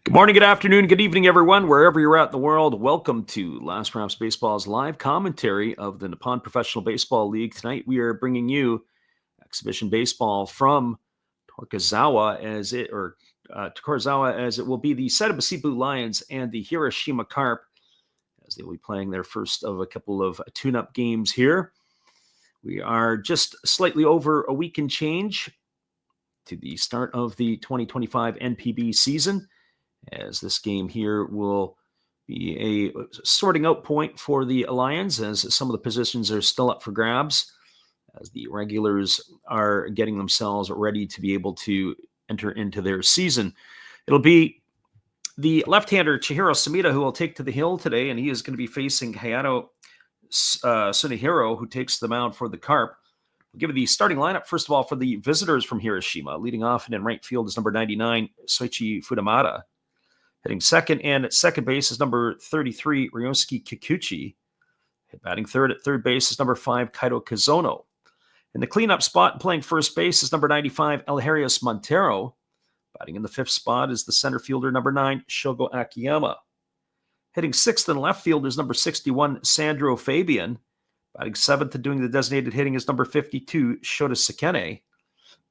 Good morning, good afternoon, good evening, everyone, wherever you're at in the world. Welcome to Last Raps Baseball's live commentary of the Nippon Professional Baseball League. Tonight, we are bringing you exhibition baseball from Tokazawa as it will be the Saitama Seibu Lions and the Hiroshima Carp as they will be playing their first of a couple of tune-up games here. We are just slightly over a week and change to the start of the 2025 NPB season, as this game here will be a sorting out point for the Lions, as some of the positions are still up for grabs, as the regulars are getting themselves ready to be able to enter into their season. It'll be the left-hander Chihiro Sumida who will take to the hill today, and he is going to be facing Hayato Sunehiro, who takes the mound for the Carp. We'll give you the starting lineup, first of all, for the visitors from Hiroshima. Leading off and in right field is number 99, Soichi Fudamata. Hitting second and at second base is number 33, Ryosuke Kikuchi. Batting third at third base is number 5, Kaito Kazono. In the cleanup spot, playing first base is number 95, Elharius Montero. Batting in the fifth spot is the center fielder, number 9, Shogo Akiyama. Hitting sixth in left field is number 61, Sandro Fabian. Batting seventh and doing the designated hitting is number 52, Shota Sekene.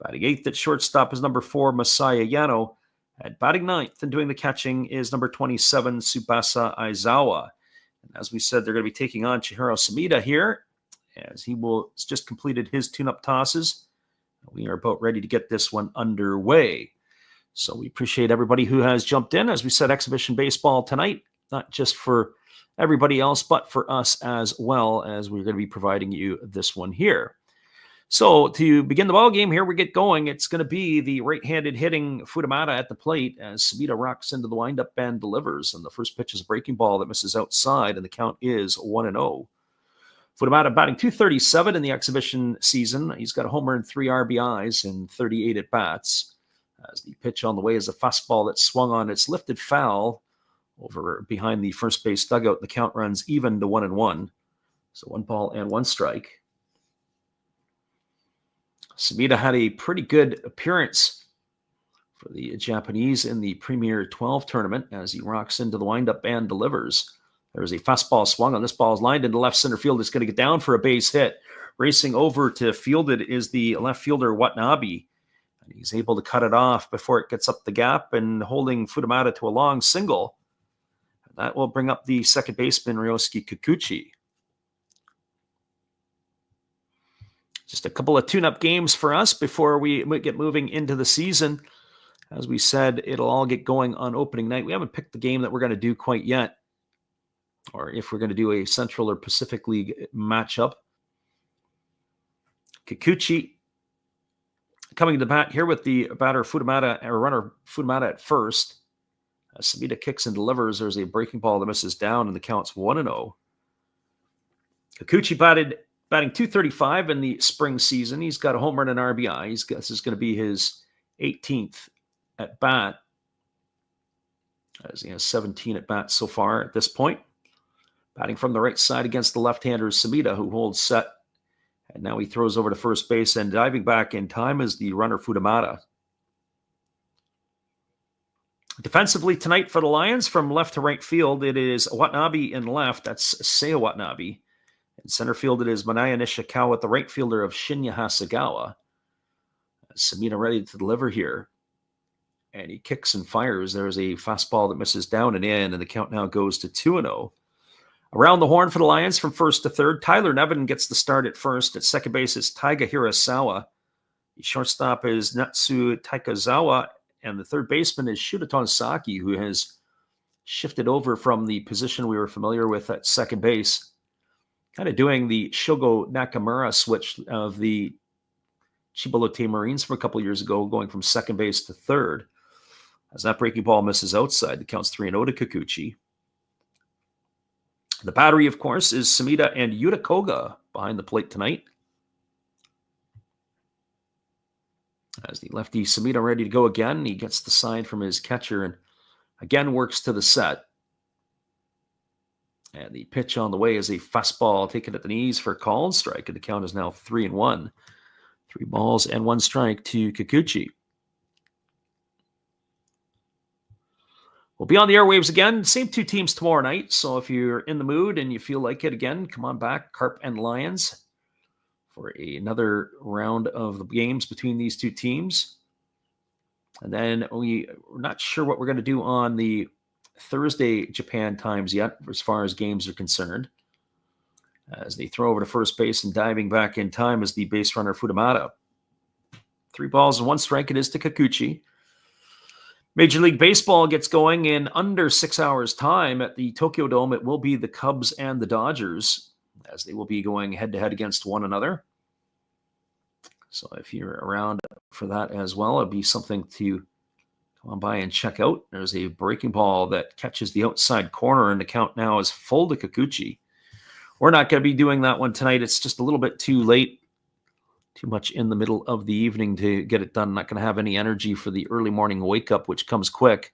Batting eighth at shortstop is number 4, Masaya Yano. At batting ninth and doing the catching is number 27, Tsubasa Aizawa. And as we said, they're going to be taking on Chihiro Sumida here, as he will just completed his tune-up tosses. We are about ready to get this one underway. So we appreciate everybody who has jumped in. As we said, exhibition baseball tonight, not just for everybody else, but for us as well, as we're going to be providing you this one here. So to begin the ball game here, we get going. It's going to be the right-handed hitting Fudamata at the plate as Sumida rocks into the windup and delivers. And the first pitch is a breaking ball that misses outside, and the count is 1-0. Fudamata batting .237 in the exhibition season. He's got a homer and 3 RBIs and 38 at-bats. As the pitch on the way is a fastball that swung on its lifted foul over behind the first base dugout. The count runs even to 1-1. So 1 ball and 1 strike. Sumida had a pretty good appearance for the Japanese in the Premier 12 tournament as he rocks into the windup and delivers. There's a fastball swung on. This ball is lined into left center field. It's going to get down for a base hit. Racing over to field it is the left fielder Watanabe. And he's able to cut it off before it gets up the gap and holding Fudamata to a long single. And that will bring up the second baseman Ryosuke Kikuchi. Just a couple of tune-up games for us before we get moving into the season. As we said, it'll all get going on opening night. We haven't picked the game that we're going to do quite yet, or if we're going to do a Central or Pacific League matchup. Kikuchi coming to the bat here with the batter Fudamata, or runner Fudamata at first. As Sumida kicks and delivers, there's a breaking ball that misses down, and the count's 1-0. Kikuchi batting .235 in the spring season. He's got a home run and RBI. This is going to be his 18th at bat, as he has 17 at bats so far at this point. Batting from the right side against the left-hander Sumida, who holds set. And now he throws over to first base, and diving back in time is the runner Fudamata. Defensively tonight for the Lions, from left to right field, it is Watanabe in left. That's Seiya Watanabe. In center field, it is Manaya Nishikawa, the right fielder of Shinya Hasegawa. Sumida ready to deliver here. And he kicks and fires. There's a fastball that misses down and in, and the count now goes to 2-0. Around the horn for the Lions from first to third, Tyler Nevin gets the start at first. At second base, it's Taiga Hirasawa. The shortstop is Natsu Taikazawa, and the third baseman is Shudaton Saki, who has shifted over from the position we were familiar with at second base. Kind of doing the Shogo Nakamura switch of the Chibolote Marines from a couple years ago, going from second base to third. As that breaking ball misses outside, the count's 3-0 to Kikuchi. The battery, of course, is Sumida and Yuta Koga behind the plate tonight. As the lefty Sumida ready to go again, he gets the sign from his catcher and again works to the set. And the pitch on the way is a fastball taken at the knees for a called strike, and the count is now 3-1. 3 balls and 1 strike to Kikuchi. We'll be on the airwaves again. Same two teams tomorrow night. So if you're in the mood and you feel like it again, come on back, Carp and Lions, for another round of the games between these two teams. And then we're not sure what we're going to do on the Thursday Japan times yet, as far as games are concerned. As they throw over to first base and diving back in time is the base runner Futamata. 3 balls and 1 strike it is to Kikuchi. Major League Baseball gets going in under 6 hours' time at the Tokyo Dome. It will be the Cubs and the Dodgers, as they will be going head-to-head against one another. So if you're around for that as well, it'd be something to come on by and check out. There's a breaking ball that catches the outside corner, and the count now is full to Kikuchi. We're not going to be doing that one tonight. It's just a little bit too late. Too much in the middle of the evening to get it done. Not going to have any energy for the early morning wake up, which comes quick.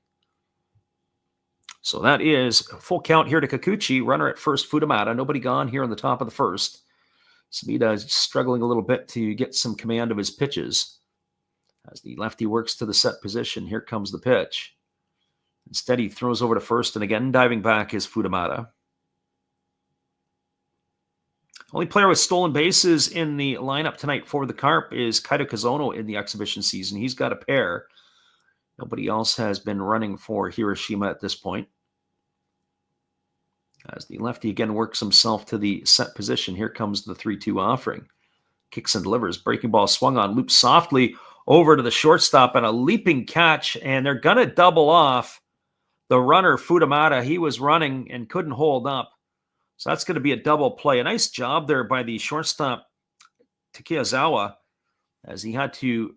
So that is a full count here to Kikuchi. Runner at first, Futamata. Nobody gone here on the top of the first. Sumida is struggling a little bit to get some command of his pitches. As the lefty works to the set position, here comes the pitch. Instead, he throws over to first, and again, diving back is Futamata. Only player with stolen bases in the lineup tonight for the Carp is Kaito Kazono in the exhibition season. He's got a pair. Nobody else has been running for Hiroshima at this point. As the lefty again works himself to the set position, here comes the 3-2 offering. Kicks and delivers. Breaking ball swung on, loops softly over to the shortstop, and a leaping catch, and they're going to double off the runner, Futamata. He was running and couldn't hold up. So that's going to be a double play. A nice job there by the shortstop, Takeyazawa, as he had to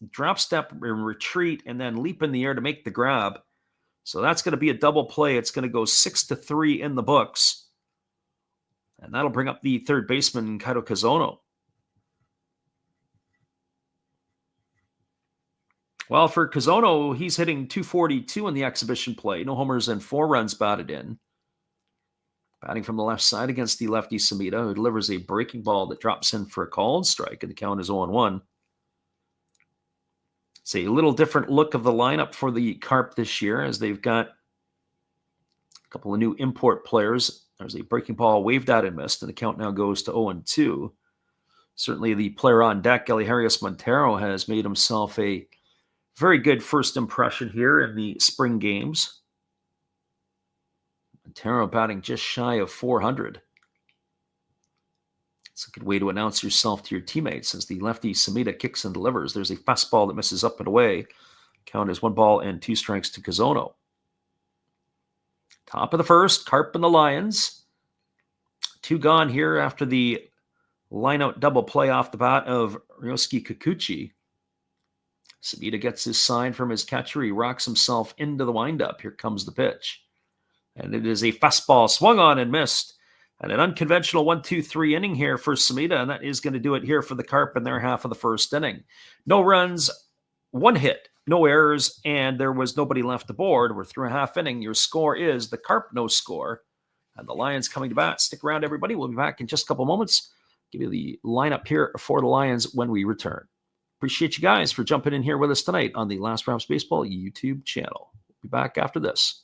drop step and retreat and then leap in the air to make the grab. So that's going to be a double play. It's going to go 6-3 in the books. And that'll bring up the third baseman, Kaito Kazono. Well, for Kazono, he's hitting .242 in the exhibition play. No homers and 4 runs batted in. Batting from the left side against the lefty Sumida, who delivers a breaking ball that drops in for a called strike, and the count is 0-1. It's a little different look of the lineup for the Carp this year, as they've got a couple of new import players. There's a breaking ball waved out and missed, and the count now goes to 0-2. Certainly the player on deck, Eliharius Montero, has made himself a very good first impression here in the spring games. Montero batting just shy of 400. It's a good way to announce yourself to your teammates as the lefty Sumida kicks and delivers. There's a fastball that misses up and away. Count is 1 ball and 2 strikes to Kazono. Top of the first, Carp and the Lions. 2 gone here after the line-out double play off the bat of Ryosuke Kikuchi. Sumida gets his sign from his catcher. He rocks himself into the windup. Here comes the pitch. And it is a fastball swung on and missed. And an unconventional 1-2-3 inning here for Sumida, and that is going to do it here for the Carp in their half of the first inning. No runs, 1 hit, no errors, and there was nobody left aboard. We're through a half inning. Your score is the Carp no score, and the Lions coming to bat. Stick around, everybody. We'll be back in just a couple moments. Give you the lineup here for the Lions when we return. Appreciate you guys for jumping in here with us tonight on the Last Raps Baseball YouTube channel. We'll be back after this.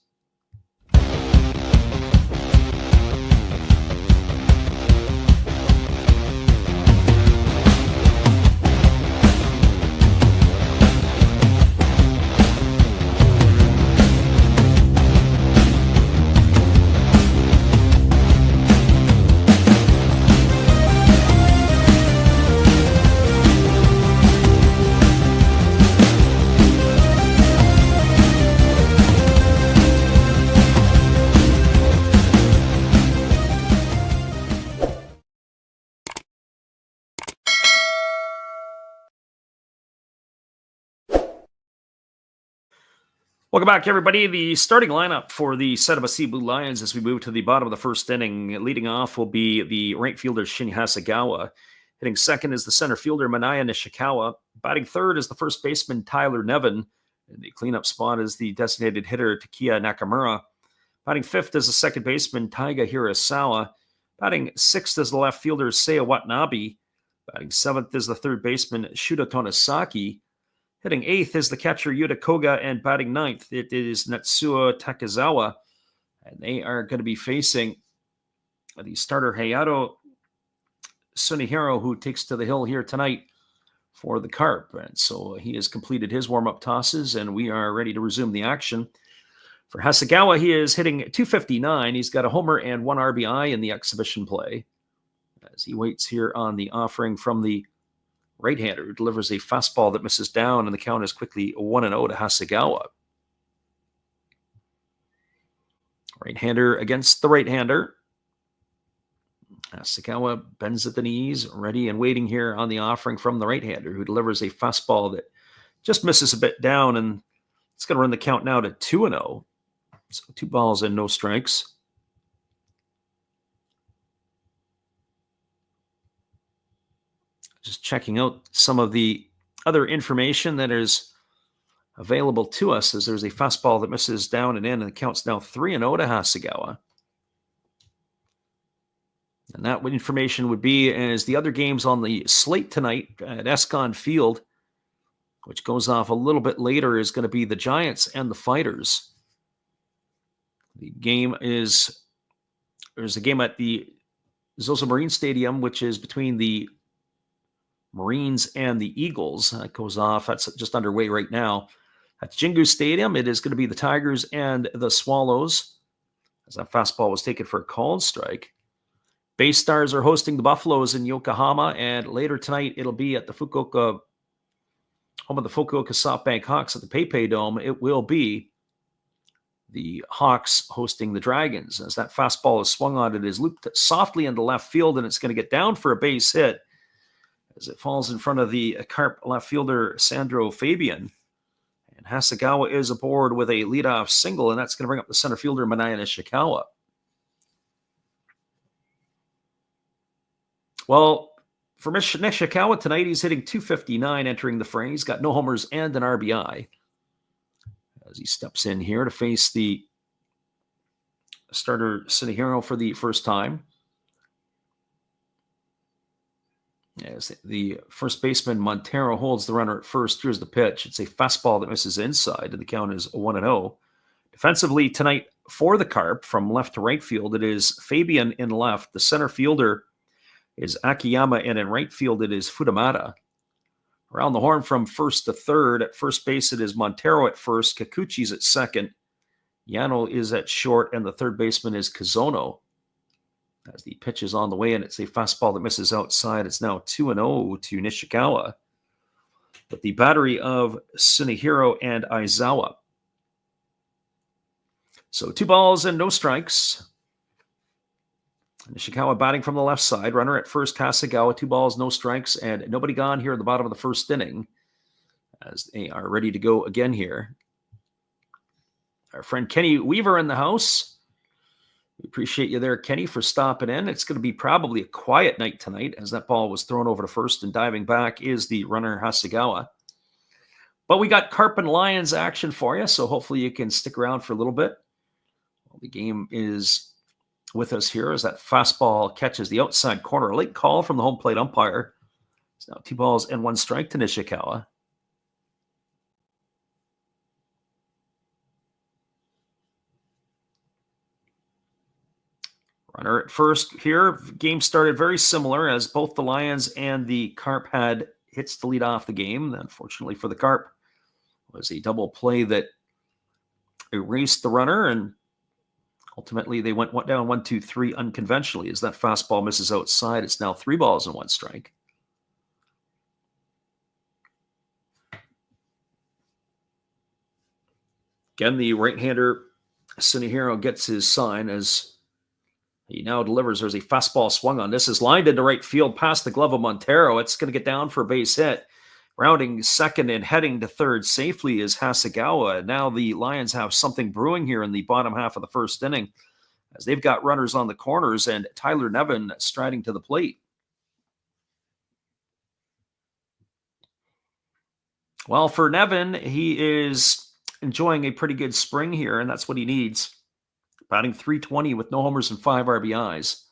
Welcome back, everybody. The starting lineup for the Saitama Seibu Lions as we move to the bottom of the first inning. Leading off will be the right fielder Shin Hasegawa. Hitting second is the center fielder Manaya Nishikawa. Batting third is the first baseman Tyler Nevin. And the cleanup spot is the designated hitter Takiya Nakamura. Batting fifth is the second baseman Taiga Hirasawa. Batting sixth is the left fielder Seiya Watanabe. Batting seventh is the third baseman Shuda Tonosaki. Hitting 8th is the catcher Yuta Koga, and batting 9th, it is Natsuo Takezawa. And they are going to be facing the starter Hayato Sunihiro, who takes to the hill here tonight for the Carp. And so he has completed his warm-up tosses, and we are ready to resume the action. For Hasegawa, he is hitting .259. He's got a homer and 1 RBI in the exhibition play, as he waits here on the offering from the right-hander, who delivers a fastball that misses down, and the count is quickly 1-0 to Hasegawa. Right-hander against the right-hander. Hasegawa bends at the knees, ready and waiting here on the offering from the right-hander, who delivers a fastball that just misses a bit down, and it's going to run the count now to 2-0. So 2 balls and no strikes. Just checking out some of the other information that is available to us, as there's a fastball that misses down and in, and the count's now 3-0 to Hasegawa. And that information would be as the other games on the slate tonight at Escon Field, which goes off a little bit later, is going to be the Giants and the Fighters. The game is, there's a game at the Zozo Marine Stadium, which is between the Marines and the Eagles. That goes off. That's just underway right now. At Jingu Stadium, it is going to be the Tigers and the Swallows, as that fastball was taken for a called strike. Bay Stars are hosting the Buffaloes in Yokohama, and later tonight it'll be at the Fukuoka, home of the Fukuoka SoftBank Hawks at the PayPay Dome. It will be the Hawks hosting the Dragons. As that fastball is swung on, it is looped softly into left field, and it's going to get down for a base hit as it falls in front of the Carp left fielder Sandro Fabian. And Hasegawa is aboard with a leadoff single, and that's going to bring up the center fielder Manaya Nishikawa. Well, for Nishikawa tonight, he's hitting .259 entering the fray. He's got no homers and an RBI, as he steps in here to face the starter Sunihiro for the first time. As the first baseman Montero holds the runner at first, here's the pitch. It's a fastball that misses inside, and the count is 1-0. Defensively tonight for the Carp, from left to right field, it is Fabian in left. The center fielder is Akiyama, and in right field it is Futamata. Around the horn from first to third, at first base it is Montero at first, Kikuchi's at second, Yano is at short, and the third baseman is Kazono. As the pitch is on the way, and it's a fastball that misses outside. It's now 2-0 to Nishikawa. But the battery of Sunihiro and Aizawa. So 2 balls and no strikes. Nishikawa batting from the left side. Runner at first, Hasegawa. 2 balls, no strikes, and nobody gone here at the bottom of the first inning, as they are ready to go again here. Our friend Kenny Weaver in the house. We appreciate you there, Kenny, for stopping in. It's going to be probably a quiet night tonight, as that ball was thrown over to first, and diving back is the runner Hasegawa. But we got Carp and Lions action for you, so hopefully you can stick around for a little bit. Well, the game is with us here as that fastball catches the outside corner. A late call from the home plate umpire. It's now 2 balls and 1 strike to Nishikawa. Runner at first here. Game started very similar, as both the Lions and the Carp had hits to lead off the game. Unfortunately for the Carp, it was a double play that erased the runner, and ultimately they went down 1-2-3 unconventionally, as that fastball misses outside. It's now 3 balls and 1 strike. Again, the right-hander Sunihiro gets his sign as he now delivers. There's a fastball swung on. This is lined into right field past the glove of Montero. It's going to get down for a base hit. Rounding second and heading to third safely is Hasegawa. Now the Lions have something brewing here in the bottom half of the first inning, as they've got runners on the corners and Tyler Nevin striding to the plate. Well, for Nevin, he is enjoying a pretty good spring here, and that's what he needs. Batting .320 with no homers and 5 RBIs.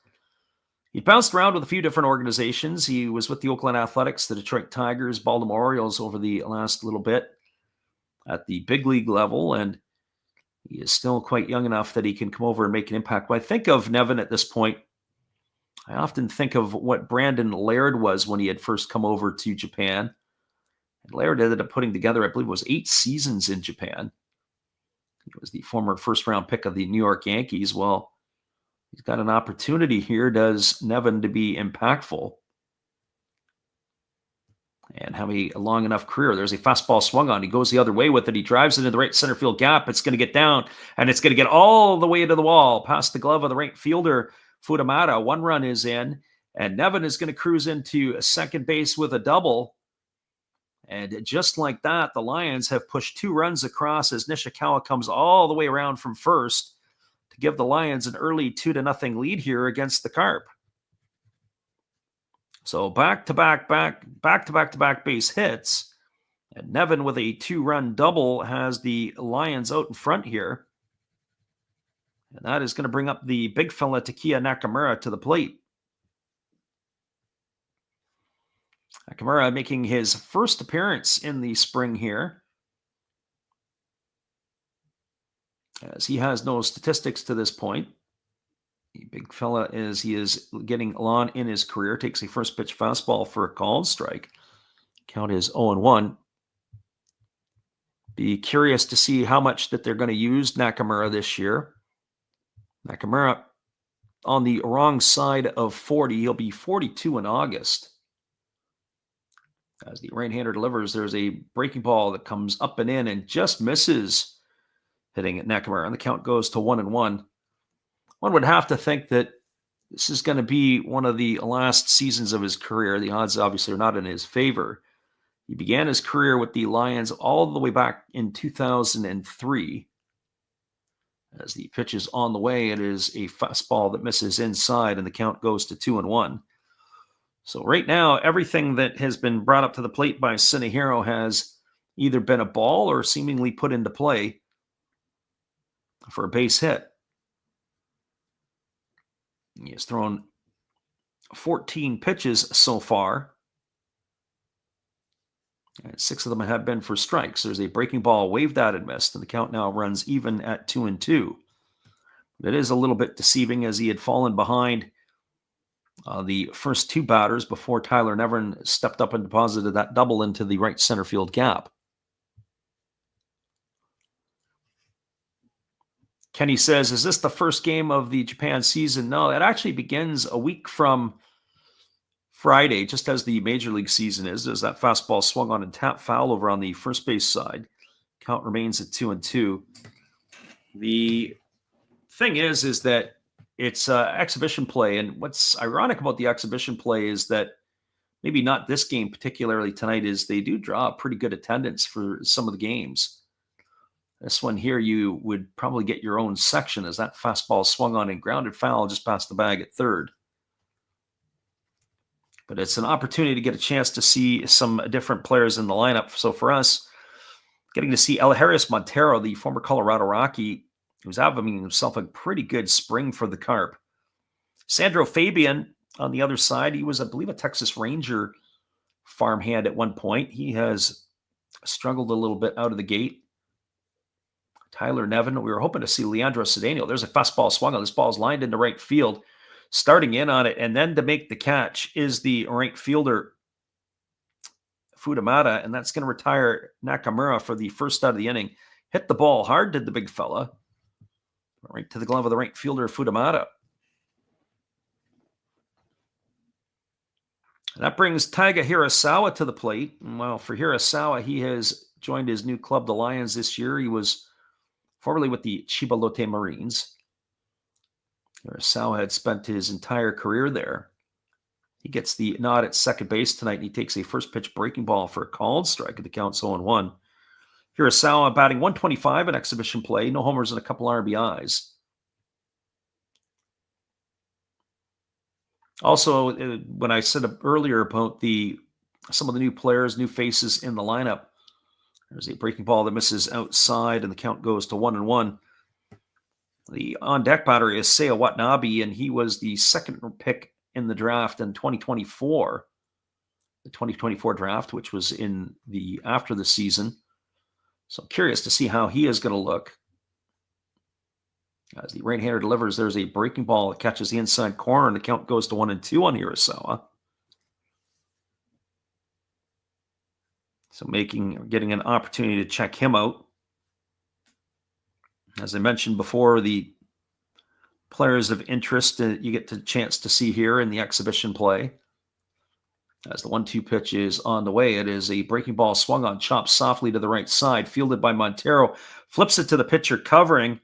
He bounced around with a few different organizations. He was with the Oakland Athletics, the Detroit Tigers, Baltimore Orioles over the last little bit at the big league level, and he is still quite young enough that he can come over and make an impact. When I think of Nevin at this point, I often think of what Brandon Laird was when he had first come over to Japan. And Laird ended up putting together, I believe it was 8 seasons in Japan. He was the former first-round pick of the New York Yankees. Well, he's got an opportunity here, does Nevin, to be impactful and have a long enough career. There's a fastball swung on. He goes the other way with it. He drives it into the right center field gap. It's going to get down, and it's going to get all the way to the wall, past the glove of the right fielder, Futamata. 1 run is in, and Nevin is going to cruise into second base with a double. And just like that, the Lions have pushed 2 runs across as Nishikawa comes all the way around from first to give the Lions an early 2-0 lead here against the Carp. So back-to-back base hits, and Nevin with a 2-run double has the Lions out in front here. And that is going to bring up the big fella Takeya Nakamura to the plate. Nakamura making his first appearance in the spring here, as he has no statistics to this point. The big fella, as he is getting on in his career, takes a first pitch fastball for a called strike. Count is 0-1. Be curious to see how much that they're going to use Nakamura this year. Nakamura on the wrong side of 40. He'll be 42 in August. As the right-hander delivers, there's a breaking ball that comes up and in and just misses, hitting at Nakamura. And the count goes to 1-1. One would have to think that this is going to be one of the last seasons of his career. The odds obviously are not in his favor. He began his career with the Lions all the way back in 2003. As the pitch is on the way, it is a fastball that misses inside, and the count goes to 2-1. So right now, everything that has been brought up to the plate by Sinehiro has either been a ball or seemingly put into play for a base hit. He has thrown 14 pitches so far, and 6 of them have been for strikes. There's a breaking ball waved at and missed, and the count now runs even at 2-2. It is a little bit deceiving, as he had fallen behind the first 2 batters before Tyler Nevin stepped up and deposited that double into the right center field gap. Kenny says, is this the first game of the Japan season? No, it actually begins a week from Friday, just as the Major League season is. There's that fastball swung on and tap foul over on the first base side. Count remains at 2-2. The thing is that it's exhibition play, and what's ironic about the exhibition play is that maybe not this game particularly tonight, is they do draw pretty good attendance for some of the games. This one here, you would probably get your own section, as that fastball swung on and grounded foul just past the bag at third. But it's an opportunity to get a chance to see some different players in the lineup. So for us, getting to see Eleuterio Montero, the former Colorado Rocky, who's having himself a pretty good spring for the Carp. Sandro Fabian on the other side, he was, I believe, a Texas Ranger farmhand at one point. He has struggled a little bit out of the gate. Tyler Nevin, we were hoping to see Leandro Cedeno. There's a fastball swung on. This ball is lined into right field. Starting in on it, and then to make the catch is the right fielder, Futamata, and that's going to retire Nakamura for the first out of the inning. Hit the ball hard, did the big fella. Right to the glove of the right fielder, Futamata. And that brings Taiga Hirasawa to the plate. Well, for Hirasawa, he has joined his new club, the Lions, this year. He was formerly with the Chiba Lotte Marines. Hirasawa had spent his entire career there. He gets the nod at second base tonight, and he takes a first pitch breaking ball for a called strike at the count 0-1. Hirasawa batting .125 in exhibition play, no homers and a couple RBIs. Also, when I said earlier about some of the new players, new faces in the lineup, there's a breaking ball that misses outside, and the count goes to 1-1. The on-deck batter is Seiya Watanabe, and he was the second pick in the draft in 2024, the 2024 draft, which was after the season. So I'm curious to see how he is going to look. As the right-hander delivers, there's a breaking ball that catches the inside corner, and the count goes to 1-2 on Hirasawa. So getting an opportunity to check him out. As I mentioned before, the players of interest you get the chance to see here in the exhibition play. As the 1-2 pitch is on the way, it is a breaking ball swung on, chopped softly to the right side, fielded by Montero, flips it to the pitcher covering.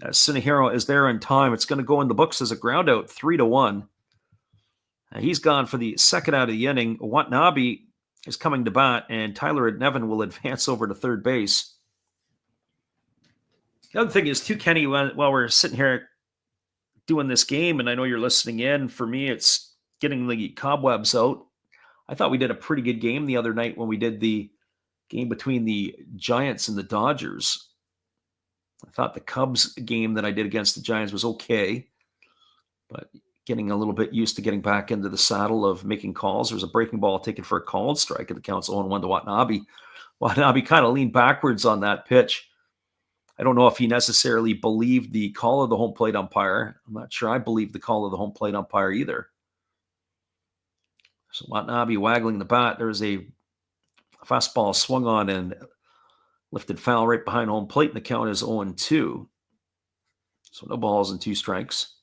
As Sinihiro is there in time, it's going to go in the books as a ground out, 3-1. He's gone for the second out of the inning. Watanabe is coming to bat, and Tyler Nevin will advance over to third base. The other thing is, too, Kenny, while we're sitting here doing this game, and I know you're listening in, for me, it's getting the cobwebs out. I thought we did a pretty good game the other night when we did the game between the Giants and the Dodgers. I thought the Cubs game that I did against the Giants was okay, but getting a little bit used to getting back into the saddle of making calls. There was a breaking ball taken for a called strike, and the count's 0-1 to Watanabe. Watanabe kind of leaned backwards on that pitch. I don't know if he necessarily believed the call of the home plate umpire. I'm not sure I believe the call of the home plate umpire either. So Watanabe waggling the bat. There's a fastball swung on and lifted foul right behind home plate, and the count is 0-2. So no balls and 2 strikes.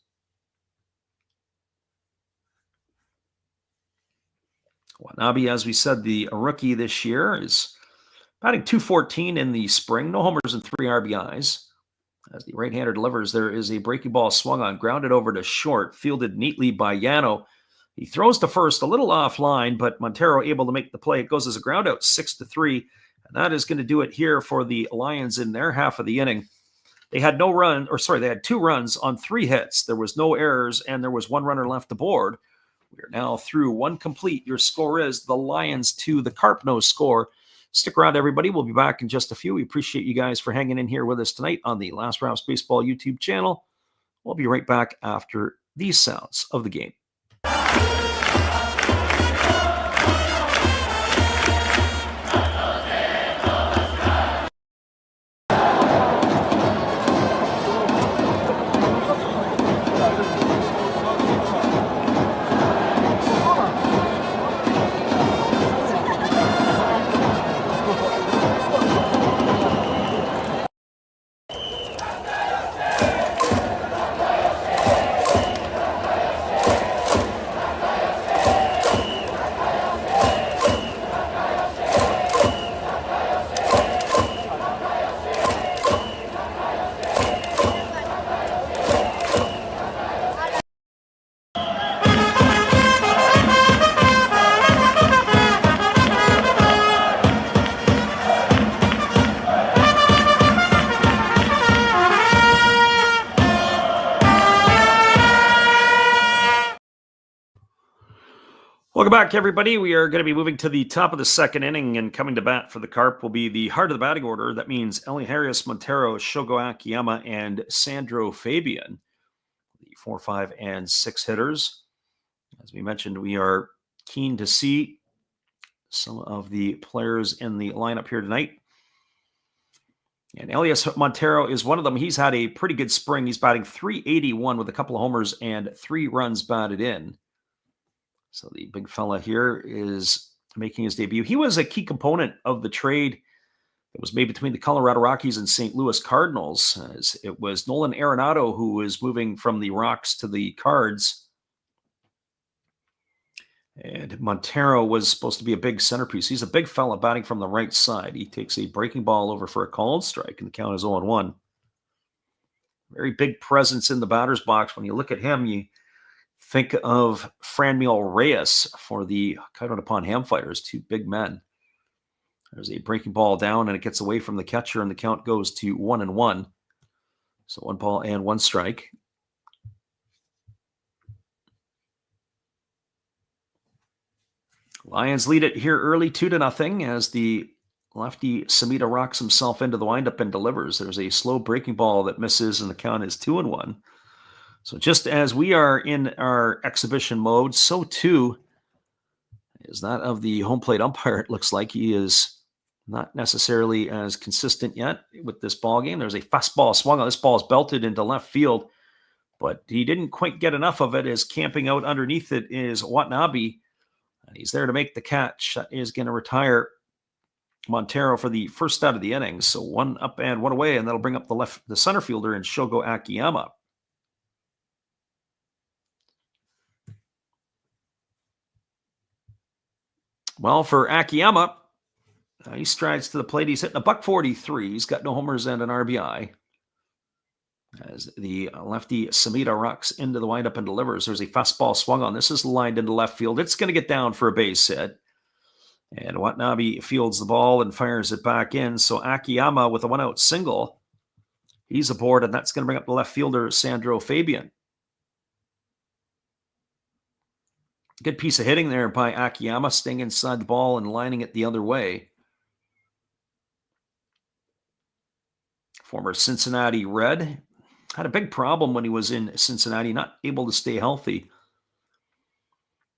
Watanabe, as we said, the rookie this year, is batting .214 in the spring. No homers and 3 RBIs. As the right-hander delivers, there is a breaking ball swung on, grounded over to short, fielded neatly by Yano. He throws to first, a little offline, but Montero able to make the play. It goes as a ground out, 6-3. And that is going to do it here for the Lions in their half of the inning. They had they had 2 runs on 3 hits. There was no errors, and there was 1 runner left aboard. We are now through 1 complete. Your score is the Lions 2, the Carp no score. Stick around, everybody. We'll be back in just a few. We appreciate you guys for hanging in here with us tonight on the Last Raps Baseball YouTube channel. We'll be right back after these sounds of the game. Welcome back, everybody. We are going to be moving to the top of the second inning, and coming to bat for the Carp will be the heart of the batting order. That means Elias Montero, Shogo Akiyama, and Sandro Fabian, the 4, 5, and 6 hitters. As we mentioned, we are keen to see some of the players in the lineup here tonight. And Elias Montero is one of them. He's had a pretty good spring. He's batting .381 with a couple of homers and 3 runs batted in. So the big fella here is making his debut. He was a key component of the trade that was made between the Colorado Rockies and St. Louis Cardinals. As it was Nolan Arenado who was moving from the Rocks to the Cards. And Montero was supposed to be a big centerpiece. He's a big fella batting from the right side. He takes a breaking ball over for a called strike, and the count is 0-1. Very big presence in the batter's box. When you look at him, you think of Franmil Reyes for the Coyote upon Ham Fighters, 2 big men. There's a breaking ball down, and it gets away from the catcher, and the count goes to 1-1. So 1 ball and 1 strike. Lions lead it here early, 2-0, as the lefty Samita rocks himself into the windup and delivers. There's a slow breaking ball that misses, and the count is 2-1. So just as we are in our exhibition mode, so too is that of the home plate umpire. It looks like he is not necessarily as consistent yet with this ball game. There's a fastball swung on. This ball is belted into left field, but he didn't quite get enough of it, as camping out underneath it is Watanabe. And he's there to make the catch. That is going to retire Montero for the first out of the inning. So one up and one away, and that'll bring up the center fielder in Shogo Akiyama. Well, for Akiyama, he strides to the plate. He's hitting a .143. He's got no homers and an RBI. As the lefty Samita rocks into the windup and delivers. There's a fastball swung on. This is lined into left field. It's going to get down for a base hit. And Watanabe fields the ball and fires it back in. So Akiyama with a one-out single. He's aboard, and that's going to bring up the left fielder, Sandro Fabian. Good piece of hitting there by Akiyama, staying inside the ball and lining it the other way. Former Cincinnati Red. Had a big problem when he was in Cincinnati, not able to stay healthy.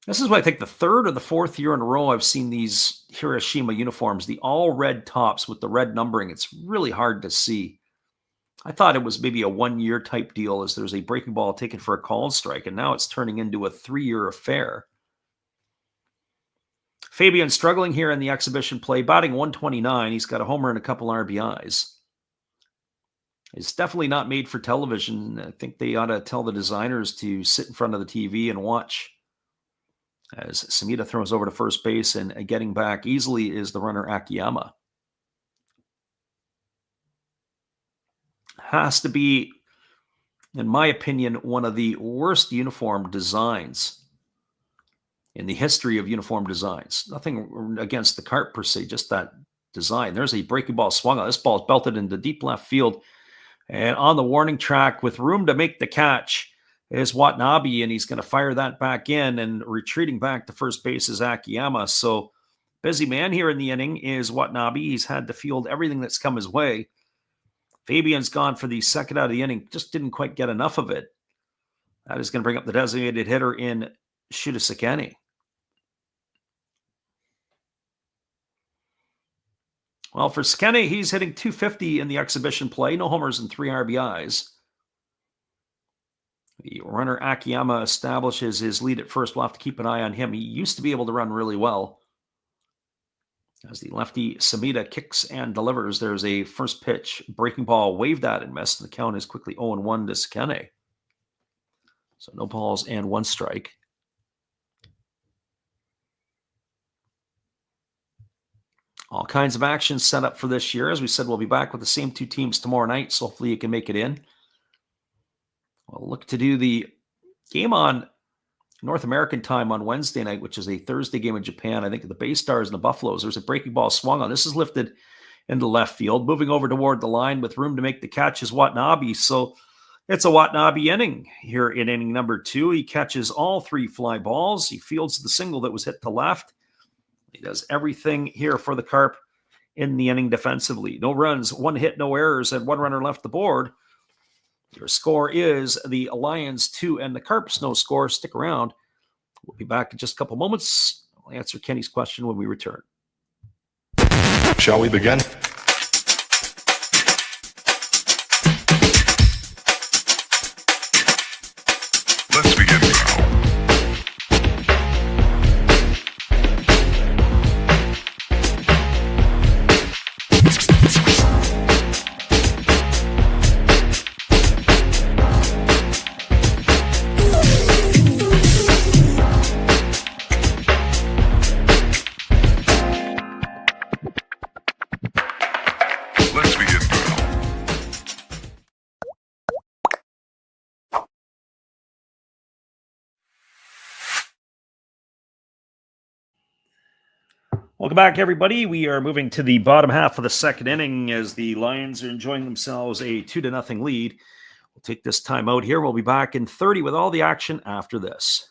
This is what I think the third or the fourth year in a row I've seen these Hiroshima uniforms, the all red tops with the red numbering. It's really hard to see. I thought it was maybe a 1-year type deal, as there's a breaking ball taken for a called strike, and now it's turning into a 3-year affair. Fabian struggling here in the exhibition play, batting .129. He's got a homer and a couple RBIs. It's definitely not made for television. I think they ought to tell the designers to sit in front of the TV and watch. As Samita throws over to first base, and getting back easily is the runner Akiyama. Has to be, in my opinion, one of the worst uniform designs in the history of uniform designs. Nothing against the Carp per se, just that design. There's a breaking ball swung on. This ball is belted into deep left field. And on the warning track, with room to make the catch, is Watanabe, and he's going to fire that back in, and retreating back to first base is Akiyama. So busy man here in the inning is Watanabe. He's had to field everything that's come his way. Fabian's gone for the second out of the inning, just didn't quite get enough of it. That is going to bring up the designated hitter in Shuta Sekeni. Well, for Sekeni, he's hitting .250 in the exhibition play, no homers and 3 RBIs. The runner Akiyama establishes his lead at first. We'll have to keep an eye on him. He used to be able to run really well. As the lefty Samita kicks and delivers, there's a first pitch breaking ball waved at and missed. The count is quickly 0-1 to Sekeni. So no balls and 1 strike. All kinds of action set up for this year. As we said, we'll be back with the same 2 teams tomorrow night, so hopefully you can make it in. We'll look to do the game on North American time on Wednesday night, which is a Thursday game in Japan. I think the Bay Stars and the Buffaloes. There's a breaking ball swung on. This is lifted into left field. Moving over toward the line with room to make the catch is Watanabe. So it's a Watanabe inning here in inning number 2. He catches all 3 fly balls. He fields the single that was hit to left. He does everything here for the Carp in the inning defensively. No runs, 1 hit, no errors, and 1 runner left the board. Your score is the Lions 2 and the Carps no score. Stick around. We'll be back in just a couple moments. I'll answer Kenny's question when we return. Shall we begin? Let's begin now. Welcome back, everybody. We are moving to the bottom half of the second inning as the Lions are enjoying themselves a 2-0 lead. We'll take this time out here. We'll be back in 30 with all the action after this.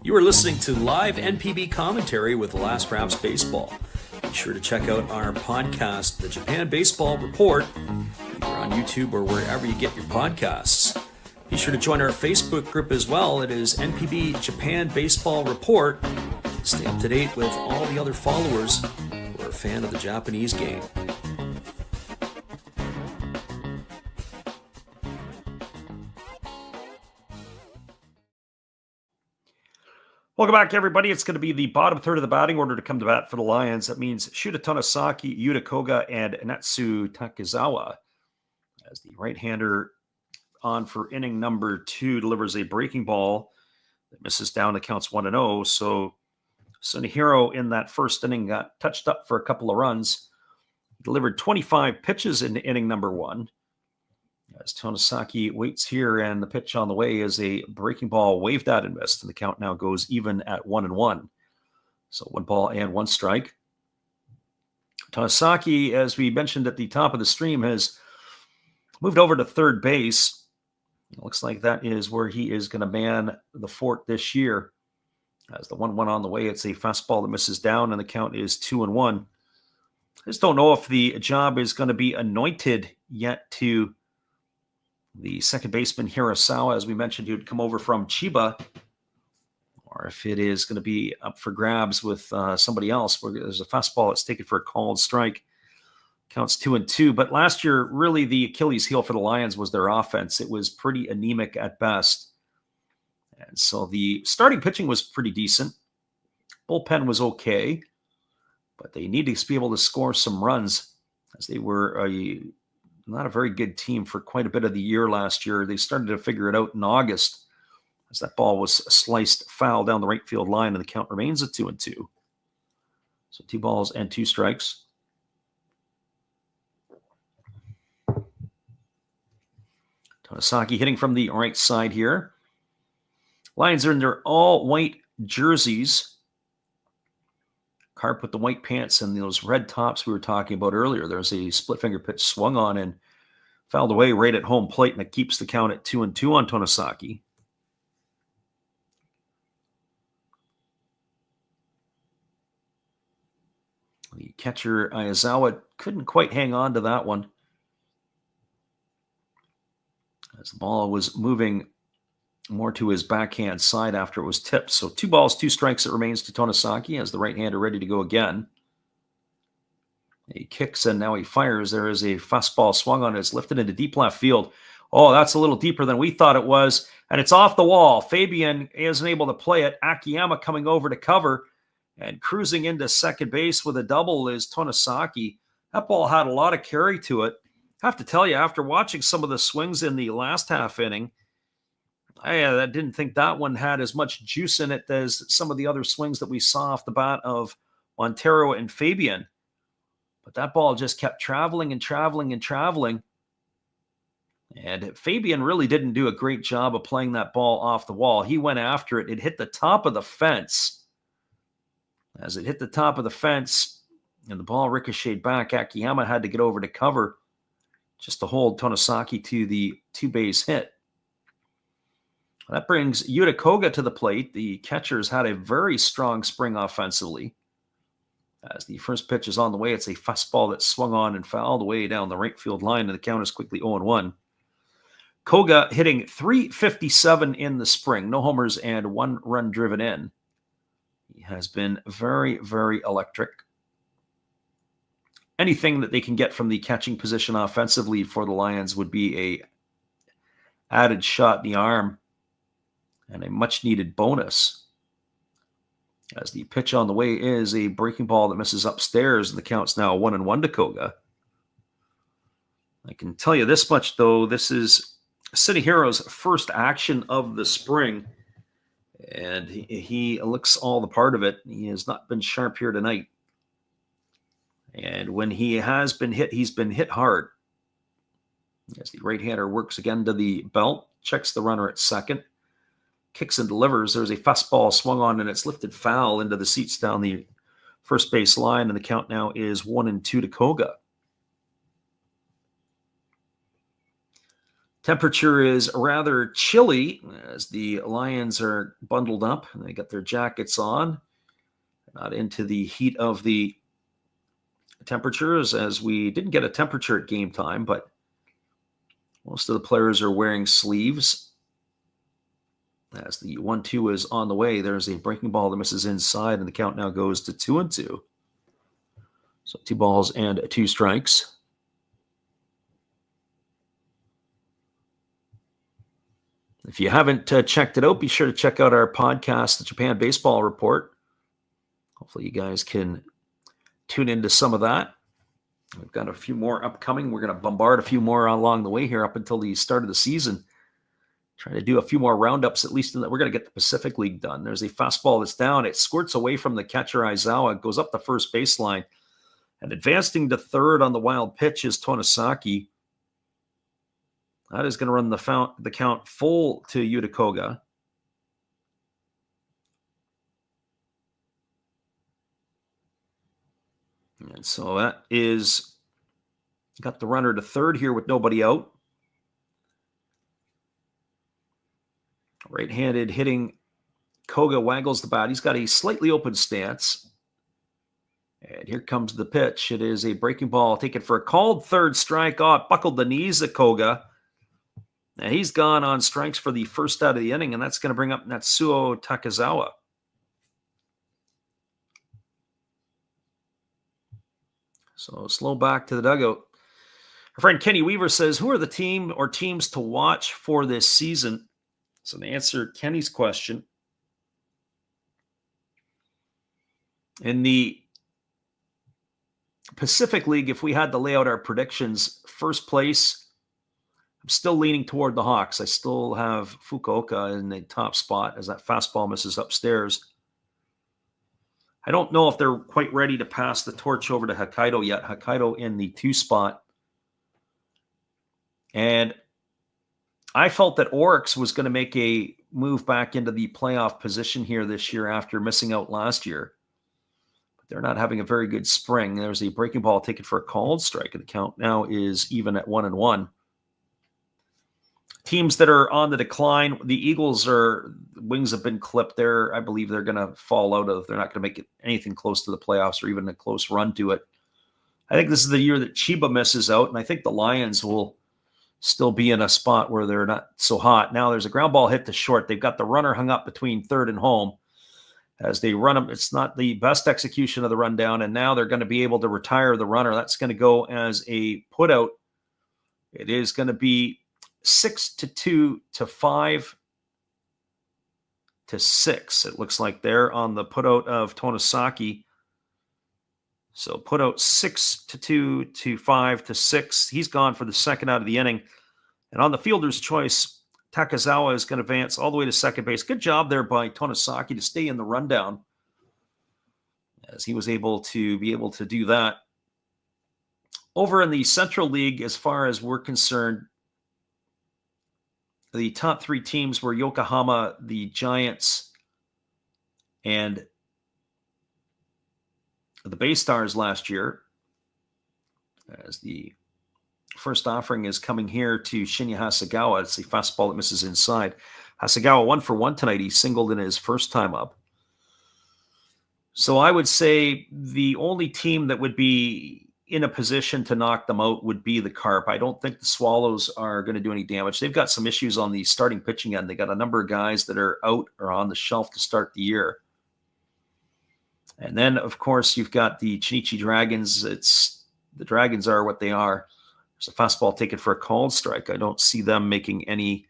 You are listening to live NPB commentary with Last Raps Baseball. Be sure to check out our podcast, The Japan Baseball Report, either on YouTube or wherever you get your podcasts. Be sure to join our Facebook group as well. It is NPB Japan Baseball Report. Stay up to date with all the other followers who are a fan of the Japanese game. Welcome back, everybody. It's going to be the bottom third of the batting order to come to bat for the Lions. That means Shuta Tonosaki, Yuta Koga, and Natsu Takizawa. As the right-hander on for inning number 2 delivers a breaking ball that misses down to counts 1-0. So Sunehiro in that first inning got touched up for a couple of runs. He delivered 25 pitches in inning number 1. As Tonosaki waits here, and the pitch on the way is a breaking ball waved at and missed, and the count now goes even at 1-1. So 1 ball and 1 strike. Tonosaki, as we mentioned at the top of the stream, has moved over to third base. It looks like that is where he is going to man the fort this year. As the 1-1 on the way, it's a fastball that misses down, and the count is 2-1. I just don't know if the job is going to be anointed yet to the second baseman Hirasawa, as we mentioned, who'd come over from Chiba, or if it is going to be up for grabs with somebody else. Where there's a fastball that's taken for a called strike. Counts 2-2. But last year, really the Achilles heel for the Lions was their offense. It was pretty anemic at best. And so the starting pitching was pretty decent. Bullpen was okay, but they needed to be able to score some runs, as they were not a very good team for quite a bit of the year last year. They started to figure it out in August, as that ball was sliced foul down the right field line, and the count remains at 2-2. So 2 balls and 2 strikes. Tonosaki hitting from the right side here. Lions are in their all-white jerseys. Carp with the white pants and those red tops we were talking about earlier. There's a split finger pitch swung on and fouled away right at home plate, and it keeps the count at 2-2 on Tonosaki. The catcher Ayazawa couldn't quite hang on to that one, as the ball was moving more to his backhand side after it was tipped. So 2 balls, 2 strikes. It remains to Tonosaki as the right-hander ready to go again. He kicks and now he fires. There is a fastball swung on. It's lifted into deep left field. Oh, that's a little deeper than we thought it was. And it's off the wall. Fabian isn't able to play it. Akiyama coming over to cover and cruising into second base with a double is Tonosaki. That ball had a lot of carry to it. I have to tell you, after watching some of the swings in the last half inning, I didn't think that one had as much juice in it as some of the other swings that we saw off the bat of Montero and Fabian. But that ball just kept traveling and traveling and traveling. And Fabian really didn't do a great job of playing that ball off the wall. He went after it. It hit the top of the fence. As it hit the top of the fence and the ball ricocheted back, Akiyama had to get over to cover just to hold Tonosaki to the 2-base hit. That brings Yuta Koga to the plate. The catchers had a very strong spring offensively. As the first pitch is on the way, it's a fastball that swung on and fouled away down the right field line, and the count is quickly 0-1. Koga hitting .357 in the spring. No homers and 1 run driven in. He has been very, very electric. Anything that they can get from the catching position offensively for the Lions would be a added shot in the arm and a much-needed bonus. As the pitch on the way is a breaking ball that misses upstairs, and the count's now 1-1 to Koga. I can tell you this much, though. This is Sunehiro's first action of the spring, and he looks all the part of it. He has not been sharp here tonight. And when he has been hit, he's been hit hard. As the right-hander works again to the belt, checks the runner at second, kicks and delivers. There's a fastball swung on, and it's lifted foul into the seats down the first base line, and the count now is 1-2 to Koga. Temperature is rather chilly as the Lions are bundled up and they got their jackets on. Not into the heat of the temperatures, as we didn't get a temperature at game time, but most of the players are wearing sleeves. As the 1-2 is on the way, there's a breaking ball that misses inside, and the count now goes to 2-2. So 2 balls and 2 strikes. If you haven't checked it out, be sure to check out our podcast, the Japan Baseball Report. Hopefully you guys can tune into some of that. We've got a few more upcoming. We're going to bombard a few more along the way here up until the start of the season. Trying to do a few more roundups, at least. We're going to get the Pacific League done. There's a fastball that's down. It squirts away from the catcher Aizawa, goes up the first baseline. And advancing to third on the wild pitch is Tonosaki. That is going to run the count full to Yuta Koga. And so that is got the runner to third here with nobody out. Right-handed hitting Koga waggles the bat. He's got a slightly open stance. And here comes the pitch. It is a breaking ball taken for a called third strike. Oh, it buckled the knees of Koga. Now he's gone on strikes for the first out of the inning, and that's going to bring up Natsuo Takezawa. So slow back to the dugout. Our friend Kenny Weaver says, who are the team or teams to watch for this season? So to answer Kenny's question, in the Pacific League, if we had to lay out our predictions, first place, I'm still leaning toward the Hawks. I still have Fukuoka in the top spot as that fastball misses upstairs. I don't know if they're quite ready to pass the torch over to Hokkaido yet. Hokkaido in the 2 spot. And I felt that Oryx was going to make a move back into the playoff position here this year after missing out last year. But they're not having a very good spring. There's a breaking ball taken for a called strike, and the count now is even at 1-1. Teams that are on the decline, the Eagles wings have been clipped. I believe they're going to fall out of, they're not going to make it anything close to the playoffs or even a close run to it. I think this is the year that Chiba misses out, and I think the Lions will still be in a spot where they're not so hot. Now there's a ground ball hit to short. They've got the runner hung up between third and home. As they run them, it's not the best execution of the rundown, and now they're going to be able to retire the runner. That's going to go as a putout. It is going to be 6-2 to 5-6. It looks like they're on the putout of Tonosaki. So putout 6-2 to 5-6. He's gone for the second out of the inning. And on the fielder's choice, Takezawa is going to advance all the way to second base. Good job there by Tonosaki to stay in the rundown, as he was able to do that. Over in the Central League, as far as we're concerned, the top 3 teams were Yokohama, the Giants, and the Bay Stars last year. As the first offering is coming here to Shinya Hasegawa. It's a fastball that misses inside. Hasegawa 1 for 1 tonight. He singled in his first time up. So I would say the only team that would be in a position to knock them out would be the Carp. I don't think the Swallows are going to do any damage. They've got some issues on the starting pitching end. They got a number of guys that are out or on the shelf to start the year. And then, of course, you've got the Chinichi Dragons. The Dragons are what they are. There's a fastball taken for a called strike. I don't see them making any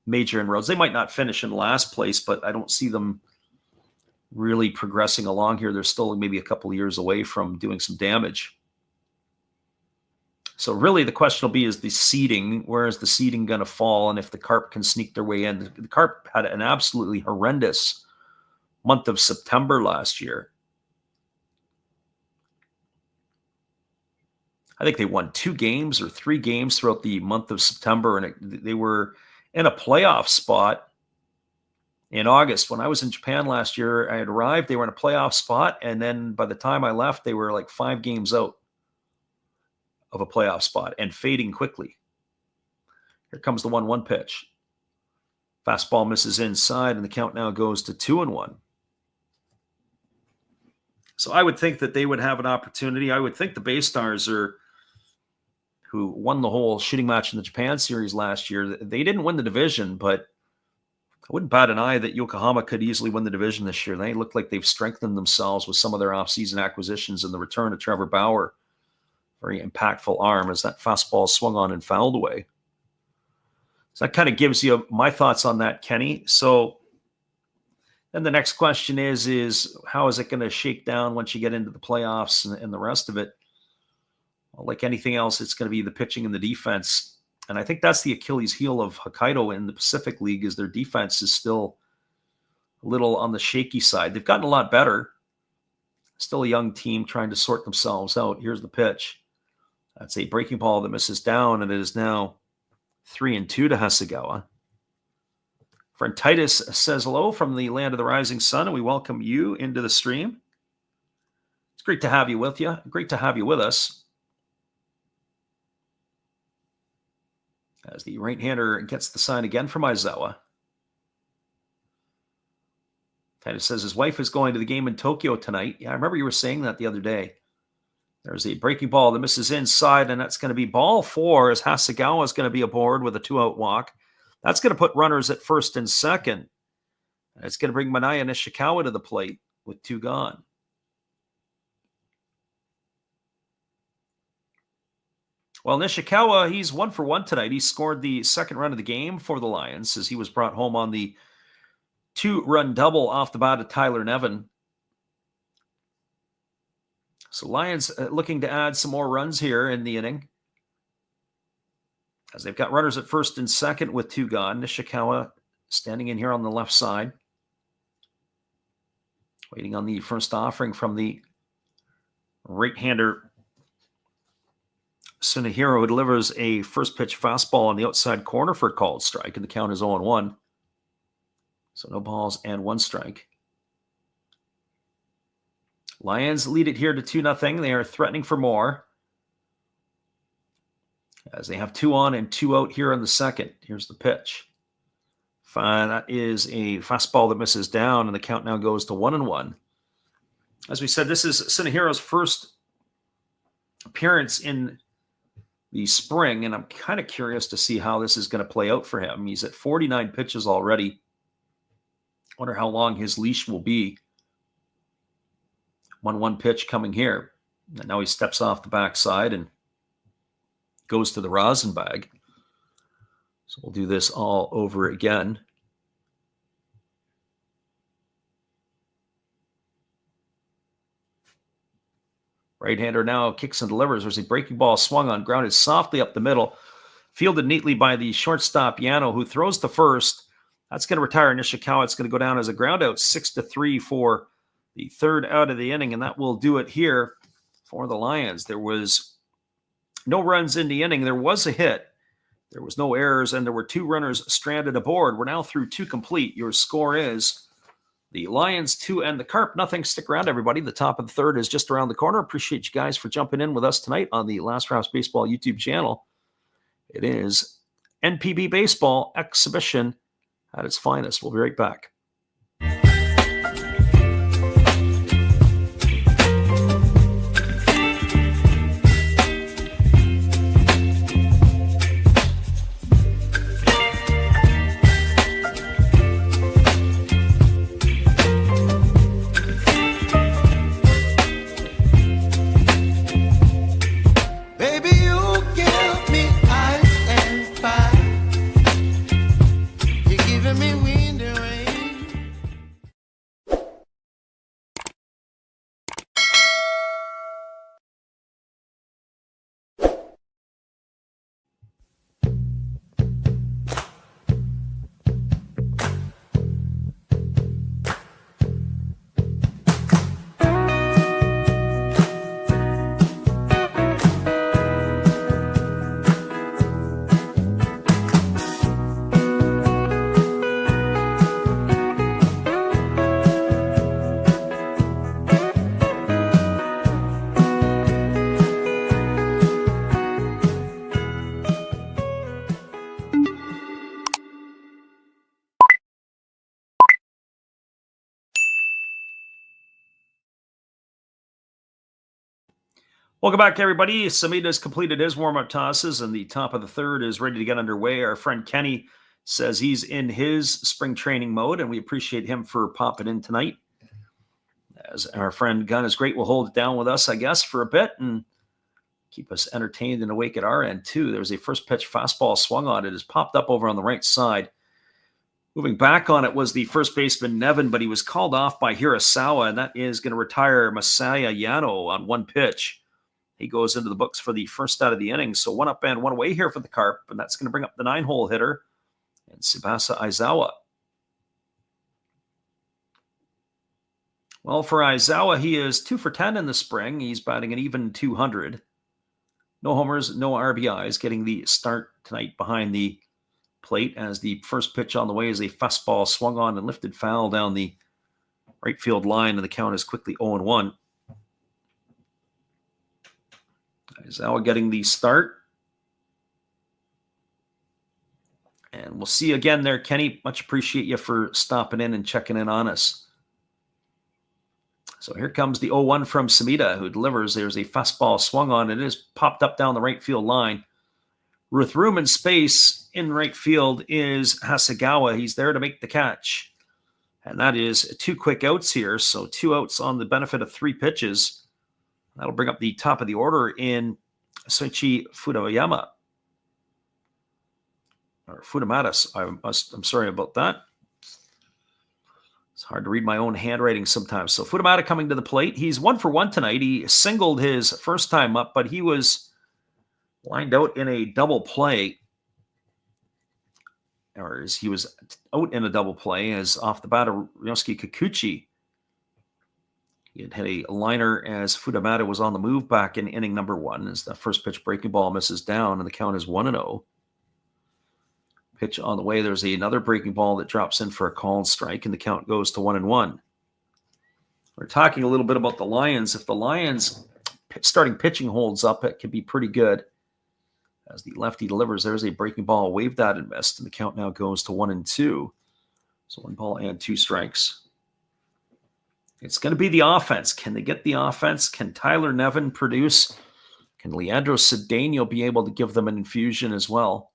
major inroads. They might not finish in last place, but I don't see them really progressing along here. They're still maybe a couple of years away from doing some damage. So really the question will be, is the seeding, where is the seeding going to fall, and if the Carp can sneak their way in. The Carp had an absolutely horrendous month of September last year. I think they won 2 games or 3 games throughout the month of September, and they were in a playoff spot in August. When I was in Japan last year, I had arrived, they were in a playoff spot, and then by the time I left, they were like 5 games out of a playoff spot and fading quickly. Here comes the 1-1 pitch. Fastball misses inside, and the count now goes to 2-1. So I would think that they would have an opportunity. I would think the Bay Stars who won the whole shooting match in the Japan series last year, they didn't win the division, but I wouldn't bat an eye that Yokohama could easily win the division this year. They look like they've strengthened themselves with some of their offseason acquisitions and the return of Trevor Bauer. Very impactful arm as that fastball swung on and fouled away. So that kind of gives you my thoughts on that, Kenny. So then the next question is how is it going to shake down once you get into the playoffs and the rest of it? Well, like anything else, it's going to be the pitching and the defense. And I think that's the Achilles heel of Hokkaido in the Pacific League is their defense is still a little on the shaky side. They've gotten a lot better. Still a young team trying to sort themselves out. Here's the pitch. That's a breaking ball that misses down, and it is now 3-2 to Hasegawa. Friend Titus says hello from the land of the rising sun, and we welcome you into the stream. It's great to have you with you. Great to have you with us. As the right-hander gets the sign again from Aizawa. Titus says his wife is going to the game in Tokyo tonight. Yeah, I remember you were saying that the other day. There's a breaking ball that misses inside, and that's going to be ball 4 as Hasegawa is going to be aboard with a 2-out walk. That's going to put runners at first and second. And it's going to bring Manaya Nishikawa to the plate with 2 gone. Well, Nishikawa, he's 1 for 1 tonight. He scored the second run of the game for the Lions as he was brought home on the 2-run double off the bat of Tyler Nevin. So Lions looking to add some more runs here in the inning. As they've got runners at first and second with 2 gone. Nishikawa standing in here on the left side. Waiting on the first offering from the right-hander Tsunehiro, who delivers a first pitch fastball on the outside corner for a called strike, and the count is 0-1. So no balls and 1 strike. Lions lead it here to 2-0. They are threatening for more. As they have 2 on and 2 out here in the second. Here's the pitch. Fine. That is a fastball that misses down, and the count now goes to 1-1. As we said, this is Tsunehiro's first appearance in the spring, and I'm kind of curious to see how this is going to play out for him. He's at 49 pitches already. Wonder how long his leash will be. 1-1 pitch coming here. And now he steps off the backside and goes to the rosin bag. So we'll do this all over again. Right-hander now kicks and delivers. There's a breaking ball swung on, grounded softly up the middle. Fielded neatly by the shortstop, Yano, who throws to first. That's going to retire Nishikawa. It's going to go down as a ground out, 6-3 for the third out of the inning, and that will do it here for the Lions. There was no runs in the inning. There was a hit. There was no errors, and there were 2 runners stranded aboard. We're now through 2 complete. Your score is the Lions 2 and the Carp nothing. Stick around, everybody. The top of the third is just around the corner. Appreciate you guys for jumping in with us tonight on the Last Raps Baseball YouTube channel. It is NPB Baseball Exhibition at its finest. We'll be right back. Welcome back, everybody. Samita's completed his warm-up tosses, and the top of the third is ready to get underway. Our friend Kenny says he's in his spring training mode, and we appreciate him for popping in tonight. As our friend Gunn is great, we'll hold it down with us, I guess, for a bit and keep us entertained and awake at our end, too. There was a first pitch fastball swung on. It has popped up over on the right side. Moving back on it was the first baseman, Nevin, but he was called off by Hirasawa, and that is going to retire Masaya Yano on one pitch. He goes into the books for the first out of the inning. So one up and one away here for the Carp, and that's going to bring up the 9-hole hitter and Tsubasa Aizawa. Well, for Aizawa, he is 2 for 10 in the spring. He's batting an even 200. No homers, no RBIs, getting the start tonight behind the plate as the first pitch on the way is a fastball swung on and lifted foul down the right field line, and the count is quickly 0-1. Aizawa getting the start. And we'll see you again there, Kenny. Much appreciate you for stopping in and checking in on us. So here comes the 0-1 from Samita, who delivers. There's a fastball swung on, and it is popped up down the right field line. With room and space in right field is Hasegawa. He's there to make the catch. And that is 2 quick outs here. So 2 outs on the benefit of 3 pitches. That'll bring up the top of the order in Soichi Fudayama. Or Fudamatas. I'm sorry about that. It's hard to read my own handwriting sometimes. So Fudamata coming to the plate. He's 1 for 1 tonight. He singled his first time up, but he was lined out in a double play. Or he was out in a double play as off the bat of Ryosuke Kikuchi. He had hit a liner as Fudamata was on the move back in inning number 1 as the first pitch breaking ball misses down, and the count is 1-0. Pitch on the way, there's another breaking ball that drops in for a called strike, and the count goes to 1-1. We're talking a little bit about the Lions. If the Lions starting pitching holds up, it could be pretty good. As the lefty delivers, there's a breaking ball, waved at and missed, and the count now goes to 1-2. So 1 ball and 2 strikes. It's going to be the offense. Can they get the offense? Can Tyler Nevin produce? Can Leandro Cedeno be able to give them an infusion as well?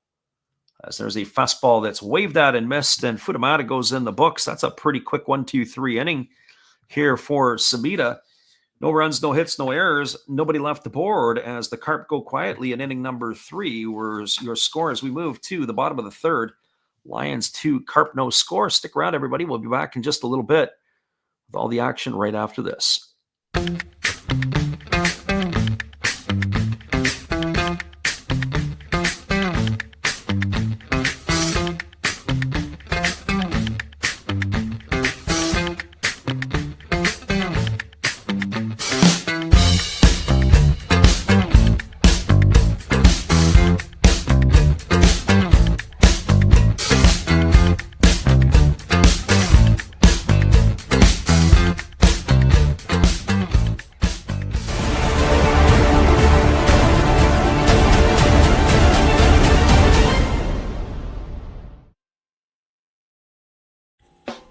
As there's a fastball that's waved at and missed, and Fudamata goes in the books. That's a pretty quick 1-2-3 inning here for Samita. No runs, no hits, no errors. Nobody left the board as the Carp go quietly in inning number 3. Where's your score as we move to the bottom of the third? Lions 2, Carp no score. Stick around, everybody. We'll be back in just a little bit with all the action right after this.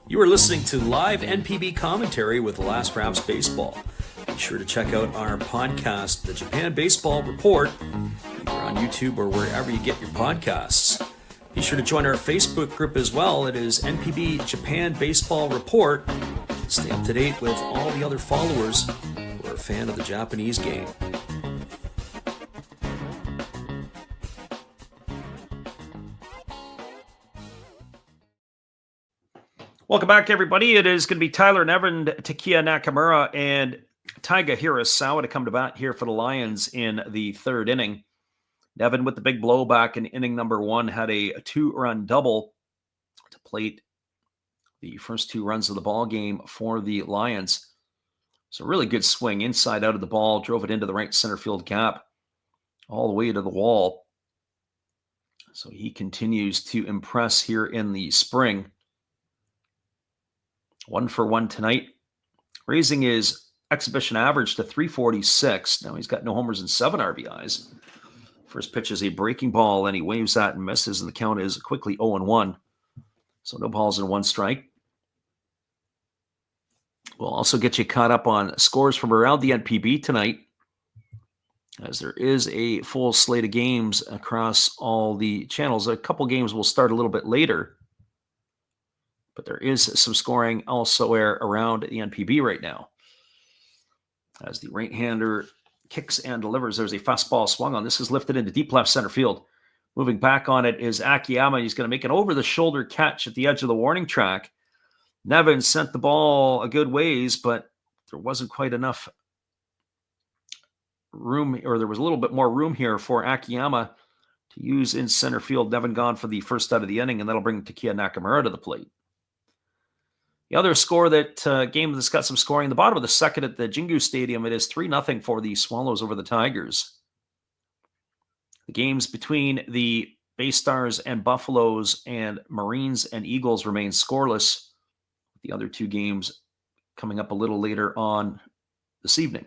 You are listening to live NPB commentary with Last Raps Baseball. Be sure to check out our podcast, The Japan Baseball Report, either on YouTube or wherever you get your podcasts. Be sure to join our Facebook group as well. It is NPB Japan Baseball Report. Stay up to date with all the other followers who are a fan of the Japanese game. Welcome back, everybody. It is going to be Tyler Nevin, Takeya Nakamura, and Taiga Hirasawa to come to bat here for the Lions in the third inning. Nevin with the big blowback in inning number 1 had a 2-run double to plate the first 2 runs of the ball game for the Lions. So really good swing inside out of the ball, drove it into the right center field gap all the way to the wall. So he continues to impress here in the spring. 1 for 1 tonight, raising his exhibition average to 346. Now he's got no homers and 7 RBIs. First pitch is a breaking ball, and he waves that and misses, and the count is quickly 0-1. So no balls and 1 strike. We'll also get you caught up on scores from around the NPB tonight. as there is a full slate of games across all the channels. A couple games will start a little bit later, but there is some scoring also around the NPB right now. As the right-hander kicks and delivers, there's a fastball swung on. This is lifted into deep left center field. Moving back on it is Akiyama. He's going to make an over-the-shoulder catch at the edge of the warning track. Nevin sent the ball a good ways, but there wasn't quite enough room, or there was a little bit more room here for Akiyama to use in center field. Nevin gone for the first out of the inning, and that'll bring Takeya Nakamura to the plate. The other score that game that's got some scoring, the bottom of the second at the Jingu Stadium, it is 3-0 for the Swallows over the Tigers. The games between the Bay Stars and Buffaloes and Marines and Eagles remain scoreless. The other two games coming up a little later on this evening.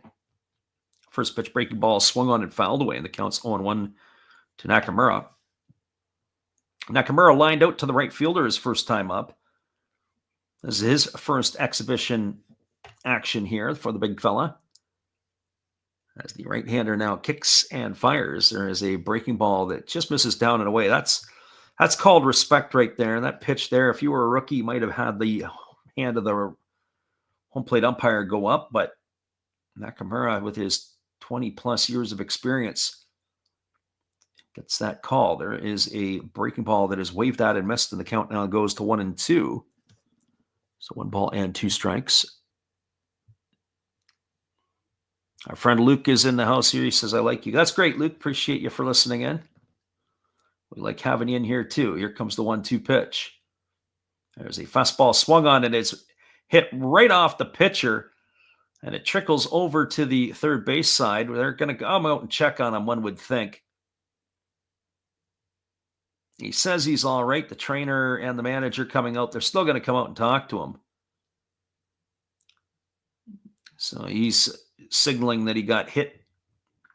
First pitch breaking ball swung on and fouled away, and the count's 0-1 to Nakamura. Nakamura lined out to the right fielder his first time up. This is his first exhibition action here for the big fella. As the right-hander now kicks and fires, there is a breaking ball that just misses down and away. That's called respect right there. And that pitch there, if you were a rookie, you might have had the hand of the home plate umpire go up, but Nakamura, with his 20-plus years of experience, gets that call. There is a breaking ball that is waved at and missed, and the count now goes to 1-2. So 1 ball and 2 strikes. Our friend Luke is in the house here. He says, I like you. That's great, Luke. Appreciate you for listening in. We like having you in here, too. Here comes the 1-2 pitch. There's a fastball swung on, and it's hit right off the pitcher, and it trickles over to the third base side. They're going to come out and check on him, one would think. He says he's all right. The trainer and the manager coming out, they're still going to come out and talk to him. So he's signaling that he got hit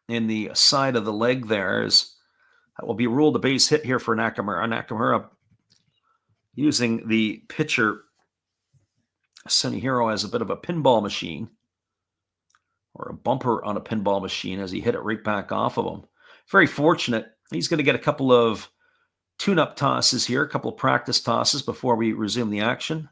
in the side of the leg there. That will be ruled a base hit here for Nakamura. Nakamura using the pitcher, Sunihiro, as a bit of a pinball machine, or a bumper on a pinball machine, as he hit it right back off of him. Very fortunate. He's going to get a couple of tune-up tosses here, a couple of practice tosses before we resume the action.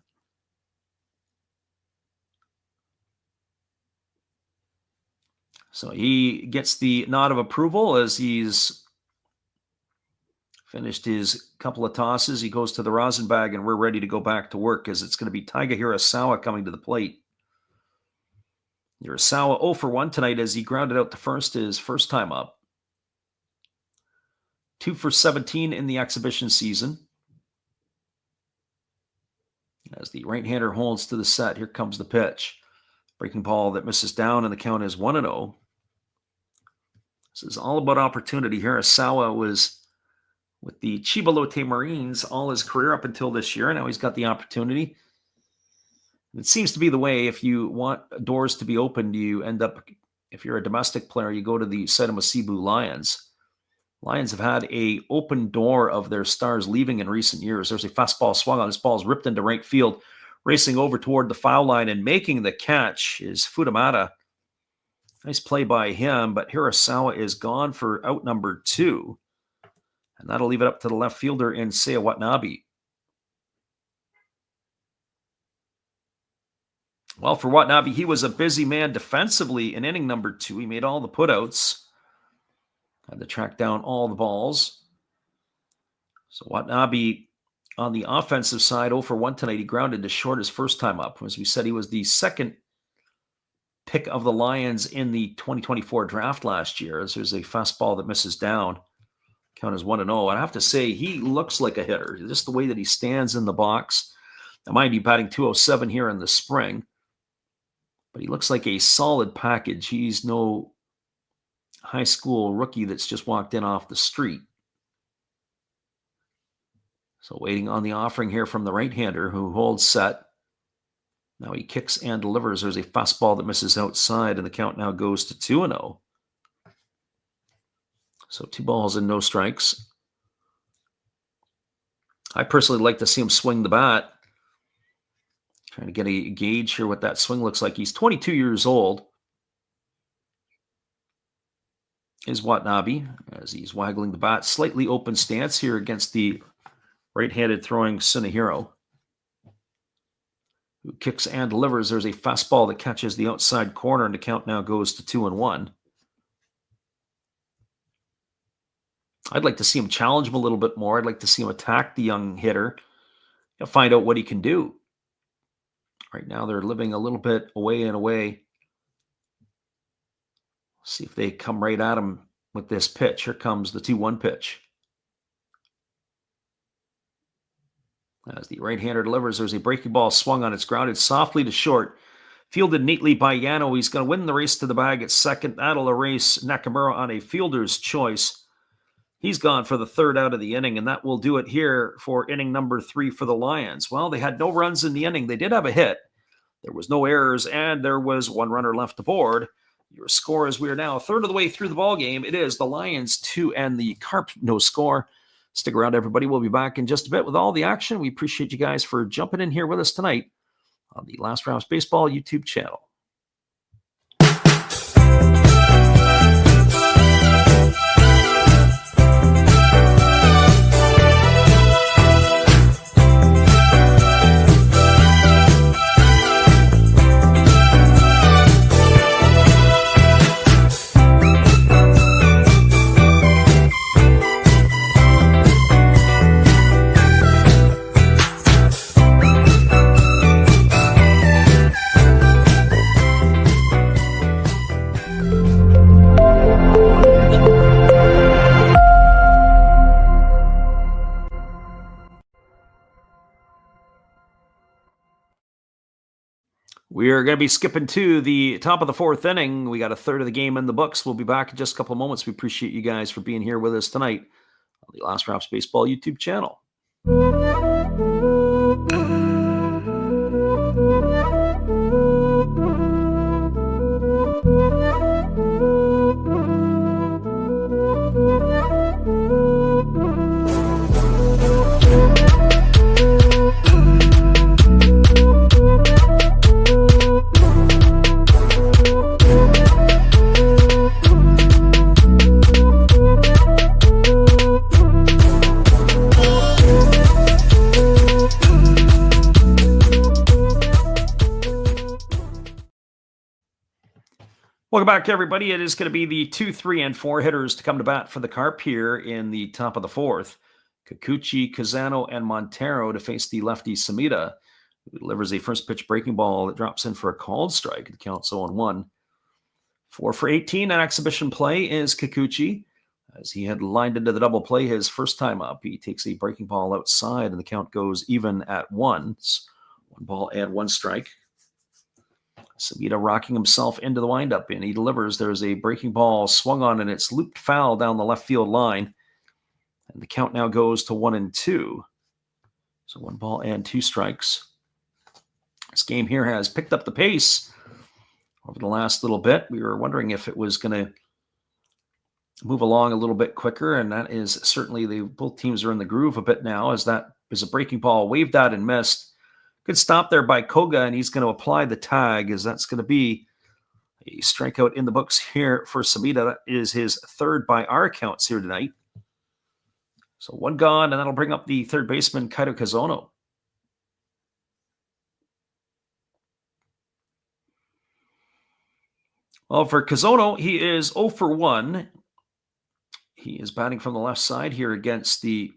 So he gets the nod of approval as he's finished his couple of tosses. He goes to the rosin bag, and we're ready to go back to work, as it's going to be Taiga Hirasawa coming to the plate. Hirasawa 0 for 1 tonight as he grounded out to first his first time up. 2 for 17 in the exhibition season. As the right-hander holds to the set, here comes the pitch. Breaking ball that misses down, and the count is 1-0. This is all about opportunity. Hirasawa was with the Chibalote Marines all his career up until this year. Now he's got the opportunity. It seems to be the way. If you want doors to be opened, you end up, if you're a domestic player, you go to the Saitama Seibu Lions. Lions have had a open door of their stars leaving in recent years. There's a fastball swung on. This ball is ripped into right field. Racing over toward the foul line and making the catch is Futamata. Nice play by him, but Hirasawa is gone for out number 2. And that'll leave it up to the left fielder in Seiya Watanabe. Well, for Watanabe, he was a busy man defensively in inning number 2. He made all the putouts. Had to track down all the balls. So Watanabe on the offensive side, 0 for 1 tonight. He grounded to short his first time up. As we said, he was the second pick of the Lions in the 2024 draft last year. As there's a fastball that misses down. Count is 1-0. I have to say, he looks like a hitter. Just the way that he stands in the box. Now, mind you, batting 207 here in the spring. But he looks like a solid package. He's no high school rookie that's just walked in off the street. So waiting on the offering here from the right-hander who holds set. Now he kicks and delivers. There's a fastball that misses outside, and the count now goes to 2-0. So 2 balls and no strikes. I personally like to see him swing the bat. Trying to get a gauge here what that swing looks like. He's 22 years old. is Watanabe as he's waggling the bat. Slightly open stance here against the right-handed throwing Sunehiro, who kicks and delivers. There's a fastball that catches the outside corner, and the count now goes to 2-1. I'd like to see him challenge him a little bit more. I'd like to see him attack the young hitter and find out what he can do. Right now, they're living a little bit away and away. See if they come right at him with this pitch. Here comes the 2-1 pitch. As the right-hander delivers, there's a breaking ball swung on. It's grounded softly to short. Fielded neatly by Yano. He's going to win the race to the bag at second. That'll erase Nakamura on a fielder's choice. He's gone for the third out of the inning, and that will do it here for inning number 3 for the Lions. Well, they had no runs in the inning. They did have a hit. There was no errors, and there was one runner left aboard. Your score, as we are now a third of the way through the ball game, it is the Lions 2 and the Carp no score. Stick around, everybody. We'll be back in just a bit with all the action. We appreciate you guys for jumping in here with us tonight on the Last Raps Baseball YouTube channel. We are going to be skipping to the top of the 4th inning. We got a third of the game in the books. We'll be back in just a couple of moments. We appreciate you guys for being here with us tonight on the Last Raps Baseball YouTube channel. Welcome back, everybody. It is going to be the 2, 3, and 4 hitters to come to bat for the Carp here in the top of the 4th. Kikuchi, Kazano, and Montero to face the lefty Samita, who delivers a first pitch breaking ball that drops in for a called strike. It counts 0-1. 4 for 18 on exhibition play is Kikuchi, as he had lined into the double play his first time up. He takes a breaking ball outside, and the count goes even at 1. It's 1 ball and 1 strike. Samita rocking himself into the windup, and he delivers. There's a breaking ball swung on, and it's looped foul down the left field line. And the count now goes to 1-2. So 1 ball and 2 strikes. This game here has picked up the pace over the last little bit. We were wondering if it was going to move along a little bit quicker, and that is certainly both teams are in the groove a bit now, as that is a breaking ball waved at and missed. Good stop there by Koga, and he's going to apply the tag, as that's going to be a strikeout in the books here for Samita. That is his 3rd by our accounts here tonight. So 1 gone, and that'll bring up the third baseman, Kaito Kazono. Well, for Kazono, he is 0 for 1. He is batting from the left side here against the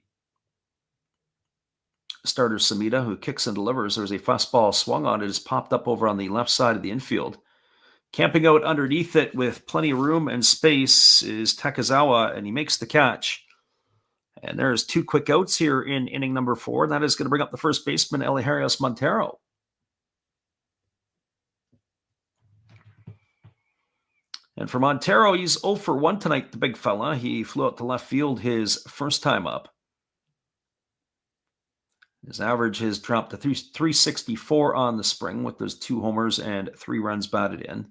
starter Samita, who kicks and delivers. There's a fastball swung on. It is popped up over on the left side of the infield. Camping out underneath it with plenty of room and space is Takizawa, and he makes the catch. And there's 2 quick outs here in inning number 4. That is going to bring up the first baseman, Eliharios Montero. And for Montero, he's 0 for 1 tonight, the big fella. He flew out to left field his first time up. His average has dropped to 364 on the spring with those 2 homers and 3 runs batted in.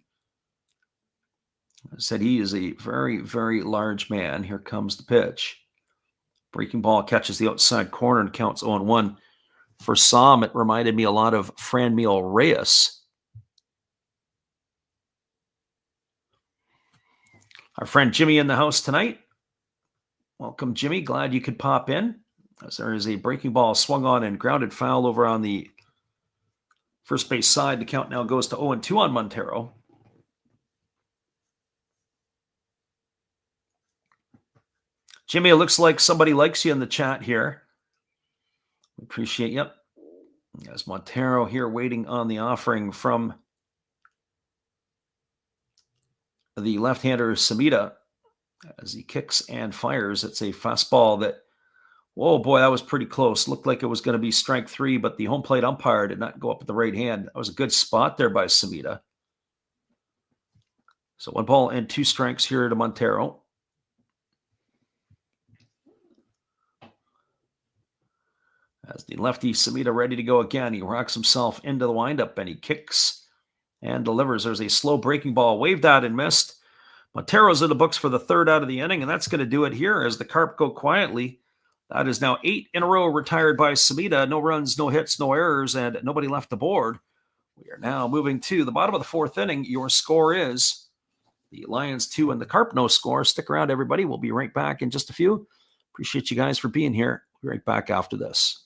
I said he is a very, very large man. Here comes the pitch. Breaking ball catches the outside corner and counts 0-1. For Sam, it reminded me a lot of Franmil Reyes. Our friend Jimmy in the house tonight. Welcome, Jimmy. Glad you could pop in. As there is a breaking ball swung on and grounded foul over on the first base side. The count now goes to 0-2 on Montero. Jimmy, it looks like somebody likes you in the chat here. We appreciate you. As Montero here waiting on the offering from the left-hander Samita as he kicks and fires. It's a fastball that, whoa, boy, that was pretty close. Looked like it was going to be strike 3, but the home plate umpire did not go up with the right hand. That was a good spot there by Samita. So 1 ball and 2 strikes here to Montero. As the lefty Samita ready to go again, he rocks himself into the windup and he kicks and delivers. There's a slow breaking ball, waved out and missed. Montero's in the books for the 3rd out of the inning, and that's going to do it here as the Carp go quietly. That is now 8 in a row retired by Samita. No runs, no hits, no errors, and nobody left the board. We are now moving to the bottom of the 4th inning. Your score is the Lions 2 and the Carp no score. Stick around, everybody. We'll be right back in just a few. Appreciate you guys for being here. We'll be right back after this.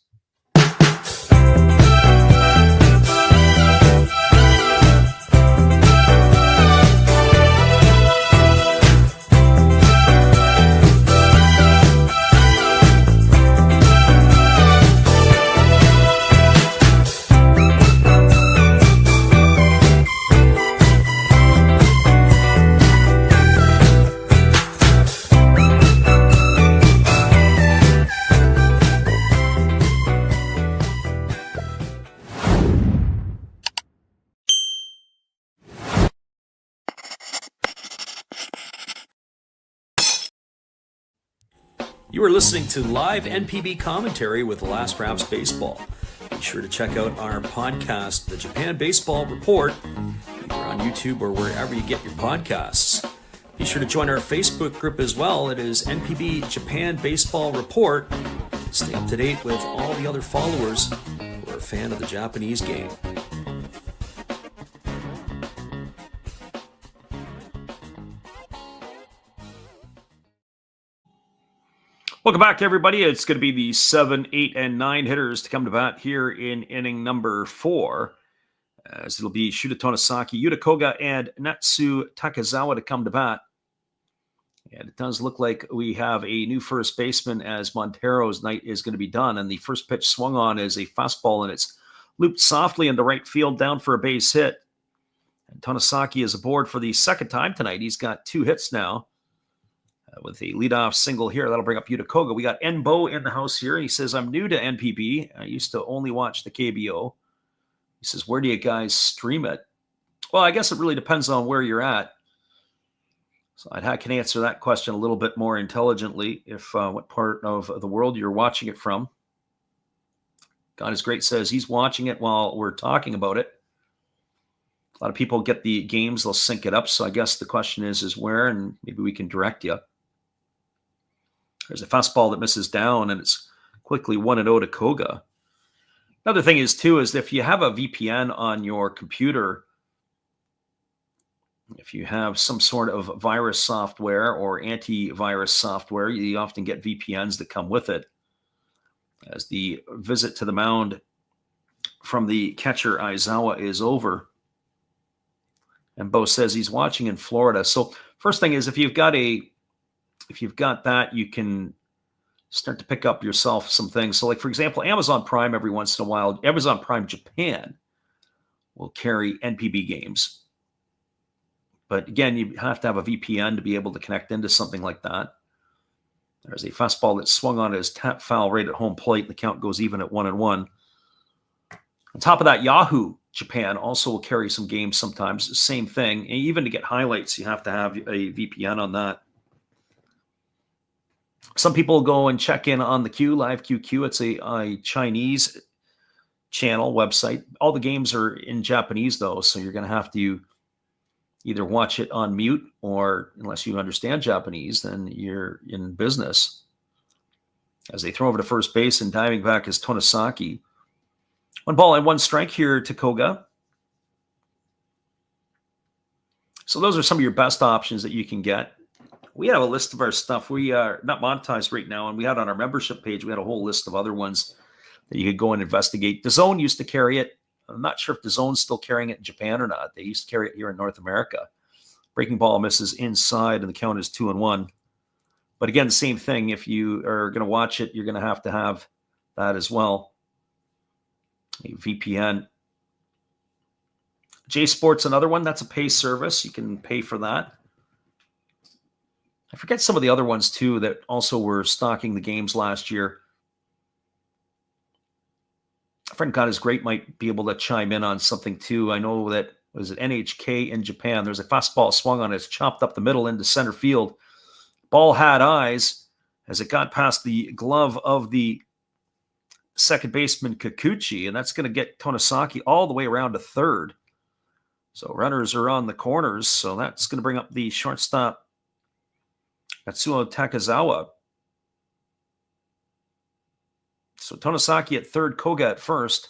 You are listening to live NPB commentary with Last Raps Baseball. Be sure to check out our podcast, The Japan Baseball Report, either on YouTube or wherever you get your podcasts. Be sure to join our Facebook group as well. It is NPB Japan Baseball Report. Stay up to date with all the other followers who are a fan of the Japanese game. Welcome back, everybody. It's going to be the 7, 8, and 9 hitters to come to bat here in inning number 4. As it'll be Shuta Tonosaki, Yuta Koga, and Natsu Takezawa to come to bat. And it does look like we have a new first baseman as Montero's night is going to be done. And the first pitch swung on is a fastball, and it's looped softly into right field down for a base hit. And Tonosaki is aboard for the 2nd time tonight. He's got 2 hits now. With a leadoff single here, that'll bring up Yuta Koga. We got Enbo in the house here. He says, I'm new to NPB. I used to only watch the KBO. He says, where do you guys stream it? Well, I guess it really depends on where you're at. So I can answer that question a little bit more intelligently if what part of the world you're watching it from. God is Great says he's watching it while we're talking about it. A lot of people get the games, they'll sync it up. So I guess the question is where, and maybe we can direct you. There's a fastball that misses down, and it's quickly 1-0 to Koga. Another thing is if you have a VPN on your computer, if you have some sort of virus software or antivirus software, you often get VPNs that come with it. As the visit to the mound from the catcher Aizawa is over, and Bo says he's watching in Florida. So first thing is if you've got that, you can start to pick up yourself some things. So like, for example, Amazon Prime every once in a while, Amazon Prime Japan will carry NPB games. But again, you have to have a VPN to be able to connect into something like that. There's a fastball that swung on his tap foul right at home plate. The count goes even at 1-1. On top of that, Yahoo Japan also will carry some games sometimes. Same thing. And even to get highlights, you have to have a VPN on that. Some people go and check in on the Q, Live QQ. It's a Chinese channel website. All the games are in Japanese, though, so you're going to have to either watch it on mute or, unless you understand Japanese, then you're in business. As they throw over to first base and diving back is Tonosaki. 1 ball and 1 strike here to Koga. So those are some of your best options that you can get. we have a list of our stuff. We are not monetized right now, and we had on our membership page, we had a whole list of other ones that you could go and investigate. DAZN used to carry it. I'm not sure if DAZN's still carrying it in Japan or not. They used to carry it here in North America. Breaking ball misses inside, and the count is 2-1. But again, same thing. If you are going to watch it, you're going to have that as well. A VPN. J Sports, another one. That's a pay service. You can pay for that. I forget some of the other ones too that also were stocking the games last year. A friend God is Great might be able to chime in on something too. I know that, was it NHK in Japan? There's a fastball swung on it. It's chopped up the middle into center field. Ball had eyes as it got past the glove of the second baseman Kikuchi, and that's going to get Tonosaki all the way around to third. So runners are on the corners, so that's going to bring up the shortstop, Katsuo Takezawa. So Tonosaki at third, Koga at first.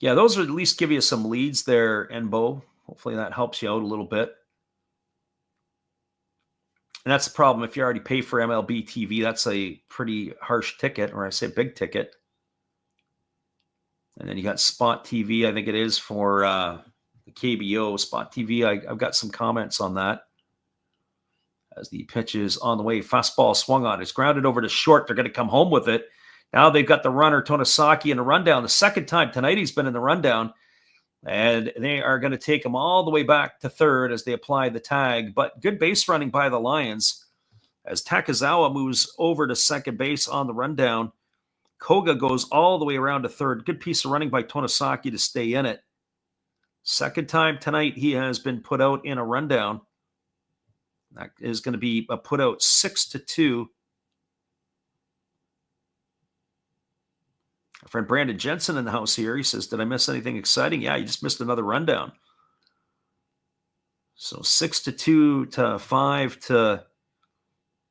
Yeah, those would at least give you some leads there, Enbo. Hopefully that helps you out a little bit. And that's the problem. If you already pay for MLB TV, that's a pretty harsh ticket, or I say big ticket. And then you got Spot TV, I think it is, for the KBO. Spot TV, I've got some comments on that. As the pitch is on the way, fastball swung on. It's grounded over to short. They're going to come home with it. Now they've got the runner, Tonosaki, in the rundown. The second time tonight he's been in the rundown. And they are going to take him all the way back to third as they apply the tag. But good base running by the Lions as Takezawa moves over to second base on the rundown. Koga goes all the way around to third. Good piece of running by Tonosaki to stay in it. Second time tonight he has been put out in a rundown. That is going to be a put out 6-2. Our friend Brandon Jensen in the house here. He says, did I miss anything exciting? Yeah, you just missed another rundown. So 6-2 to 5 to,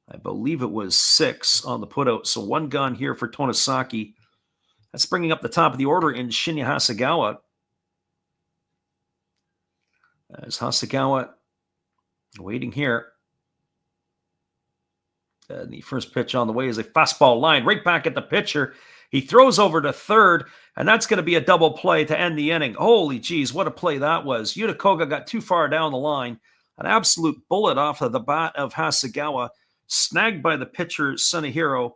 I believe it was 6 on the putout. So one gone here for Tonosaki. That's bringing up the top of the order in Shinya Hasegawa. As Hasegawa waiting here. And the first pitch on the way is a fastball line right back at the pitcher. He throws over to third, and that's going to be a double play to end the inning. Holy geez, what a play that was. Yuta Koga got too far down the line. An absolute bullet off of the bat of Hasegawa, snagged by the pitcher, Sunehiro,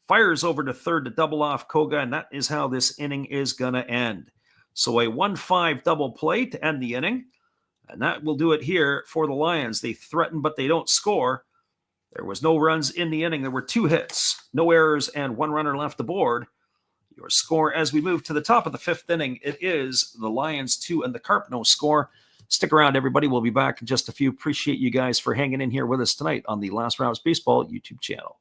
fires over to third to double off Koga, and that is how this inning is going to end. So a 1-5 double play to end the inning, and that will do it here for the Lions. They threaten, but they don't score. There was no runs in the inning. There were 2 hits, no errors, and 1 runner left aboard. Your score as we move to the top of the 5th inning, it is the Lions 2 and the Carp no score. Stick around, everybody. We'll be back in just a few. Appreciate you guys for hanging in here with us tonight on the Last Raps Baseball YouTube channel.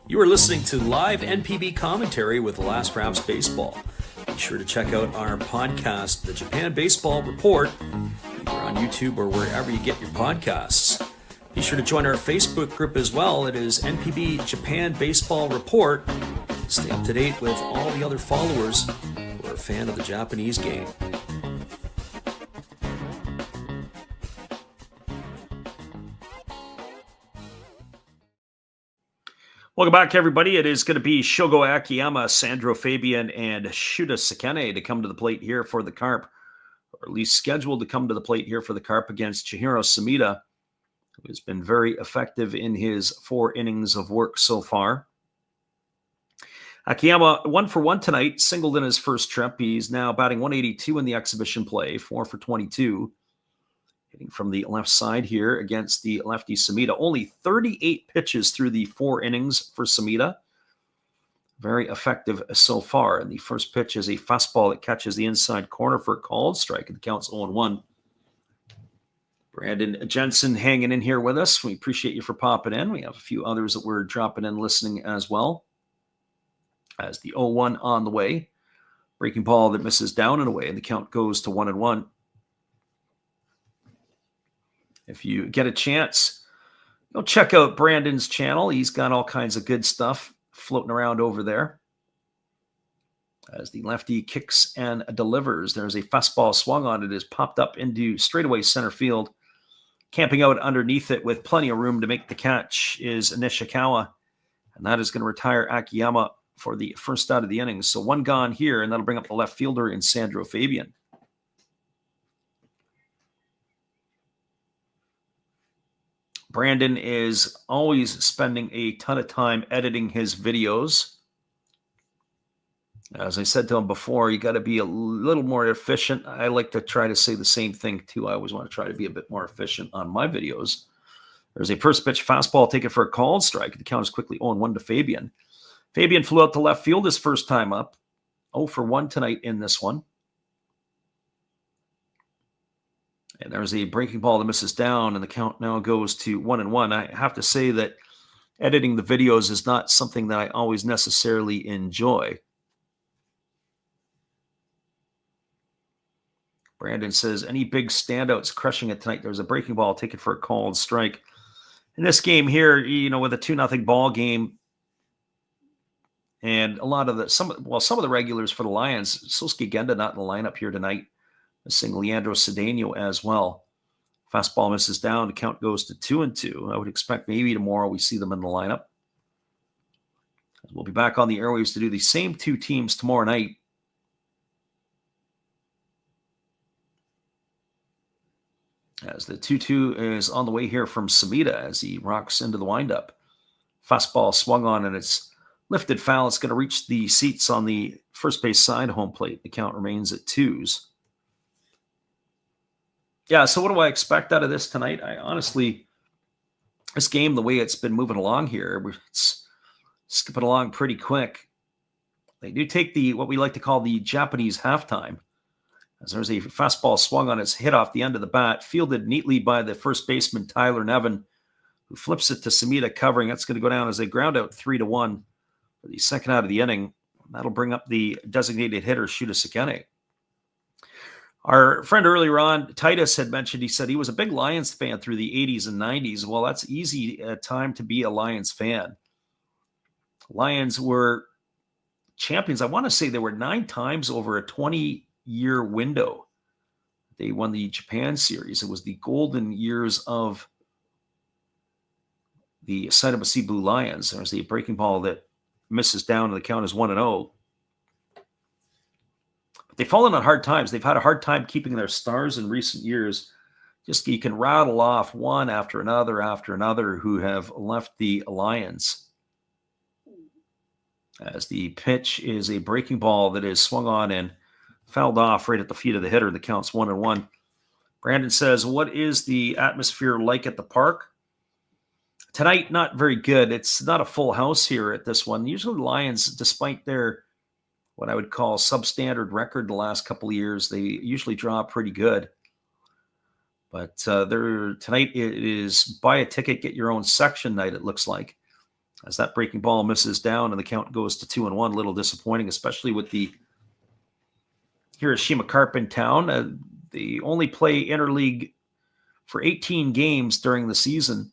You are listening to live NPB commentary with Last Raps Baseball. Be sure to check out our podcast, The Japan Baseball Report, either on YouTube or wherever you get your podcasts. Be sure to join our Facebook group as well. It is NPB Japan Baseball Report. Stay up to date with all the other followers who are a fan of the Japanese game. Welcome back, everybody. It is going to be Shogo Akiyama, Sandro Fabian, and Shuta Sakene to come to the plate here for the Carp, or at least scheduled to come to the plate here for the Carp against Chihiro Sumida, who has been very effective in his 4 innings of work so far. Akiyama 1 for 1 tonight, singled in his first trip. He's now batting 182 in the exhibition play, 4 for 22. Hitting from the left side here against the lefty Sumida. Only 38 pitches through the 4 innings for Sumida. Very effective so far. And the first pitch is a fastball that catches the inside corner for a called strike. And the count's 0-1. Brandon Jensen hanging in here with us. We appreciate you for popping in. We have a few others that we're dropping in listening as well. As the 0-1 on the way. Breaking ball that misses down and away. And the count goes to 1-1. If you get a chance, go check out Brandon's channel. He's got all kinds of good stuff floating around over there. As the lefty kicks and delivers, there's a fastball swung on it. It is popped up into straightaway center field. Camping out underneath it with plenty of room to make the catch is Nishikawa. And that is going to retire Akiyama for the first out of the innings. So 1 gone here, and that'll bring up the left fielder in Sandro Fabian. Brandon is always spending a ton of time editing his videos. As I said to him before, you got to be a little more efficient. I like to try to say the same thing too. I always want to try to be a bit more efficient on my videos. There's a first pitch fastball taken for a called strike. The count is quickly 0-1 to Fabian. Fabian flew out to left field his first time up. 0 for 1 tonight in this one. And there's a breaking ball that misses down, and the count now goes to 1-1. I have to say that editing the videos is not something that I always necessarily enjoy. Brandon says, any big standouts crushing it tonight? There's a breaking ball taken for a called strike. In this game here, with a 2-0 ball game, and a lot of some of the regulars for the Lions, Sosuke Genda not in the lineup here tonight. Missing Leandro Cedeno as well. Fastball misses down. The count goes to 2-2. I would expect maybe tomorrow we see them in the lineup. We'll be back on the airwaves to do the same 2 teams tomorrow night. As the 2-2 is on the way here from Sumida as he rocks into the windup. Fastball swung on and it's lifted foul. It's going to reach the seats on the first base side home plate. The count remains at 2s. Yeah, so what do I expect out of this tonight? I honestly, this game, the way it's been moving along here, it's skipping along pretty quick. They do take what we like to call the Japanese halftime. As there's a fastball swung on, it's hit off the end of the bat, fielded neatly by the first baseman, Tyler Nevin, who flips it to Sumida covering. That's going to go down as a ground out 3-1 for the second out of the inning. That'll bring up the designated hitter, Shuta Sakene. Our friend earlier on, Titus, had mentioned, he said he was a big Lions fan through the 80s and 90s. Well, that's easy time to be a Lions fan. Lions were champions. I want to say they were 9 times over a 20-year window. They won the Japan series. It was the golden years of the Saitama Seibu Lions. There's the breaking ball that misses down, and the count is 1-0. They've fallen on hard times. They've had a hard time keeping their stars in recent years. Just you can rattle off one after another who have left the Lions. As the pitch is a breaking ball that is swung on and fouled off right at the feet of the hitter. The count's 1-1. Brandon says, what is the atmosphere like at the park? Tonight, not very good. It's not a full house here at this one. Usually the Lions, despite their what I would call substandard record the last couple of years, they usually draw pretty good. But tonight it is buy a ticket, get your own section night, it looks like. As that breaking ball misses down and the count goes to 2-1, a little disappointing, especially with the Hiroshima Carp in town. They only play Interleague for 18 games during the season.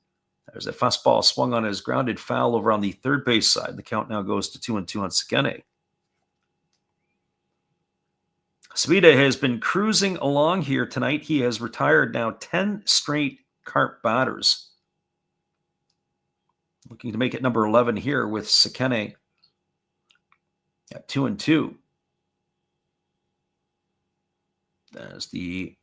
There's a fastball swung on as grounded foul over on the third base side. The count now goes to 2-2 on Sakene. Sumida has been cruising along here tonight. He has retired now 10 straight Carp batters. looking to make it number 11 here with Sekene at 2-2. As the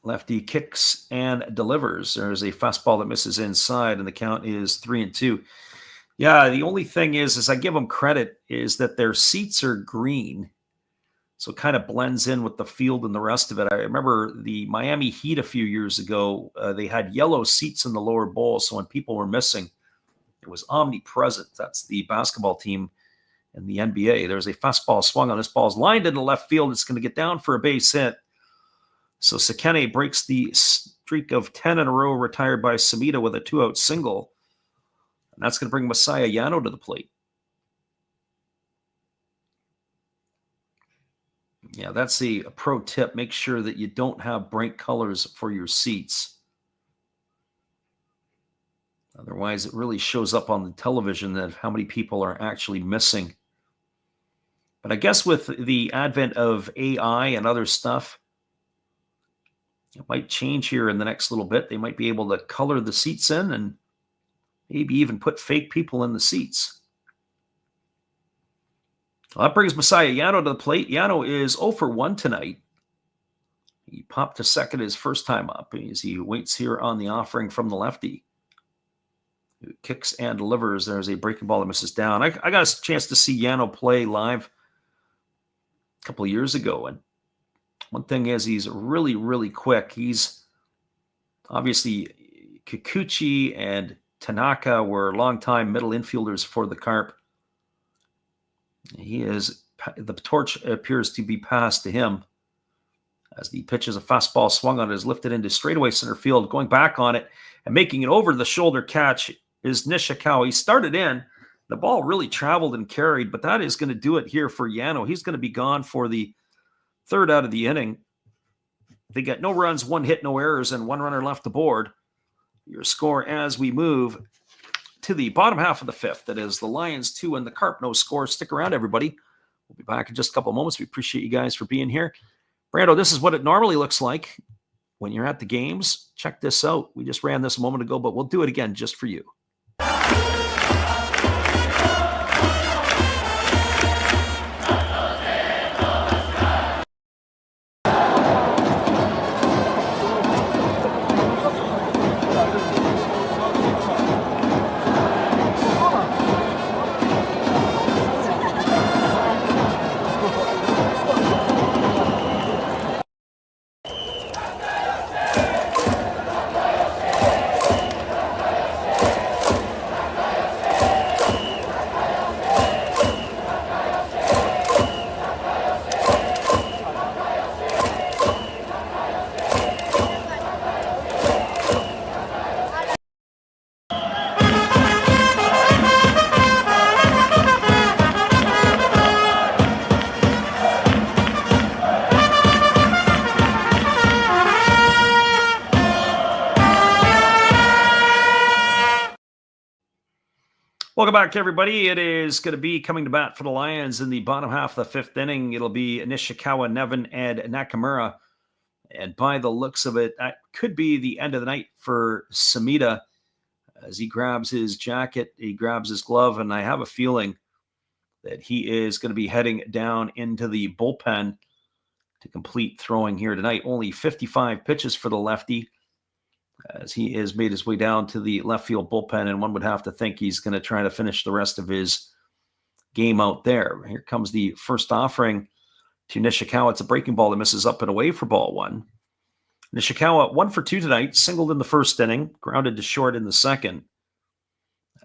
lefty kicks and delivers, there's a fastball that misses inside, and the count is 3-2. Yeah, the only thing is I give them credit, is that their seats are green. So it kind of blends in with the field and the rest of it. I remember the Miami Heat a few years ago, they had yellow seats in the lower bowl. So when people were missing, it was omnipresent. That's the basketball team in the NBA. There's a fastball swung on. This ball's lined in the left field. It's going to get down for a base hit. So Sekene breaks the streak of 10 in a row retired by Samita with a 2-out single. And that's going to bring Messiah Yano to the plate. Yeah, that's a pro tip. Make sure that you don't have bright colors for your seats. Otherwise, it really shows up on the television that how many people are actually missing. But I guess with the advent of AI and other stuff, it might change here in the next little bit. They might be able to color the seats in and maybe even put fake people in the seats. Well, that brings Messiah Yano to the plate. Yano is 0 for 1 tonight. He popped to second his first time up as he waits here on the offering from the lefty. Who kicks and delivers. There's a breaking ball that misses down. I got a chance to see Yano play live a couple of years ago. And one thing is he's really, really quick. He's obviously Kikuchi and Tanaka were longtime middle infielders for the Carp. The torch appears to be passed to him as the pitch is a fastball swung on it, is lifted into straightaway center field. Going back on it and making it over the shoulder catch is Nishikawa. He started in. The ball really traveled and carried, but that is going to do it here for Yano. He's going to be gone for the third out of the inning. They got no runs, 1 hit, no errors, and 1 runner left the board. Your score as we move to the bottom half of the fifth. That is the Lions 2 and the Carp no score. Stick around, everybody. We'll be back in just a couple of moments. We appreciate you guys for being here. Brando, this is what it normally looks like when you're at the games. Check this out. We just ran this a moment ago, but we'll do it again just for you. Welcome back, everybody. It is going to be coming to bat for the Lions in the bottom half of the fifth inning. It'll be Nishikawa, Nevin, and Nakamura. And by the looks of it, that could be the end of the night for Samita as he grabs his jacket, he grabs his glove, and I have a feeling that he is going to be heading down into the bullpen to complete throwing here tonight. Only 55 pitches for the lefty, as he has made his way down to the left field bullpen, and one would have to think he's going to try to finish the rest of his game out there. Here comes the first offering to Nishikawa. It's a breaking ball that misses up and away for ball 1. Nishikawa 1 for 2 tonight, singled in the first inning, grounded to short in the second,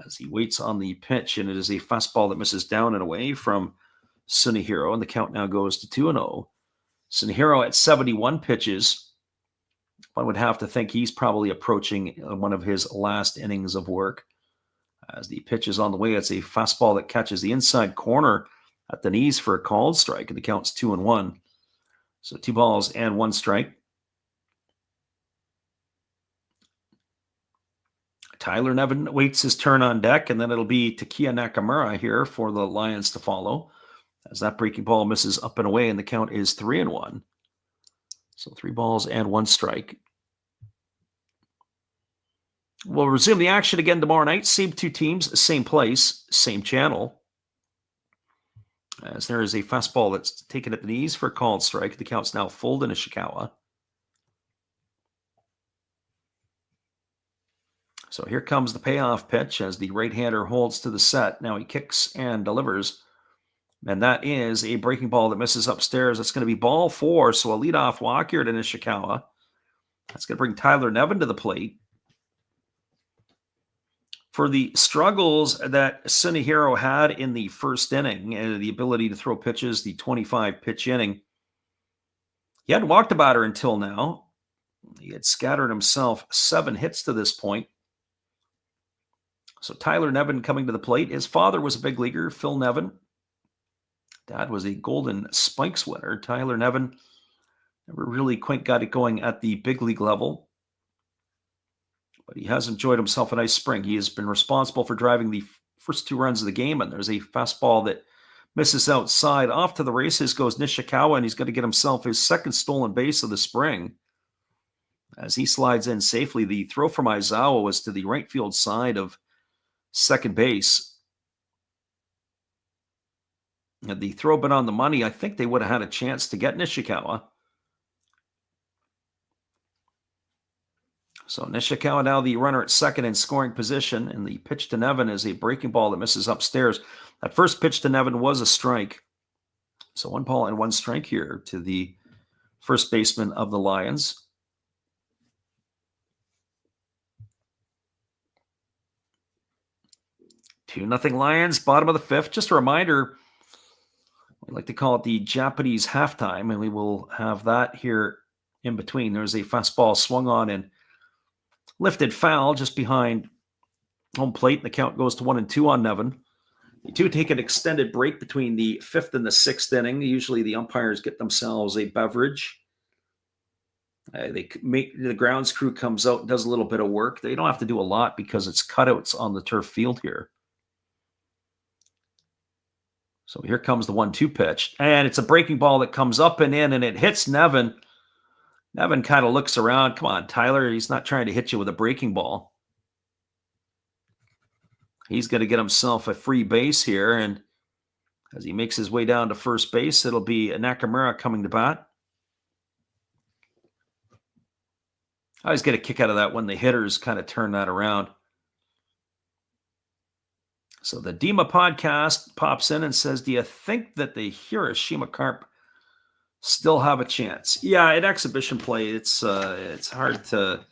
as he waits on the pitch, and it is a fastball that misses down and away from Sunehiro, and the count now goes to 2-0. Sunehiro at 71 pitches. One would have to think he's probably approaching one of his last innings of work. As the pitch is on the way, it's a fastball that catches the inside corner at the knees for a called strike, and the count's 2-1. So 2 balls and 1 strike. Tyler Nevin waits his turn on deck, and then it'll be Takeya Nakamura here for the Lions to follow, as that breaking ball misses up and away, and the count is 3-1. So 3 balls and 1 strike. We'll resume the action again tomorrow night. Same two teams, same place, same channel. As there is a fastball that's taken at the knees for a called strike. The count's now full to Nishikawa. So here comes the payoff pitch as the right-hander holds to the set. Now he kicks and delivers. And that is a breaking ball that misses upstairs. That's going to be ball 4. So a leadoff walk here to Nishikawa. That's going to bring Tyler Nevin to the plate. For the struggles that Sunehiro had in the first inning, and the ability to throw pitches, the 25-pitch inning, he hadn't walked a batter until now. He had scattered himself 7 hits to this point. So Tyler Nevin coming to the plate. His father was a big leaguer, Phil Nevin. Dad was a Golden Spikes winner. Tyler Nevin never really quite got it going at the big league level, but he has enjoyed himself a nice spring. He has been responsible for driving the first 2 runs of the game, and there's a fastball that misses outside. Off to the races goes Nishikawa, and he's going to get himself his second stolen base of the spring. As he slides in safely, the throw from Aizawa was to the right field side of second base. Had the throw been on the money, I think they would have had a chance to get Nishikawa. So Nishikawa now the runner at second in scoring position, and the pitch to Nevin is a breaking ball that misses upstairs. That first pitch to Nevin was a strike. So 1 ball and 1 strike here to the first baseman of the Lions. Two nothing Lions, bottom of the 5th. Just a reminder, we like to call it the Japanese halftime, and we will have that here in between. There's a fastball swung on and lifted foul just behind home plate, and the count goes to 1-2 on Nevin. The two take an extended break between the 5th and the 6th inning. Usually the umpires get themselves a beverage. The grounds crew comes out and does a little bit of work. They don't have to do a lot because it's cutouts on the turf field here. So here comes the 1-2 pitch, and it's a breaking ball that comes up and in, and it hits Nevin. Nevin kind of looks around. Come on, Tyler. He's not trying to hit you with a breaking ball. He's going to get himself a free base here, and as he makes his way down to first base, it'll be Nakamura coming to bat. I always get a kick out of that when the hitters kind of turn that around. So the Dima podcast pops in and says, do you think that the Hiroshima Carp still have a chance? Yeah, in exhibition play, it's hard to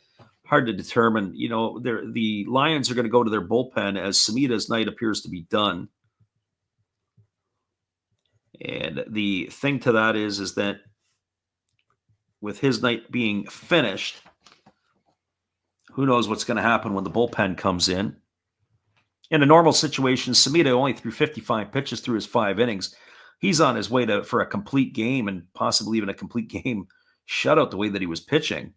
determine. You know, the Lions are going to go to their bullpen as Sumita's night appears to be done. And the thing to that is that with his night being finished, who knows what's going to happen when the bullpen comes in. In a normal situation, Sumita only threw 55 pitches through his 5 innings. He's on his way for a complete game and possibly even a complete game shutout the way that he was pitching.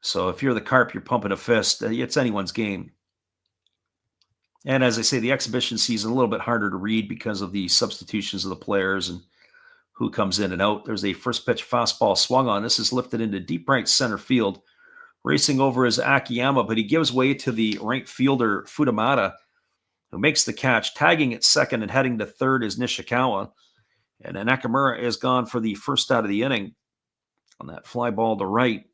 So if you're the Carp, you're pumping a fist. It's anyone's game. And as I say, the exhibition season a little bit harder to read because of the substitutions of the players and who comes in and out. There's a first pitch fastball swung on. This is lifted into deep right center field. Racing over is Akiyama, but he gives way to the right fielder, Futamata, who makes the catch. Tagging at second and heading to third is Nishikawa. And Nakamura is gone for the first out of the inning on that fly ball to right.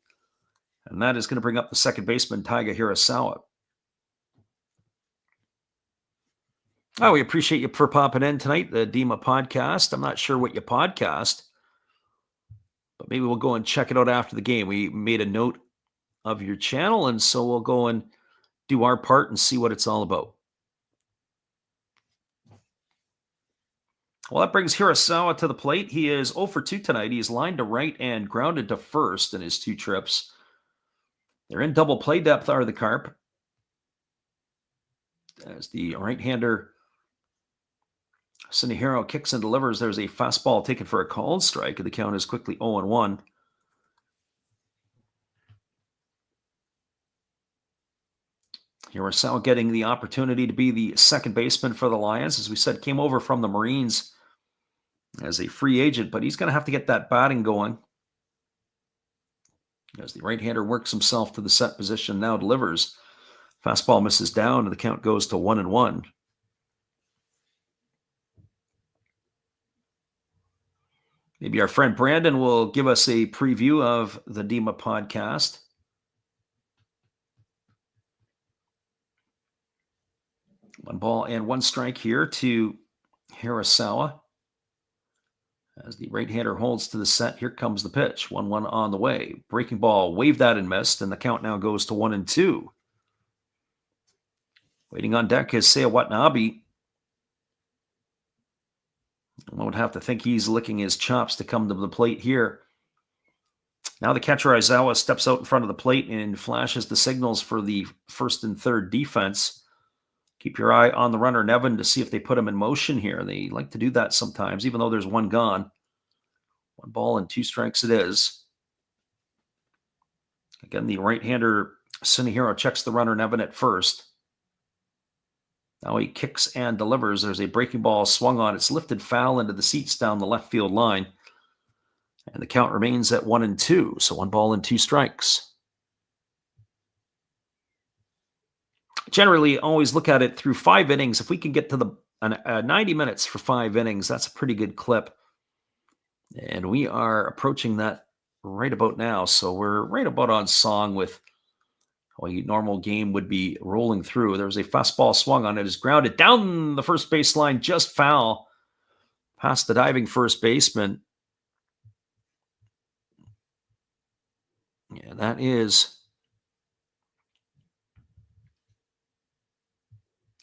And that is going to bring up the second baseman, Taiga Hirasawa. Oh, we appreciate you for popping in tonight, the Dima podcast. I'm not sure what you podcast, but maybe we'll go and check it out after the game. We made a note of your channel, and so we'll go and do our part and see what it's all about. Well, that brings Hirasawa to the plate. He is 0 for 2 tonight. He's lined to right and grounded to first in his 2 trips. They're in double play depth, are the Carp. As the right-hander Sunehiro kicks and delivers, there's a fastball taken for a called strike, and the count is quickly 0-1. Hirasawa getting the opportunity to be the second baseman for the Lions. As we said, came over from the Marines as a free agent, but he's going to have to get that batting going. As the right-hander works himself to the set position, now delivers. Fastball misses down, and the count goes to 1-1. Maybe our friend Brandon will give us a preview of the DEMA podcast. One ball and one strike here to Hirasawa. As the right-hander holds to the set, here comes the pitch. 1-1 on the way. Breaking ball, waved that and missed, and the count now goes to 1-2. Waiting on deck is Seiya Watanabe. One would have to think he's licking his chops to come to the plate here. Now the catcher Aizawa steps out in front of the plate and flashes the signals for the first and third defense. Keep your eye on the runner, Nevin, to see if they put him in motion here. They like to do that sometimes, even though there's one gone. 1 ball and 2 strikes it is. Again, the right-hander Sunehiro checks the runner, Nevin, at first. Now he kicks and delivers. There's a breaking ball swung on. It's lifted foul into the seats down the left field line. And the count remains at 1-2. So 1 ball and 2 strikes. Generally, always look at it through 5 innings. If we can get to the 90 minutes for 5 innings, that's a pretty good clip. And we are approaching that right about now. So we're right about on song with how a normal game would be rolling through. There's a fastball swung on. It is grounded down the first baseline, just foul, past the diving first baseman. Yeah, that is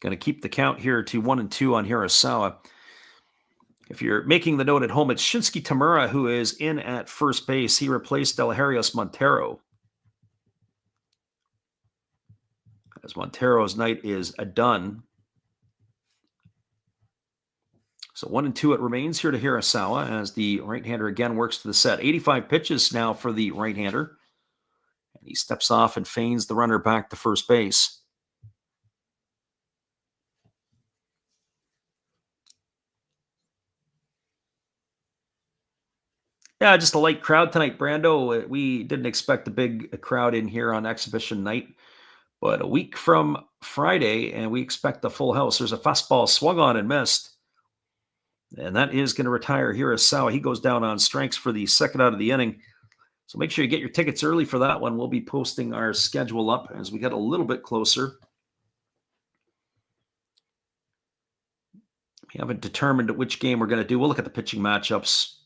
going to keep the count here to 1-2 on Hirasawa. If you're making the note at home, it's Shinsuke Tamura who is in at first base. He replaced Eleuterios Montero. As Montero's night is done. So 1-2 it remains here to Hirasawa as the right-hander again works to the set. 85 pitches now for the right-hander. And he steps off and feigns the runner back to first base. Yeah, just a light crowd tonight, Brando. We didn't expect a big crowd in here on exhibition night, but a week from Friday, and we expect a full house. There's a fastball swung on and missed, and that is going to retire Hirasawa. He goes down on strikes for the second out of the inning. So make sure you get your tickets early for that one. We'll be posting our schedule up as we get a little bit closer. We haven't determined which game we're going to do. We'll look at the pitching matchups.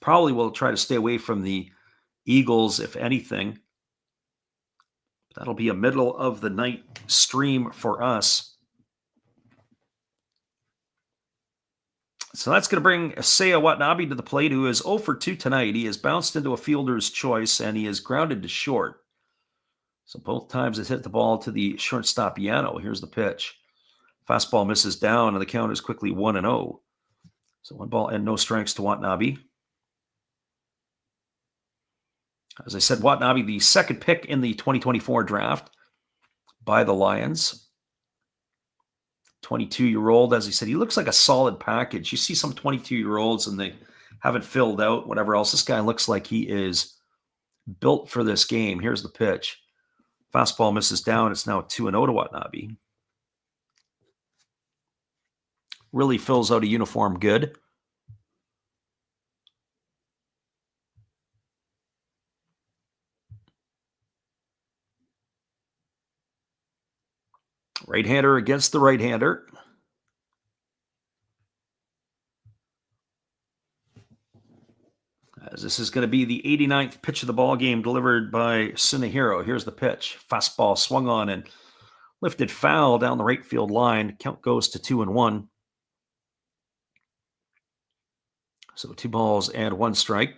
Probably we'll try to stay away from the Eagles, if anything. That'll be a middle of the night stream for us. So that's going to bring Seiya Watanabe to the plate, who is 0 for 2 tonight. He has bounced into a fielder's choice, and he is grounded to short. So both times it's hit the ball to the shortstop Yano. Here's the pitch. Fastball misses down, and the count is quickly 1-0. So 1 ball and no strikes to Watanabe. As I said, Watanabe, the second pick in the 2024 draft by the Lions. 22-year-old, as I said, he looks like a solid package. You see some 22-year-olds and they haven't filled out, whatever else. This guy looks like he is built for this game. Here's the pitch. Fastball misses down. It's now 2-0 to Watanabe. Really fills out a uniform good. Right-hander against the right-hander. As this is going to be the 89th pitch of the ball game delivered by Sunehiro. Here's the pitch. Fastball swung on and lifted foul down the right field line. Count goes to 2-1. So 2 balls and 1 strike.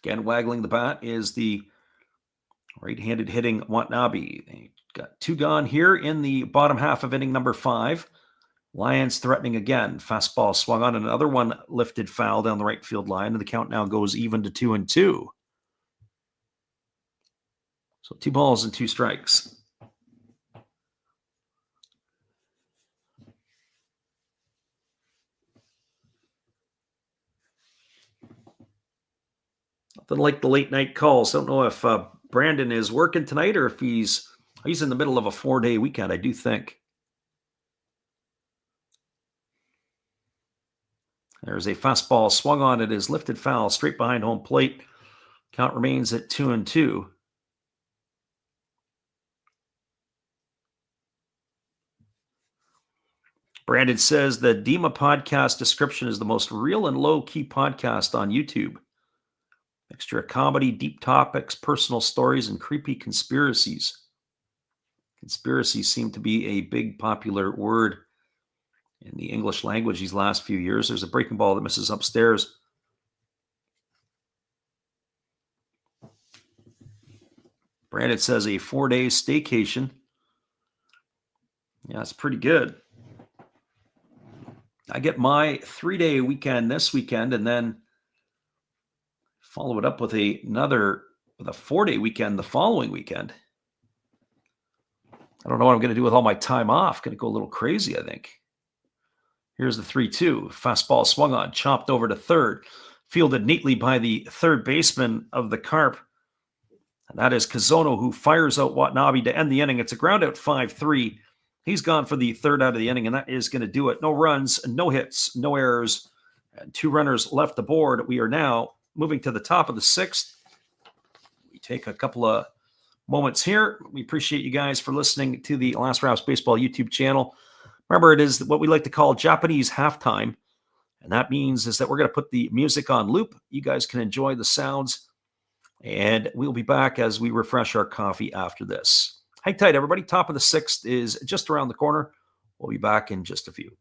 Again, waggling the bat is the right-handed hitting Watanabe. They got 2 gone here in the bottom half of inning number 5. Lions threatening again. Fastball swung on, another one lifted foul down the right field line, and the count now goes even to 2-2. So 2 balls and 2 strikes. Nothing like the late night calls. Don't know if Brandon is working tonight or if he's in the middle of a 4-day weekend, I do think. There's a fastball swung on. It is lifted foul straight behind home plate. Count remains at 2-2. Brandon says the Dima podcast description is the most real and low-key podcast on YouTube. Mixture of comedy, deep topics, personal stories, and creepy conspiracies. Conspiracies seem to be a big popular word in the English language these last few years. There's a breaking ball that misses upstairs. Brandon says a 4-day staycation. Yeah, it's pretty good. I get my 3-day weekend this weekend and then follow it up with a 4-day weekend the following weekend. I don't know what I'm going to do with all my time off. Going to go a little crazy, I think. Here's the 3-2. Fastball swung on, chopped over to third. Fielded neatly by the third baseman of the Carp. And that is Kazono, who fires out Watanabe to end the inning. It's a ground out 5-3. He's gone for the third out of the inning, and that is going to do it. No runs, no hits, no errors, and 2 runners left aboard. We are now moving to the top of the 6th. We take a couple of moments here. We appreciate you guys for listening to the Last Raps Baseball YouTube channel. Remember, it is what we like to call Japanese halftime, and that means is that we're going to put the music on loop. You guys can enjoy the sounds, and we'll be back as we refresh our coffee after this. Hang tight, everybody. Top of the 6th is just around the corner. We'll be back in just a few.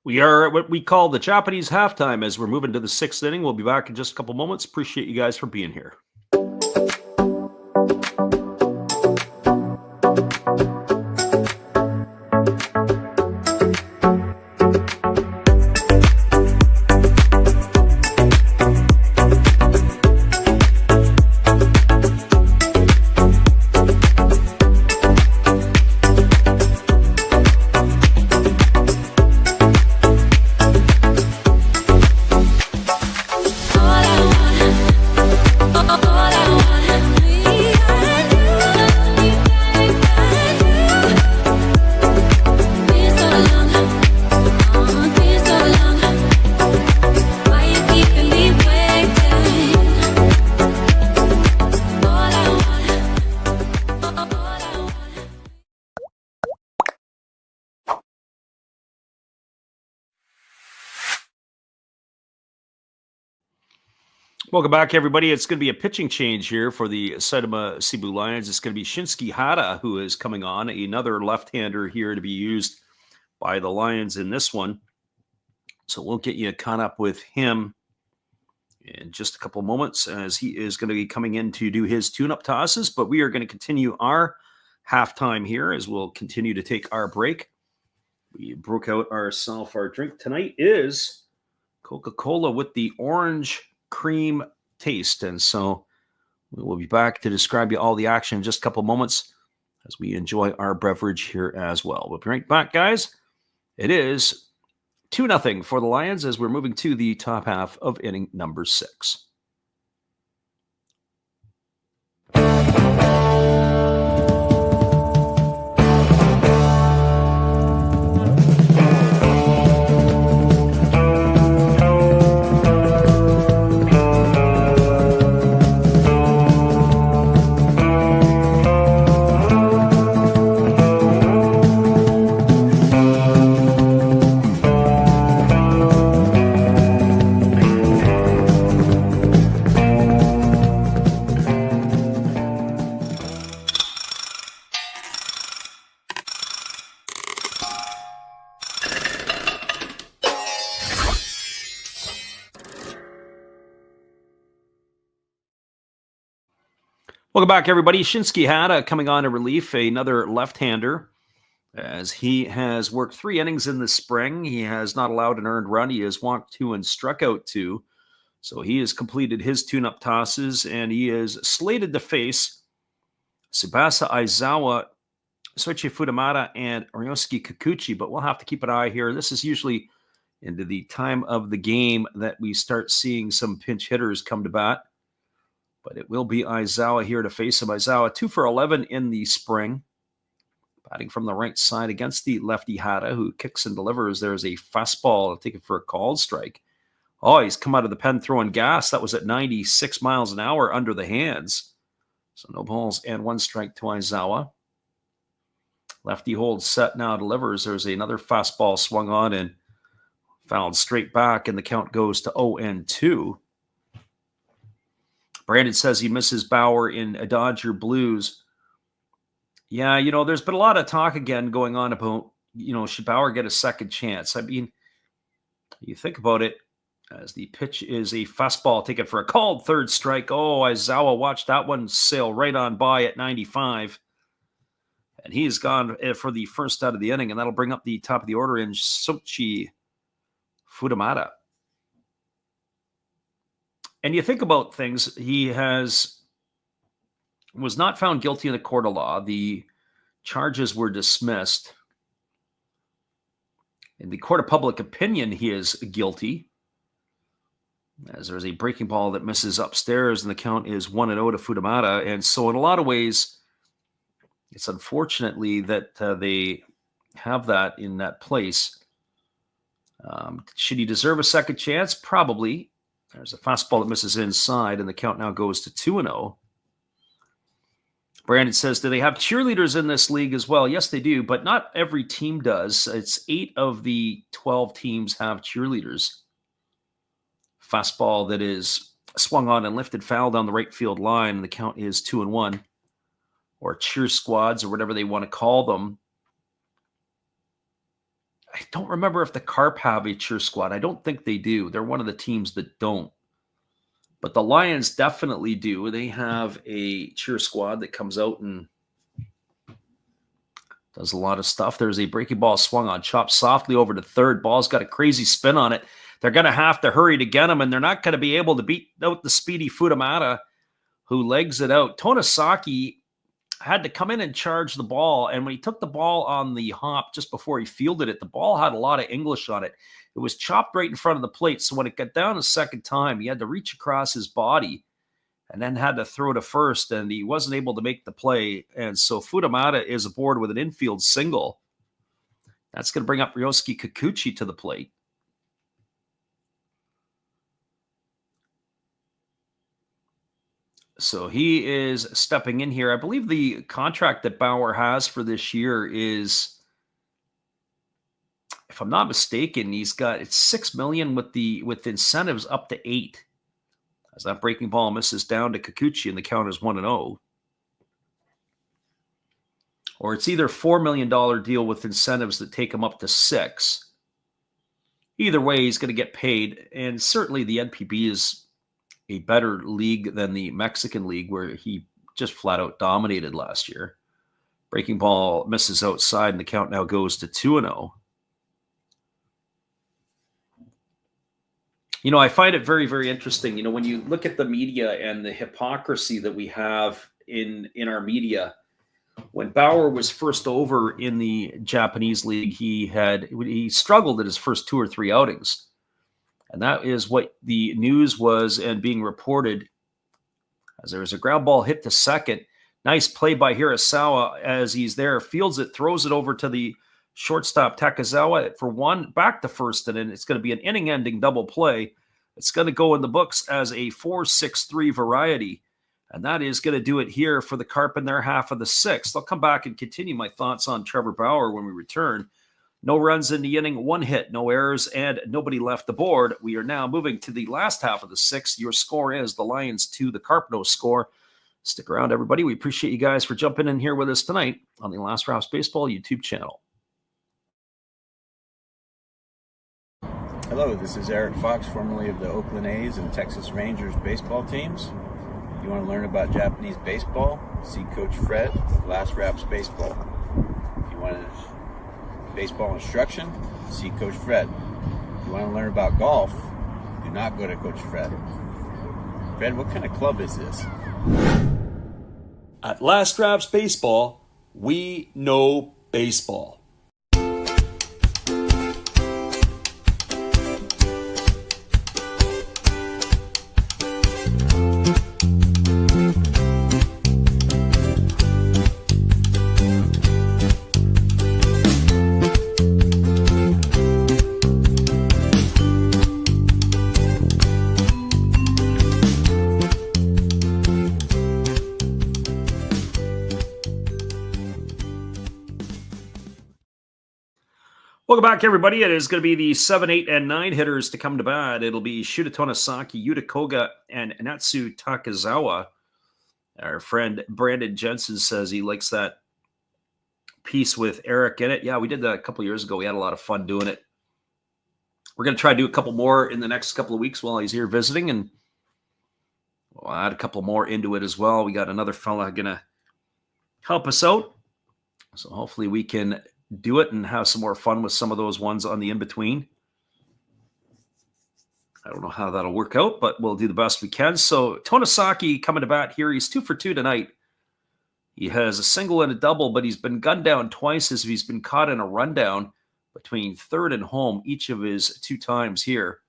We are at what we call the Japanese halftime as we're moving to the 6th inning. We'll be back in just a couple moments. Appreciate you guys for being here. Welcome back, everybody. It's going to be a pitching change here for the Saitama Seibu Lions. It's going to be Shinsuke Hara who is coming on, another left-hander here to be used by the Lions in this one. So we'll get you caught up with him in just a couple of moments as he is going to be coming in to do his tune-up tosses. But we are going to continue our halftime here as we'll continue to take our break. We broke out ourselves our drink. Tonight is Coca-Cola with the orange cream taste. And so we will be back to describe you all the action in just a couple moments as we enjoy our beverage here as well. We'll be right back, guys. It is 2-0 for the Lions as we're moving to the top half of inning number 6. Welcome back, everybody. Shinsuke Hada coming on to relief, another left-hander, as he has worked 3 innings in the spring. He has not allowed an earned run. He has walked 2 and struck out 2. So he has completed his tune-up tosses, and he is slated to face Tsubasa Aizawa, Soichi Futamata, and Ryosuke Kikuchi. But we'll have to keep an eye here. This is usually into the time of the game that we start seeing some pinch hitters come to bat. But it will be Aizawa here to face him. Aizawa 2 for 11 in the spring. Batting from the right side against the lefty Hada, who kicks and delivers. There's a fastball taken for a called strike. Oh, he's come out of the pen throwing gas. That was at 96 miles an hour under the hands. So no balls and 1 strike to Aizawa. Lefty holds set now, delivers. There's another fastball swung on and fouled straight back, and the count goes to 0-2. Brandon says he misses Bauer in a Dodger Blues. Yeah, there's been a lot of talk again going on about, should Bauer get a second chance? I mean, you think about it, as the pitch is a fastball taken for a called third strike. Oh, Aizawa watched that one sail right on by at 95. And he is gone for the first out of the inning, and that'll bring up the top of the order in Soichi Futamata. And you think about things, he was not found guilty in the court of law. The charges were dismissed. In the court of public opinion, he is guilty, as there's a breaking ball that misses upstairs, and the count is 1-0 to Futamata. And so in a lot of ways, it's unfortunately that they have that in that place. Should he deserve a second chance? Probably. There's a fastball that misses inside, and the count now goes to 2-0. Brandon says, do they have cheerleaders in this league as well? Yes, they do, but not every team does. It's 8 of the 12 teams have cheerleaders. Fastball that is swung on and lifted foul down the right field line, and the count is 2-1. Or cheer squads, or whatever they want to call them. I don't remember if the Carp have a cheer squad. I don't think they do. They're one of the teams that don't. But the Lions definitely do. They have a cheer squad that comes out and does a lot of stuff. There's a breaking ball swung on, chopped softly over to third. Ball's got a crazy spin on it. They're going to have to hurry to get him, and they're not going to be able to beat out the speedy Futamata, who legs it out. Tonosaki had to come in and charge the ball, and when he took the ball on the hop just before he fielded it, the ball had a lot of English on it. It was chopped right in front of the plate, so when it got down a second time, he had to reach across his body and then had to throw to first, and he wasn't able to make the play, and so Futamata is aboard with an infield single. That's going to bring up Ryosuke Kikuchi to the plate. So he is stepping in here. I believe the contract that Bauer has for this year is, if I'm not mistaken, it's $6 million with incentives up to $8 million. As that breaking ball misses down to Kikuchi, and the count is 1-0. Or it's either $4 million deal with incentives that take him up to $6 million. Either way, he's going to get paid, and certainly the NPB is a better league than the Mexican League, where he just flat out dominated last year. Breaking ball misses outside, and the count now goes to 2-0. I find it very, very interesting. When you look at the media and the hypocrisy that we have in our media, when Bauer was first over in the Japanese league, he struggled at his first 2 or 3 outings. And that is what the news was and being reported, as there was a ground ball hit to second. Nice play by Hirasawa as he's there, fields it, throws it over to the shortstop Takazawa for one, back to first, and then it's going to be an inning-ending double play. It's going to go in the books as a 4-6-3 variety, and that is going to do it here for the Carp in their half of the 6th. I'll come back and continue my thoughts on Trevor Bauer when we return. No runs in the inning, 1 hit, no errors, and nobody left the board. We are now moving to the last half of the 6th. Your score is the Lions 2, the Carp no score. Stick around, everybody. We appreciate you guys for jumping in here with us tonight on the Last Raps Baseball YouTube channel. Hello, this is Eric Fox, formerly of the Oakland A's and Texas Rangers baseball teams. If you want to learn about Japanese baseball, see Coach Fred of Last Raps Baseball. If you want baseball instruction, see Coach Fred. If you want to learn about golf, do not go to Coach Fred. Fred, what kind of club is this? At Last Raps Baseball, we know baseball. Welcome back, everybody. It is going to be the 7, 8, and 9 hitters to come to bat. It'll be Shuta Tonosaki, Yuta Koga, and Natsu Takazawa. Our friend Brandon Jensen says he likes that piece with Eric in it. Yeah, we did that a couple years ago. We had a lot of fun doing it. We're going to try to do a couple more in the next couple of weeks while he's here visiting, and we'll add a couple more into it as well. We got another fella going to help us out, so hopefully we can do it and have some more fun with some of those ones on the in-between. I don't know how that'll work out, but we'll do the best we can. So Tonosaki coming to bat here. He's 2 for 2 tonight. He has a single and a double, but he's been gunned down twice as he's been caught in a rundown between third and home each of his 2 times here.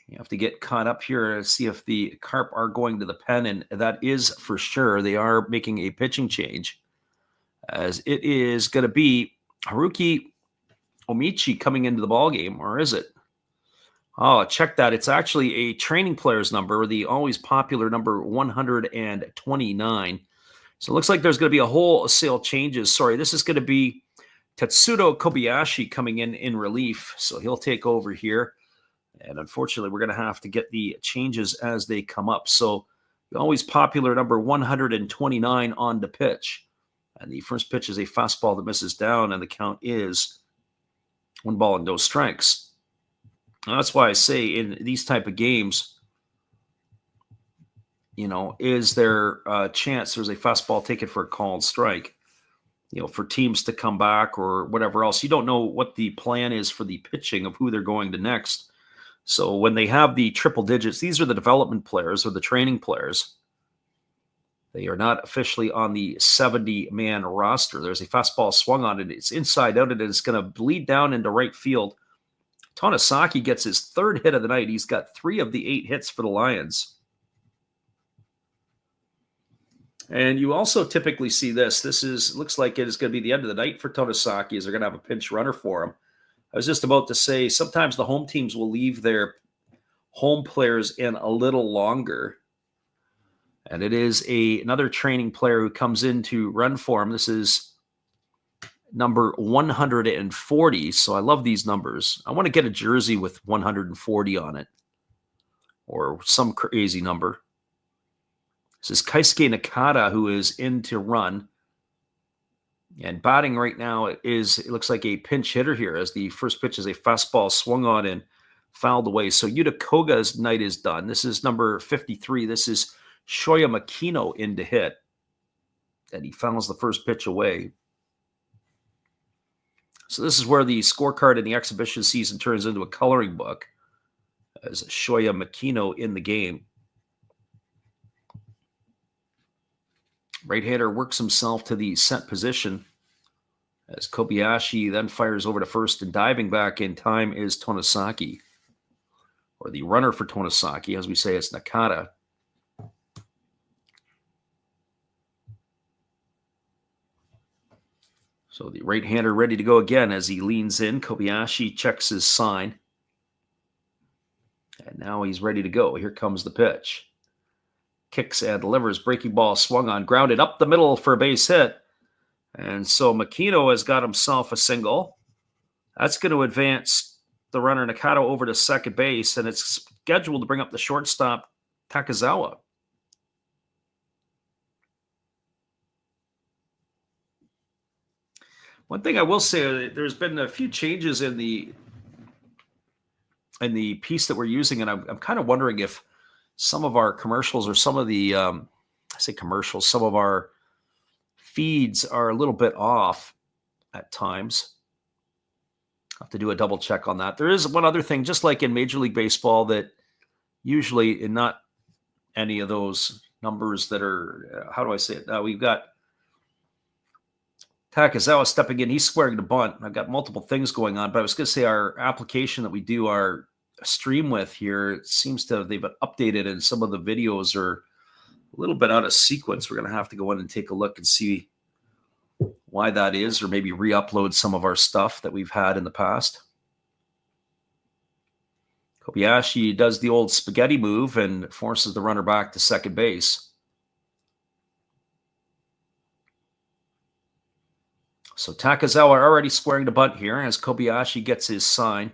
You have to get caught up here and see if the Carp are going to the pen, and that is for sure. They are making a pitching change, as it is going to be Haruki Omichi coming into the ballgame, or is it? Oh, check that. It's actually a training player's number, the always popular number 129. So it looks like there's going to be a wholesale changes. Sorry, this is going to be Tetsudo Kobayashi coming in relief, so he'll take over here. And unfortunately, we're going to have to get the changes as they come up. So the always popular number 129 on the pitch. And the first pitch is a fastball that misses down, and the count is 1 ball and no strikes. And that's why I say in these type of games, is there a chance there's a fastball taken for a called strike, for teams to come back or whatever else. You don't know what the plan is for the pitching of who they're going to next. So when they have the triple digits, these are the development players or the training players. They are not officially on the 70-man roster. There's a fastball swung on it. It's inside out, and it's going to bleed down into right field. Tonosaki gets his 3rd hit of the night. He's got 3 of the 8 hits for the Lions. And you also typically see this. Looks like it is going to be the end of the night for Tonosaki, as they're going to have a pinch runner for him. I was just about to say, sometimes the home teams will leave their home players in a little longer. And it is another training player who comes in to run for him. This is number 140. So I love these numbers. I want to get a jersey with 140 on it, or some crazy number. This is Keisuke Nakata, who is in to run. And batting right now it looks like a pinch hitter here, as the first pitch is a fastball swung on and fouled away. So Yuta Koga's night is done. This is number 53. This is Shoya Makino in to hit. And he fouls the first pitch away. So this is where the scorecard in the exhibition season turns into a coloring book, as Shoya Makino in the game. Right-hander works himself to the set position as Kobayashi then fires over to first, and diving back in time is Tonosaki. Or the runner for Tonosaki, as we say, it's Nakata. So the right-hander ready to go again as he leans in. Kobayashi checks his sign. And now he's ready to go. Here comes the pitch. Kicks and delivers. Breaking ball swung on, grounded up the middle for a base hit. And so Makino has got himself a single. That's going to advance the runner Nakata over to second base, and it's scheduled to bring up the shortstop Takezawa. One thing I will say, there's been a few changes in the piece that we're using, and I'm kind of wondering if some of our commercials or some of the, some of our feeds are a little bit off at times. I'll have to do a double check on that. There is one other thing, just like in Major League Baseball, that usually in not any of those numbers that are, how do I say it? We've got Takezawa stepping in. He's squaring to bunt. I've got multiple things going on, but I was going to say our application that we do our stream with here, it seems to they've been updated, and some of the videos are a little bit out of sequence. We're going to have to go in and take a look and see why that is, or maybe re-upload some of our stuff that we've had in the past. Kobayashi does the old spaghetti move and forces the runner back to second base. So Takezawa already squaring to bunt here as Kobayashi gets his sign.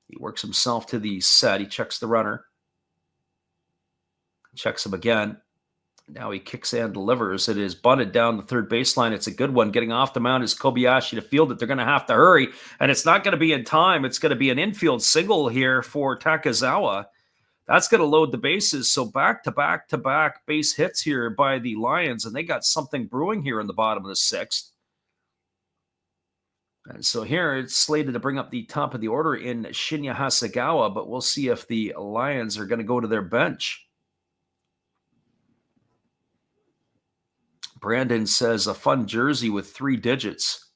He works himself to the set. He checks the runner. Checks him again. Now he kicks and delivers. It is bunted down the third baseline. It's a good one. Getting off the mound is Kobayashi to field it. They're going to have to hurry, and it's not going to be in time. It's going to be an infield single here for Takezawa. That's going to load the bases. So back-to-back base hits here by the Lions, and they got something brewing here in the bottom of the sixth. And so here it's slated to bring up the top of the order in Shinya Hasegawa, but we'll see if the Lions are going to go to their bench. Brandon says a fun jersey with 3 digits.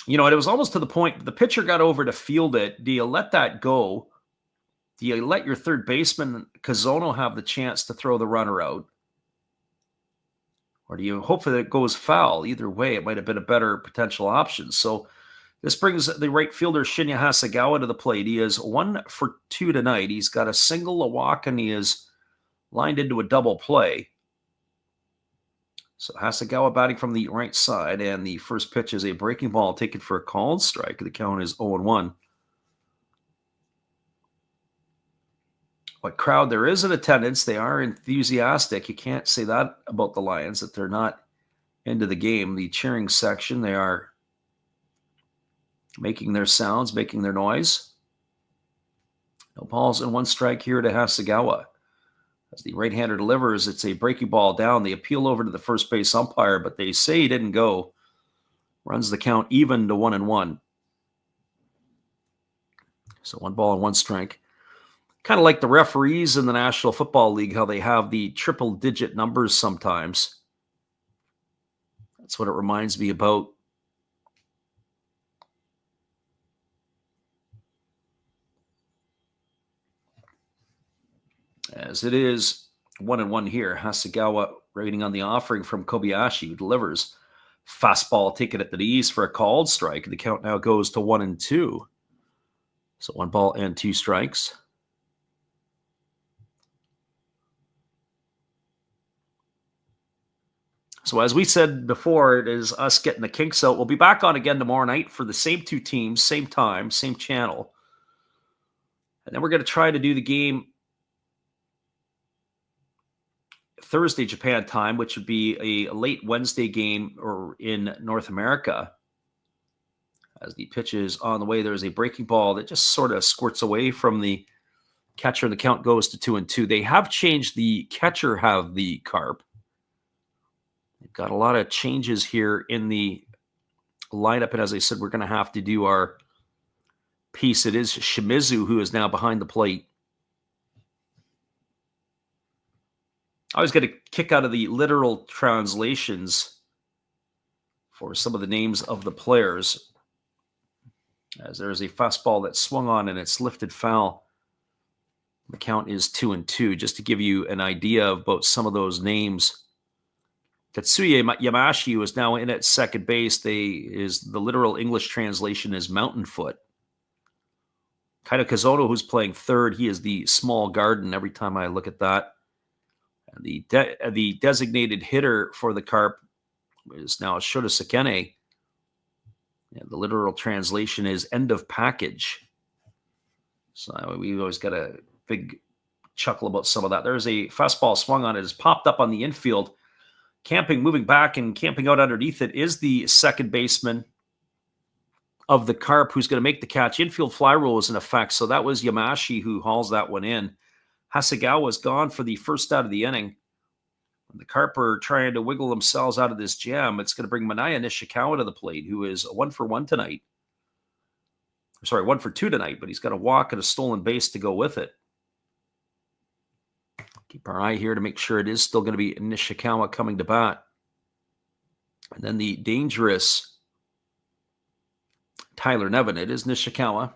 You know, it was almost to the point the pitcher got over to field it. Do you let that go? Do you let your third baseman, Kazono, have the chance to throw the runner out? Or do you hope that it goes foul? Either way, it might have been a better potential option. So this brings the right fielder, Shinya Hasegawa, to the plate. He is 1 for 2 tonight. He's got a single, a walk, and he is lined into a double play. So Hasegawa batting from the right side, and the first pitch is a breaking ball taken for a called strike. The count is 0-1. What crowd there is in attendance? They are enthusiastic. You can't say that about the Lions, that they're not into the game. The cheering section, they are making their sounds, making their noise. No balls and 1 strike here to Hasegawa. As the right-hander delivers, it's a breaking ball down. They appeal over to the first base umpire, but they say he didn't go. Runs the count even to 1-1. So 1 ball and 1 strike. Kind of like the referees in the National Football League, how they have the triple-digit numbers sometimes. That's what it reminds me about. As it is 1-1 here, Hasegawa waiting on the offering from Kobayashi, who delivers. Fastball taken at the knees for a called strike. The count now goes to 1-2. So 1 ball and 2 strikes. So as we said before, it is us getting the kinks out. We'll be back on again tomorrow night for the same 2 teams, same time, same channel. And then we're going to try to do the game Thursday Japan time, which would be a late Wednesday game or in North America. As the pitch is on the way, there's a breaking ball that just sort of squirts away from the catcher. The count goes to 2-2. They have changed the catcher have the Carp. We've got a lot of changes here in the lineup, and as I said, we're going to have to do our piece. It is Shimizu who is now behind the plate. I always get a kick out of the literal translations for some of the names of the players, as there's a fastball that swung on and it's lifted foul. The count is 2-2, just to give you an idea about some of those names. Tetsuya Yamashi was now in at second base. The literal English translation is mountain foot. Kaito Kazono, who's playing third, he is the small garden every time I look at that. And the designated hitter for the Carp is now Shota Sekene. And the literal translation is end of package. So we always got a big chuckle about some of that. There's a fastball swung on it. It's popped up on the infield. Moving back and camping out underneath it is the second baseman of the Carp, who's going to make the catch. Infield fly rule is in effect, so that was Yamashi who hauls that one in. Hasegawa was gone for the first out of the inning. The Carp are trying to wiggle themselves out of this jam. It's going to bring Manaya Nishikawa to the plate, who is 1-for-1 tonight. Sorry, 1-for-2 tonight, but he's got a walk and a stolen base to go with it. Keep our eye here to make sure it is still going to be Nishikawa coming to bat. And then the dangerous Tyler Nevin. It is Nishikawa.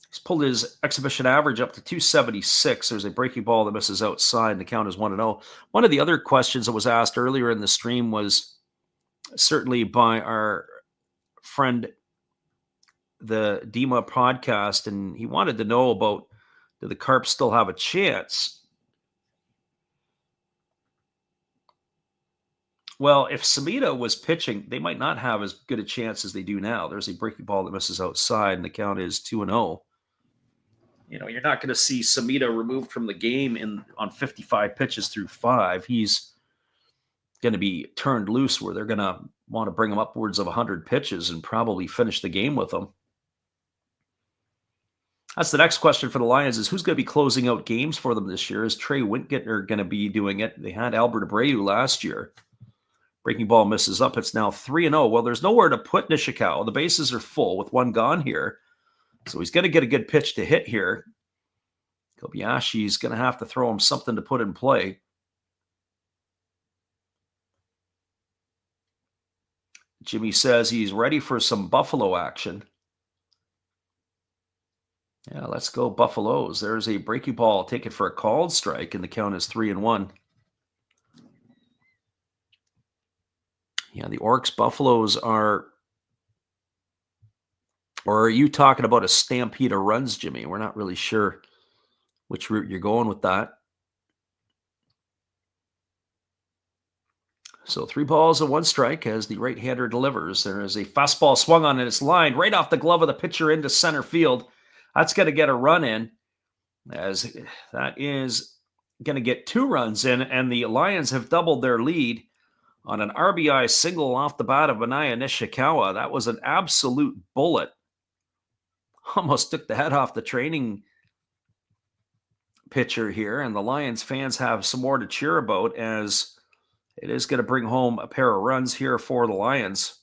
He's pulled his exhibition average up to 276. There's a breaking ball that misses outside, and the count is 1-0. One of the other questions that was asked earlier in the stream was certainly by our friend, the Dima podcast, and he wanted to know about, do the Carp still have a chance? Well, if Samita was pitching, they might not have as good a chance as they do now. There's a breaking ball that misses outside, and the count is 2-0. You're not going to see Samita removed from the game on 55 pitches through 5. He's going to be turned loose where they're going to want to bring him upwards of 100 pitches and probably finish the game with him. That's the next question for the Lions, is who's going to be closing out games for them this year? Is Trey Wintgitner going to be doing it? They had Albert Abreu last year. Breaking ball misses up. It's now 3-0. Well, there's nowhere to put Nishikawa. The bases are full with one gone here. So he's going to get a good pitch to hit here. Kobayashi's going to have to throw him something to put in play. Jimmy says he's ready for some Buffalo action. Yeah, let's go Buffaloes. There's a breaking ball. Take it for a called strike, and the count is 3-1. Yeah, the Orcs Buffaloes are... Or are you talking about a stampede of runs, Jimmy? We're not really sure which route you're going with that. So 3 balls and 1 strike as the right-hander delivers. There is a fastball swung on, and it's lined right off the glove of the pitcher into center field. That's going to get a run in, as that is going to get 2 runs in, and the Lions have doubled their lead on an RBI single off the bat of Manaya Nishikawa. That was an absolute bullet. Almost took the head off the training pitcher here, and the Lions fans have some more to cheer about, as it is going to bring home a pair of runs here for the Lions.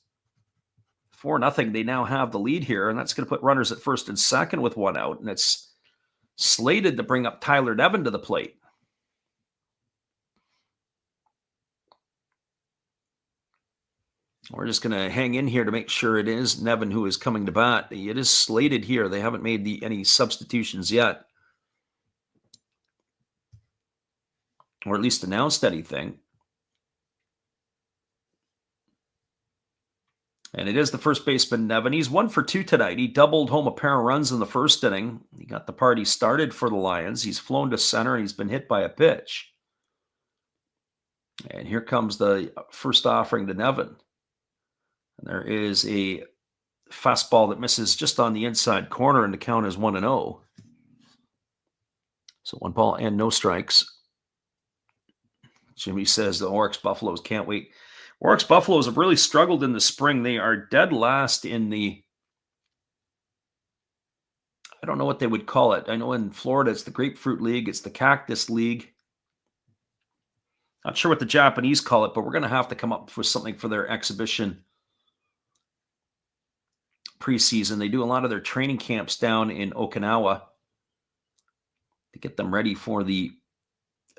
4-0, they now have the lead here, and that's going to put runners at first and second with 1 out, and it's slated to bring up Tyler Nevin to the plate. We're just going to hang in here to make sure it is Nevin who is coming to bat. It is slated here. They haven't made any substitutions yet, or at least announced anything. And it is the first baseman, Nevin. He's 1-for-2 tonight. He doubled home a pair of runs in the first inning. He got the party started for the Lions. He's flown to center, and he's been hit by a pitch. And here comes the first offering to Nevin. And there is a fastball that misses just on the inside corner, and the count is 1-0. So 1 ball and no strikes. Jimmy says the Oryx Buffaloes can't wait. Oryx Buffaloes have really struggled in the spring. They are dead last in the, I don't know what they would call it. I know in Florida it's the Grapefruit League. It's the Cactus League. Not sure what the Japanese call it, but we're going to have to come up with something for their exhibition preseason. They do a lot of their training camps down in Okinawa to get them ready for the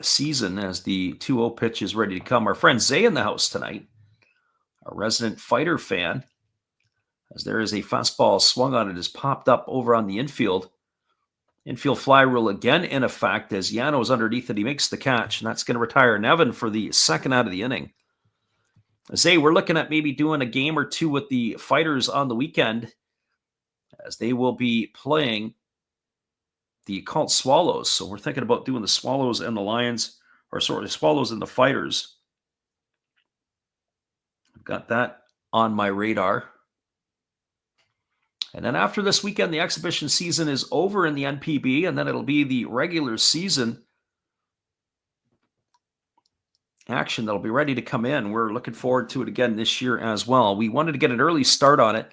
season as the 2-0 pitch is ready to come. Our friend Zay in the house tonight, a resident fighter fan, as there is a fastball swung on it, is popped up over on the infield. Infield fly rule again in effect as Yano's underneath it. He makes the catch, and that's going to retire Nevin for the second out of the inning. Zay, we're looking at maybe doing a game or two with the fighters on the weekend as they will be playing the Cult Swallows. So we're thinking about doing the Swallows and the Lions, or sort of Swallows and the Fighters. I've got that on my radar. And then after this weekend, the exhibition season is over in the NPB, and then it'll be the regular season action that'll be ready to come in. We're looking forward to it again this year as well. We wanted to get an early start on it,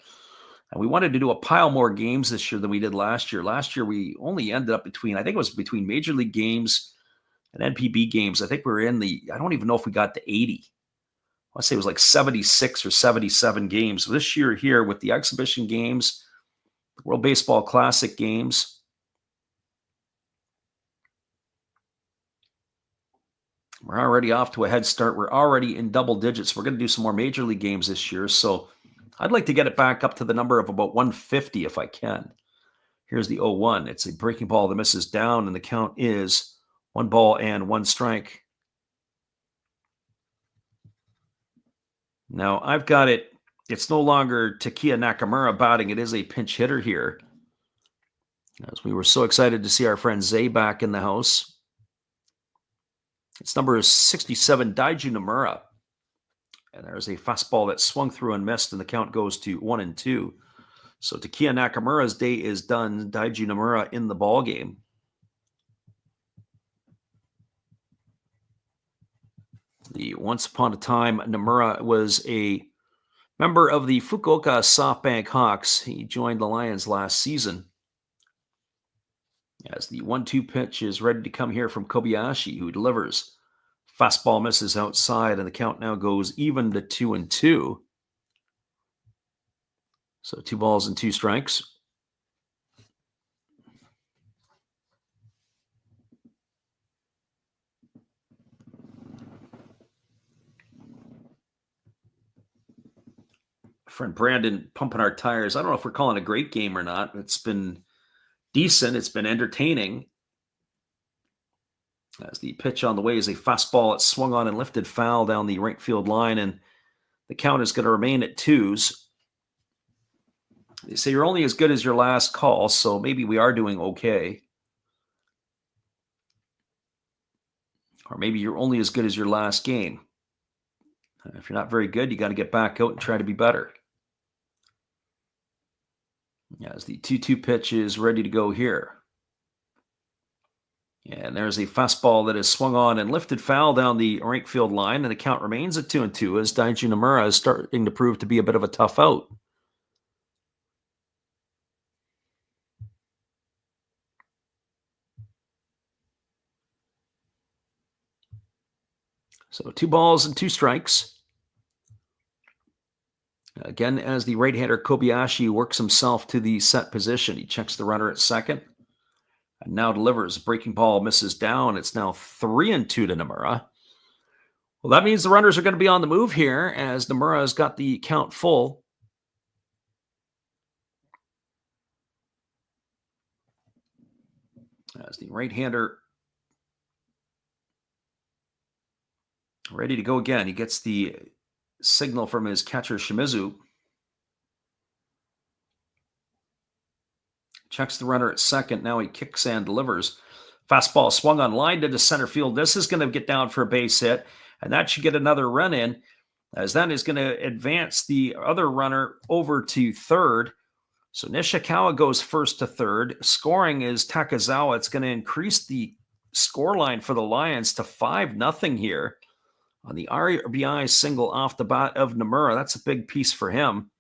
and we wanted to do a pile more games this year than we did last year. Last year, we only ended up between Major League games and NPB games. I think we were I don't even know if we got to 80. I want to say it was like 76 or 77 games. This year here with the exhibition games, the World Baseball Classic games, we're already off to a head start. We're already in double digits. We're going to do some more Major League games this year. So I'd like to get it back up to the number of about 150 if I can. Here's the 0-1. It's a breaking ball that misses down, and the count is 1-1. Now, I've got it. It's no longer Takia Nakamura batting. It is a pinch hitter here. As we were so excited to see our friend Zay back in the house. Its number is 67, Daiju Nomura. And there's a fastball that swung through and missed, and the count goes to 1-2. So Takia Nakamura's day is done. Daiju Nomura in the ball game. The once upon a time Nomura was a member of the Fukuoka SoftBank Hawks. He joined the Lions last season. As the 1-2 pitch is ready to come here from Kobayashi, who delivers. Fastball misses outside, and the count now goes even to 2-2. So 2 balls and 2 strikes. Friend Brandon pumping our tires. I don't know if we're calling it a great game or not. It's been decent. It's been entertaining. As the pitch on the way is a fastball. It swung on and lifted foul down the right field line, and the count is going to remain at 2s. They say you're only as good as your last call, so maybe we are doing okay. Or maybe you're only as good as your last game. If you're not very good, you got to get back out and try to be better. As the 2-2 pitch is ready to go here. And there's a fastball that is swung on and lifted foul down the right field line, and the count remains at 2-2 as Daiju Nomura is starting to prove to be a bit of a tough out. So 2 balls and 2 strikes. Again, as the right-hander Kobayashi works himself to the set position, he checks the runner at second and now delivers. Breaking ball misses down. It's now 3-2 to Nomura. Well, that means the runners are going to be on the move here as Nomura has got the count full. As the right-hander ready to go again. He gets the signal from his catcher, Shimizu. Checks the runner at second. Now he kicks and delivers. Fastball swung on, lined into center field. This is going to get down for a base hit, and that should get another run in, as that is going to advance the other runner over to third. So Nishikawa goes first to third. Scoring is Takazawa. It's going to increase the scoreline for the Lions to 5-0 here on the RBI single off the bat of Nomura. That's a big piece for him.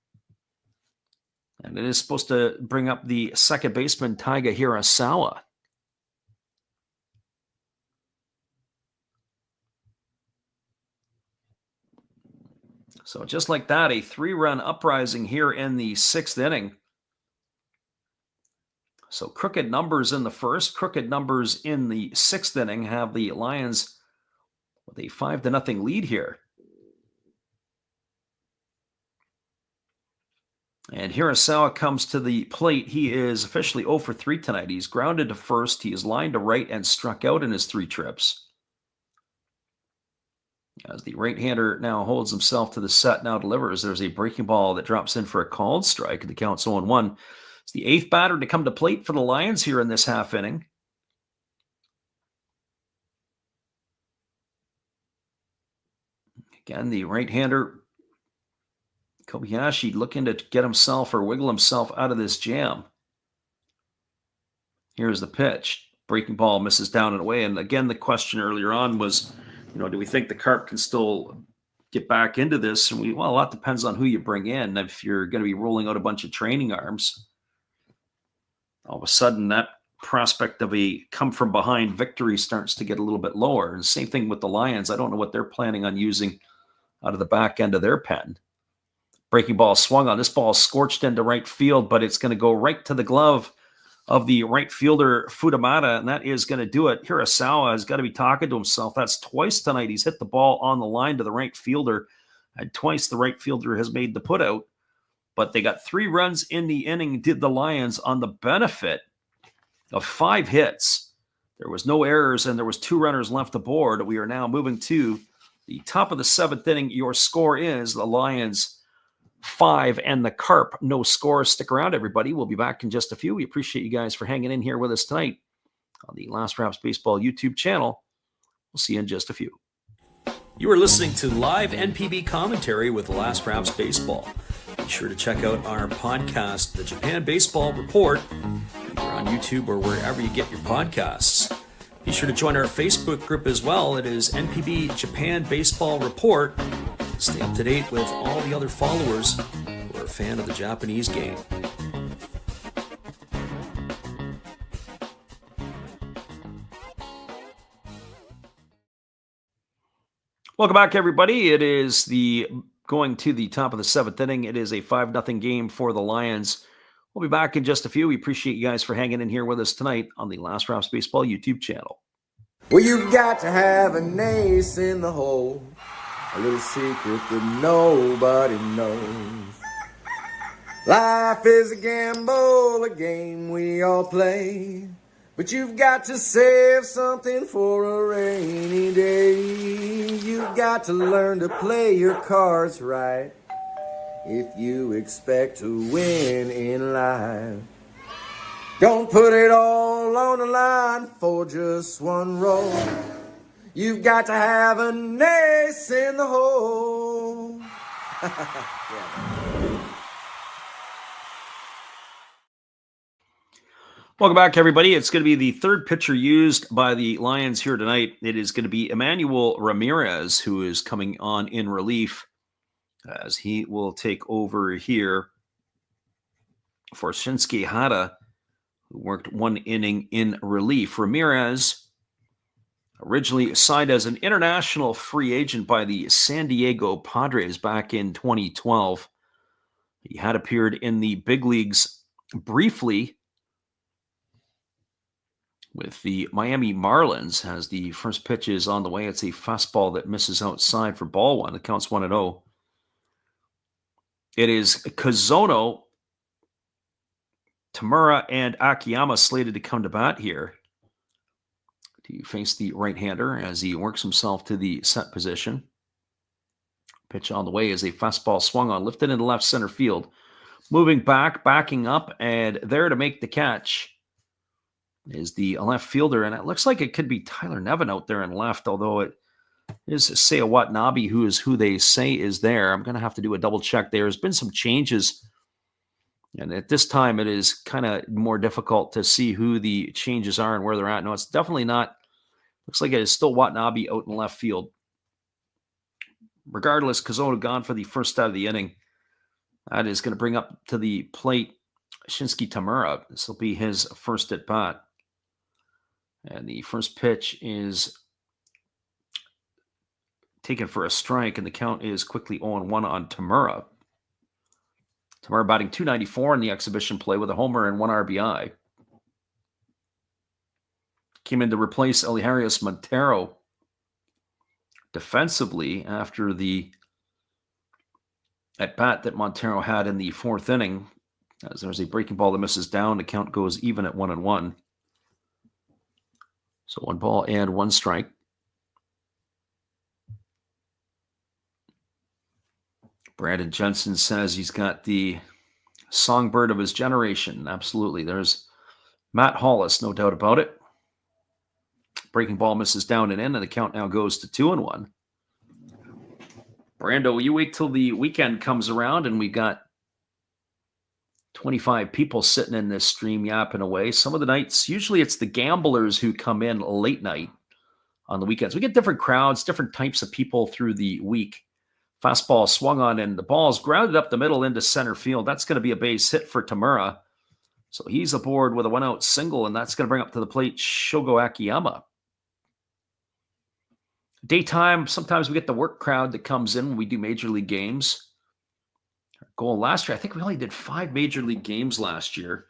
And it is supposed to bring up the second baseman, Taiga Hirasawa. So just like that, a 3-run uprising here in the 6th inning. So crooked numbers in the first, crooked numbers in the 6th inning have the Lions with a 5-0 lead here. And Hiroshima comes to the plate. He is officially 0 for 3 tonight. He's grounded to first. He is lined to right and struck out in his 3 trips. As the right-hander now holds himself to the set, now delivers. There's a breaking ball that drops in for a called strike. The count's 0-1. It's the 8th batter to come to plate for the Lions here in this half inning. Again, the right-hander Kobayashi looking to get himself or wiggle himself out of this jam. Here's the pitch. Breaking ball misses down and away. And again, the question earlier on was, do we think the Carp can still get back into this? And a lot depends on who you bring in. If you're going to be rolling out a bunch of training arms, all of a sudden that prospect of a come-from-behind victory starts to get a little bit lower. And same thing with the Lions. I don't know what they're planning on using out of the back end of their pen. Breaking ball swung on. This ball scorched into right field, but it's going to go right to the glove of the right fielder, Futamata, and that is going to do it. Hiroshima has got to be talking to himself. That's twice tonight he's hit the ball on the line to the right fielder, and twice the right fielder has made the putout. But they got 3 runs in the inning, did the Lions, on the benefit of 5 hits. There was no errors, and there was 2 runners left aboard. We are now moving to the top of the 7th inning. Your score is the Lions 5 and the Carp no score. Stick around, everybody. We'll be back in just a few. We appreciate you guys for hanging in here with us tonight on the Last Raps Baseball YouTube channel. We'll see you in just a few. You are listening to live NPB commentary with Last Raps Baseball. Be sure to check out our podcast, The Japan Baseball Report, either on YouTube or wherever you get your podcasts. Be sure to join our Facebook group as well. It is NPB Japan Baseball Report. Stay up to date with all the other followers who are a fan of the Japanese game. Welcome back, everybody. It is going to the top of the 7th inning. It is a 5-0 game for the Lions. We'll be back in just a few. We appreciate you guys for hanging in here with us tonight on the Last Raps Baseball YouTube channel. Well, you've got to have an ace in the hole, a little secret that nobody knows. Life is a gamble, a game we all play, but you've got to save something for a rainy day. You've got to learn to play your cards right if you expect to win in life. Don't put it all on the line for just one roll. You've got to have an ace in the hole. Welcome back, everybody. It's going to be the 3rd pitcher used by the Lions here tonight. It is going to be Emmanuel Ramirez, who is coming on in relief, as he will take over here for Shinsuke Hara, who worked 1 inning in relief. Ramirez, originally signed as an international free agent by the San Diego Padres back in 2012. He had appeared in the big leagues briefly with the Miami Marlins, as the first pitch is on the way. It's a fastball that misses outside for ball 1. It counts 1-0. It is Kazono, Tamura, and Akiyama slated to come to bat here to face the right-hander as he works himself to the set position. Pitch on the way is a fastball swung on, lifted into left center field. Moving back, backing up, and there to make the catch is the left fielder, and it looks like it could be Tyler Nevin out there in left, although it is Seiya Watanabe who they say is there. I'm going to have to do a double check there. There's been some changes, and at this time it is kind of more difficult to see who the changes are and where they're at. No, it's definitely not. Looks like it is still Watanabe out in left field. Regardless, Kazono gone for the first out of the inning. That is going to bring up to the plate Shinsuke Tamura. This will be his first at bat. And the first pitch is taken for a strike, and the count is quickly 0-1 on Tamura. Tamura batting .294 in the exhibition play with a homer and 1 RBI. Came in to replace Eliharius Montero defensively after the at-bat that Montero had in the 4th inning. As there's a breaking ball that misses down, the count goes even at 1-1. So 1 ball and 1 strike. Brandon Jensen says he's got the songbird of his generation. Absolutely. There's Matt Hollis, no doubt about it. Breaking ball misses down and in, and the count now goes to 2-1. Brando, you wait till the weekend comes around and we got 25 people sitting in this stream yapping away. Some of the nights, usually it's the gamblers who come in late night on the weekends. We get different crowds, different types of people through the week. Fastball swung on and the ball's grounded up the middle into center field. That's going to be a base hit for Tamura. So he's aboard with a 1-out single, and that's going to bring up to the plate Shogo Akiyama. Daytime, sometimes we get the work crowd that comes in when we do major league games. Our goal last year, I think we only did 5 major league games last year.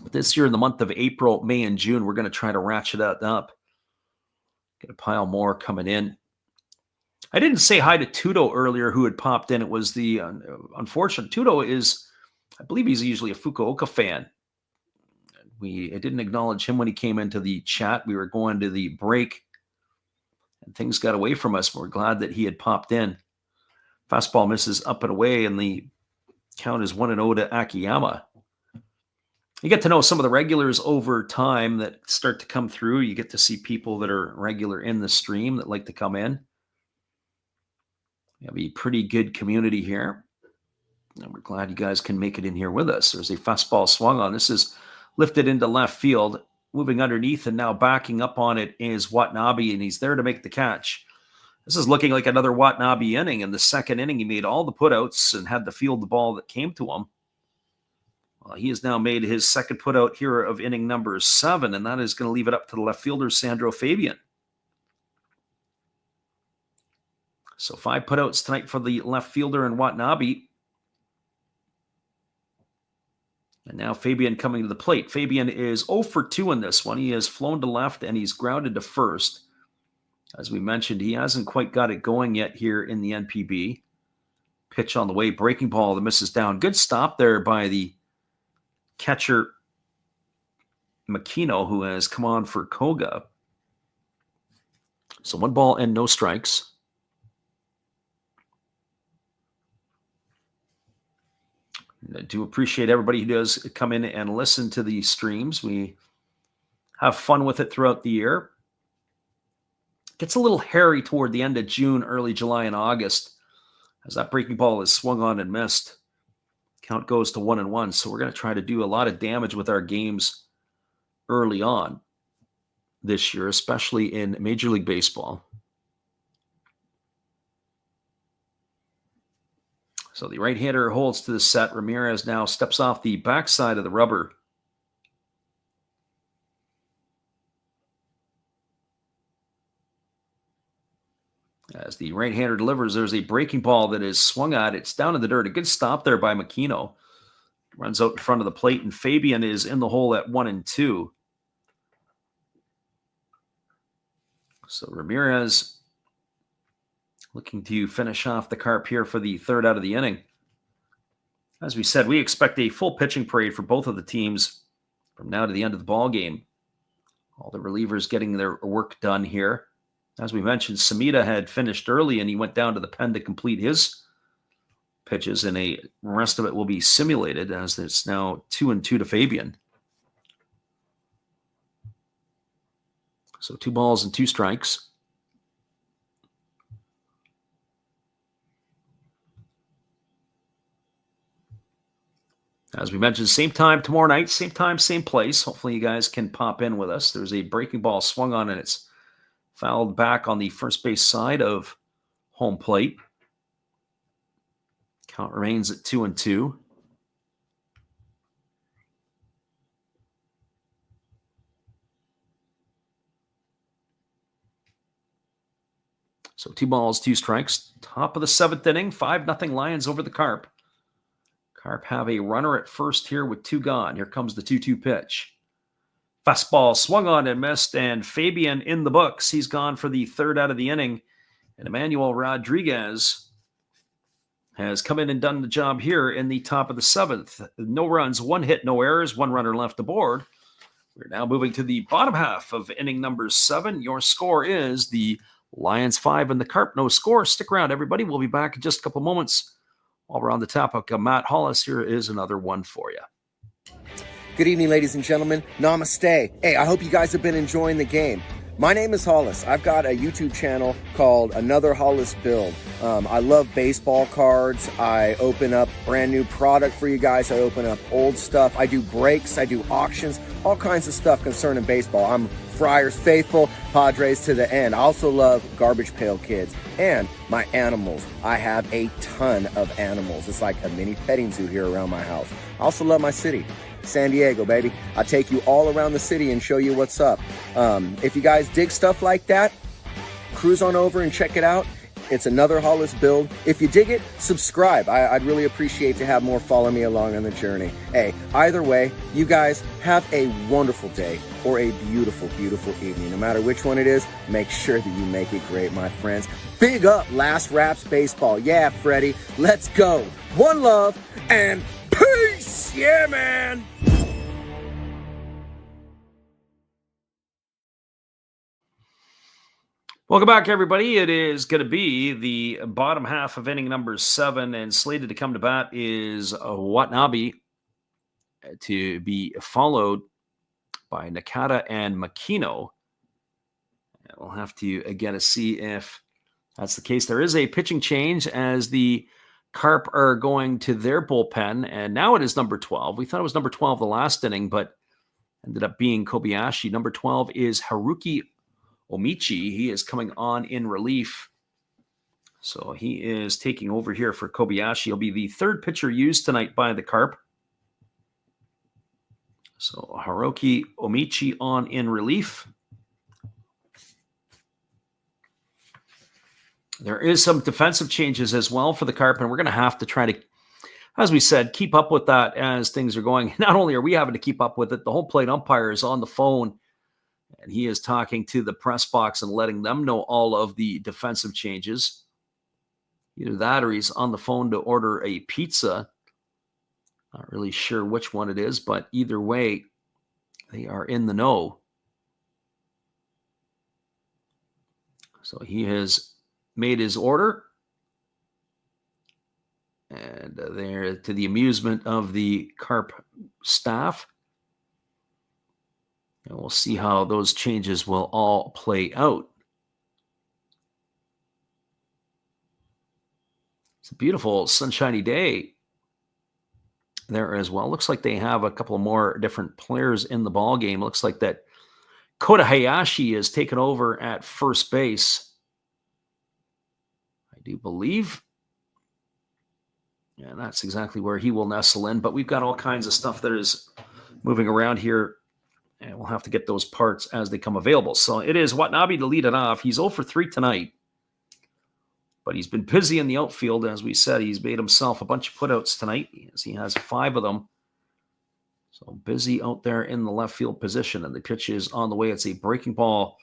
But this year in the month of April, May, and June, we're going to try to ratchet that up. Get a pile more coming in. I didn't say hi to Tudo earlier, who had popped in. It was the unfortunate. Tudo is, I believe he's usually a Fukuoka fan. I didn't acknowledge him when he came into the chat. We were going to the break, and things got away from us. We're glad that he had popped in. Fastball misses up and away, and the count is 1-0 to Akiyama. You get to know some of the regulars over time that start to come through. You get to see people that are regular in the stream that like to come in. We have a pretty good community here, and we're glad you guys can make it in here with us. There's a fastball swung on. This is lifted into left field, moving underneath, and now backing up on it is Watanabe, and he's there to make the catch. This is looking like another Watanabe inning. In the 2nd inning, he made all the putouts and had to field the ball that came to him. Well, he has now made his 2nd putout here of inning number 7, and that is going to leave it up to the left fielder, Sandro Fabian. So 5 putouts tonight for the left fielder and Watanabe. And now Fabian coming to the plate. Fabian is 0 for 2 in this one. He has flown to left and he's grounded to first. As we mentioned, he hasn't quite got it going yet here in the NPB. Pitch on the way, breaking ball that misses down. Good stop there by the catcher Makino, who has come on for Koga. So 1 ball and no strikes. I do appreciate everybody who does come in and listen to these streams. We have fun with it throughout the year. Gets a little hairy toward the end of June, early July, and August as that breaking ball is swung on and missed. Count goes to 1-1. So we're going to try to do a lot of damage with our games early on this year, especially in Major League Baseball. So the right-hander holds to the set. Ramirez now steps off the backside of the rubber. As the right-hander delivers, there's a breaking ball that is swung at. It's down in the dirt. A good stop there by Makino. Runs out in front of the plate, and Fabian is in the hole at 1-2. So Ramirez looking to finish off the Carp here for the 3rd out of the inning. As we said, we expect a full pitching parade for both of the teams from now to the end of the ball game. All the relievers getting their work done here. As we mentioned, Samita had finished early, and he went down to the pen to complete his pitches, and the rest of it will be simulated as it's now 2-2 to Fabian. So 2 balls and 2 strikes. As we mentioned, same time tomorrow night, same time, same place. Hopefully you guys can pop in with us. There's a breaking ball swung on, and it's fouled back on the first base side of home plate. Count remains at 2-2. So 2 balls, 2 strikes. Top of the 7th inning, 5-0 Lions over the Carp. Carp have a runner at first here with 2 gone. Here comes the 2-2 pitch. Fastball swung on and missed, and Fabian in the books. He's gone for the 3rd out of the inning. And Emmanuel Rodriguez has come in and done the job here in the top of the 7th. No runs, 1 hit, no errors, 1 runner left aboard. We're now moving to the bottom half of inning number 7. Your score is the Lions 5 and the Carp no score. Stick around, everybody. We'll be back in just a couple moments. While we're on the topic of Matt Hollis, here is another one for you. Good evening, ladies and gentlemen. Namaste. Hey, I hope you guys have been enjoying the game. My name is Hollis. I've got a YouTube channel called Another Hollis Build. I love baseball cards. I open up brand new product for you guys. I open up old stuff. I do breaks. I do auctions. All kinds of stuff concerning baseball. I'm Friars faithful, Padres to the end. I also love Garbage Pail Kids and my animals. I have a ton of animals. It's like a mini petting zoo here around my house. I also love my city. San Diego, baby. I'll take you all around the city and show you what's up. If you guys dig stuff like that, cruise on over and check it out. It's Another Hollis Build. If you dig it, subscribe. I'd really appreciate to have more follow me along on the journey. Hey, either way, you guys have a wonderful day or a beautiful, beautiful evening. No matter which one it is, make sure that you make it great, my friends. Big up Last Raps Baseball. Yeah, Freddie, let's go. One love and peace. Yeah, man. Welcome back, everybody. It is going to be the bottom half of inning number 7, and slated to come to bat is Watanabe, to be followed by Nakata and Makino. And we'll have to, again, see if that's the case. There is a pitching change as the Carp are going to their bullpen, and now it is number 12. We thought it was number 12 the last inning, but ended up being Kobayashi. Number 12 is Haruki Omichi. He is coming on in relief. So he is taking over here for Kobayashi. He'll be the 3rd pitcher used tonight by the Carp. So Haruki Omichi on in relief. There is some defensive changes as well for the Carp, and we're going to have to try to, as we said, keep up with that as things are going. Not only are we having to keep up with it, the home plate umpire is on the phone, and he is talking to the press box and letting them know all of the defensive changes. Either that or he's on the phone to order a pizza. Not really sure which one it is, but either way, they are in the know. So he has made his order. And they're to the amusement of the Carp staff. And we'll see how those changes will all play out. It's a beautiful sunshiny day there as well. Looks like they have a couple more different players in the ball game. Looks like that Kota Hayashi is taken over at first base, I do believe. And that's exactly where he will nestle in. But we've got all kinds of stuff that is moving around here, and we'll have to get those parts as they come available. So it is Watanabe to lead it off. He's 0 for 3 tonight, but he's been busy in the outfield. As we said, he's made himself a bunch of putouts tonight, as he has 5 of them. So busy out there in the left field position, and the pitch is on the way. It's a breaking ball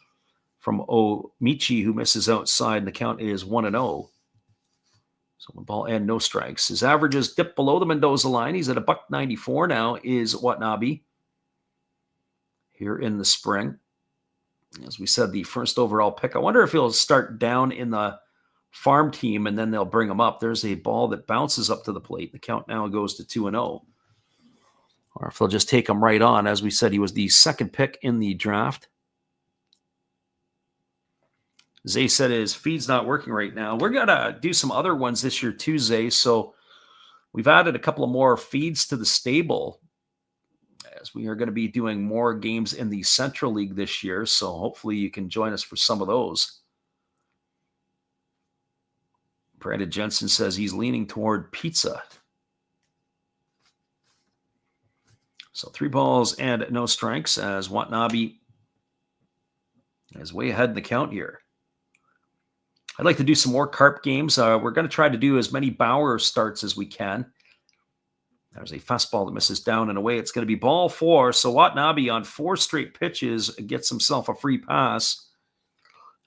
from Omichi, who misses outside, and the count is 1-0. So 1 ball and no strikes. His averages dip below the Mendoza line. He's at $1.94 now, is Watanabe, here in the spring. As we said, the first overall pick. I wonder if he'll start down in the farm team and then they'll bring him up. There's a ball that bounces up to the plate. The count now goes to 2-0. Or if they'll just take him right on. As we said, he was the 2nd pick in the draft. Zay said his feed's not working right now. We're going to do some other ones this year too, Zay. So we've added a couple of more feeds to the stable, as we are going to be doing more games in the Central League this year. So hopefully you can join us for some of those. Brandon Jensen says he's leaning toward pizza. So 3 balls and no strikes as Watanabe is way ahead in the count here. I'd like to do some more Carp games. We're going to try to do as many Bauer starts as we can. There's a fastball that misses down and away. It's going to be ball 4. So Watanabe on 4 straight pitches gets himself a free pass.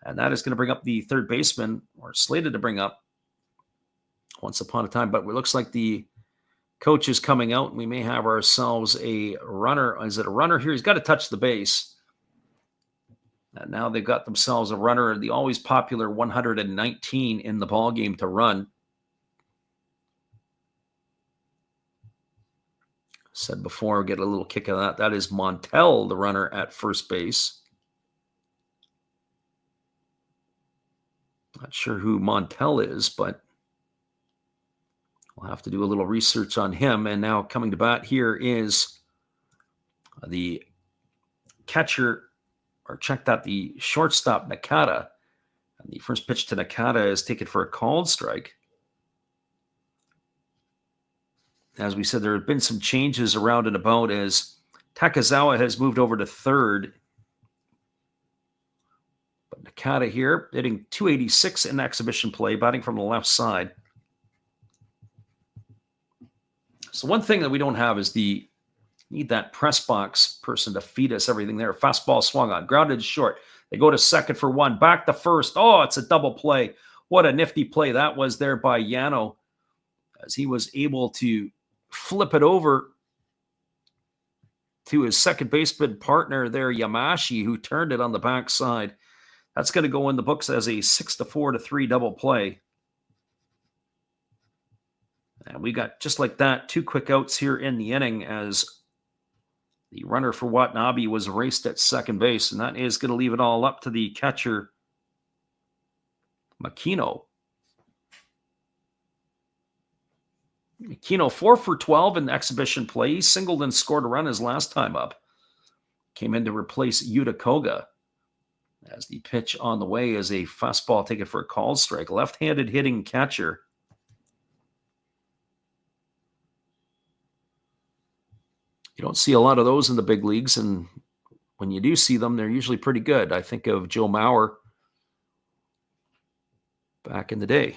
And that is going to bring up the third baseman, or slated to bring up once upon a time. But it looks like the coach is coming out, and we may have ourselves a runner. Is it a runner here? He's got to touch the base. And now they've got themselves a runner, the always popular 119 in the ball game to run. Said before, get a little kick of that. That is Montel, the runner at first base. Not sure who Montel is, but we'll have to do a little research on him. And now coming to bat here is the catcher, or check that, the shortstop, Nakata. And the first pitch to Nakata is taken for a called strike. As we said, there have been some changes around and about as Takazawa has moved over to third. But Nakata here hitting .286 in exhibition play, batting from the left side. So one thing that we don't have is need that press box person to feed us everything there. Fastball swung on, grounded short. They go to second for 1, back to first. Oh, it's a double play. What a nifty play that was there by Yano, as he was able to flip it over to his second baseman partner there, Yamashi, who turned it on the backside. That's going to go in the books as a 6-4-3 double play. And we got, just like that, 2 quick outs here in the inning as the runner for Watanabe was raced at second base. And that is going to leave it all up to the catcher, Makino. Makino 4 for 12 in exhibition play. He singled and scored a run his last time up. Came in to replace Yuta Koga. As the pitch on the way is a fastball taken for a called strike. Left-handed hitting catcher. You don't see a lot of those in the big leagues, and when you do see them, they're usually pretty good. I think of Joe Mauer back in the day.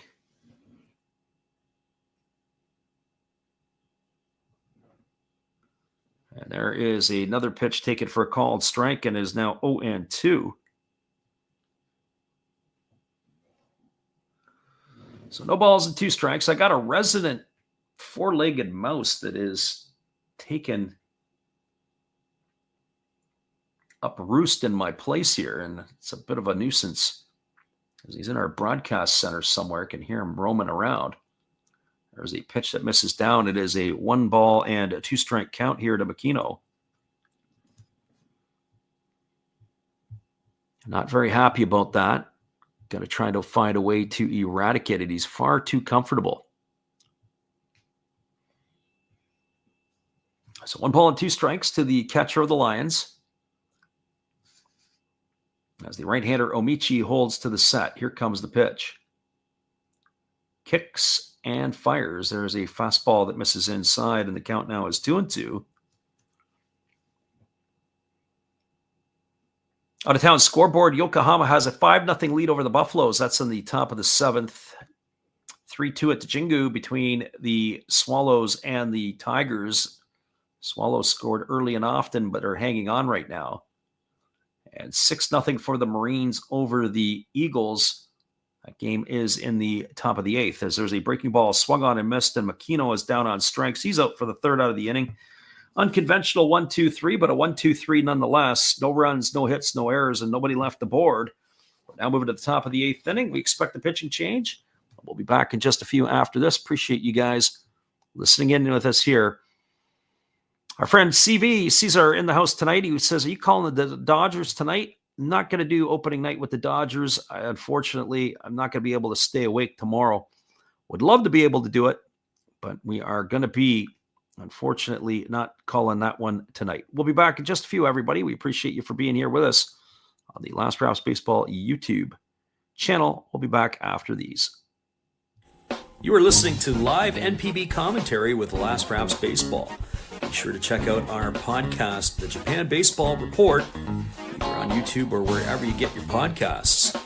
And there is another pitch taken for a called strike and is now 0-2. So no balls and 2 strikes. I got a resident 4-legged mouse that is taken up roost in my place here, and it's a bit of a nuisance because he's in our broadcast center somewhere. I can hear him roaming around. There's a pitch that misses down. It is a 1 and a 2-strike count here to Makino. Not very happy about that. Going to try to find a way to eradicate it. He's far too comfortable. So 1 and 2 strikes to the catcher of the Lions. As the right-hander Omichi holds to the set. Here comes the pitch. Kicks and fires. There's a fastball that misses inside, and the count now is 2-2. Out of town scoreboard, Yokohama has a 5-0 lead over the Buffaloes. That's in the top of the 7th. 3-2 at the Jingu between the Swallows and the Tigers. Swallows scored early and often, but are hanging on right now. And 6-0 for the Marines over the Eagles. That game is in the top of the 8th as there's a breaking ball swung on and missed, and Makino is down on strikes. He's out for the 3rd out of the inning. Unconventional 1-2-3, but a 1-2-3 nonetheless. No runs, no hits, no errors, and nobody left the board. We're now moving to the top of the 8th inning. We expect the pitching change. We'll be back in just a few after this. Appreciate you guys listening in with us here. Our friend CV, Cesar, in the house tonight. He says, are you calling the Dodgers tonight? Not going to do opening night with the Dodgers. Unfortunately, I'm not going to be able to stay awake tomorrow. Would love to be able to do it, but we are going to be, unfortunately, not calling that one tonight. We'll be back in just a few, everybody. We appreciate you for being here with us on the Last Raps Baseball YouTube channel. We'll be back after these. You are listening to live NPB commentary with Last Raps Baseball. Be sure to check out our podcast, The Japan Baseball Report, either on YouTube or wherever you get your podcasts.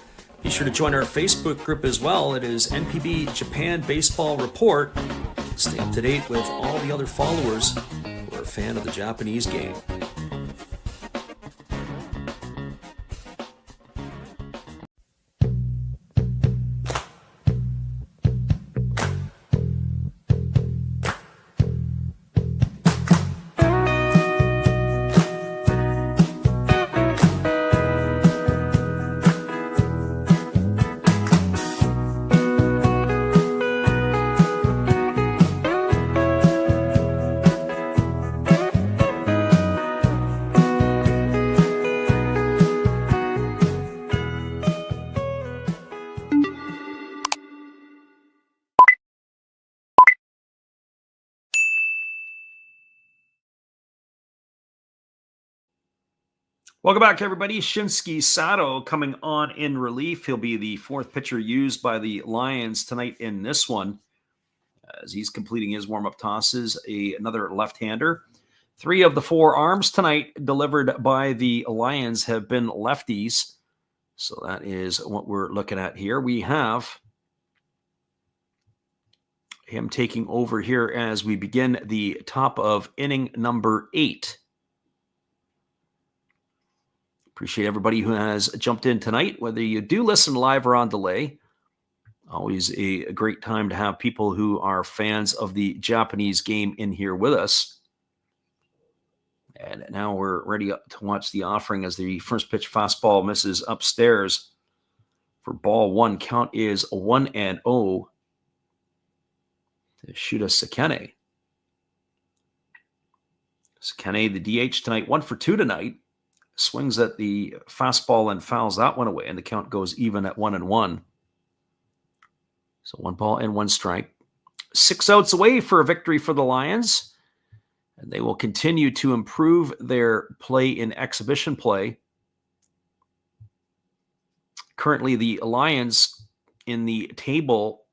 Be sure to join our Facebook group as well. It is NPB Japan Baseball Report. Stay up to date with all the other followers who are a fan of the Japanese game. Welcome back, everybody. Shinsuke Sato coming on in relief. He'll be the fourth pitcher used by the Lions tonight in this one, as he's completing his warm-up tosses. Another left-hander. 3 of the 4 arms tonight delivered by the Lions have been lefties. So that is what we're looking at here. We have him taking over here as we begin the top of inning number 8. Appreciate everybody who has jumped in tonight, whether you do listen live or on delay. Always a great time to have people who are fans of the Japanese game in here with us. And now we're ready to watch the offering as the first pitch fastball misses upstairs for ball 1. Count is 1-0 to Shuta Sekene. Sekene, the DH tonight, 1 for 2 tonight. Swings at the fastball and fouls that one away, and the count goes even at 1-1. So 1 ball and 1 strike. 6 outs away for a victory for the Lions, and they will continue to improve their play in exhibition play. Currently, the Lions in the table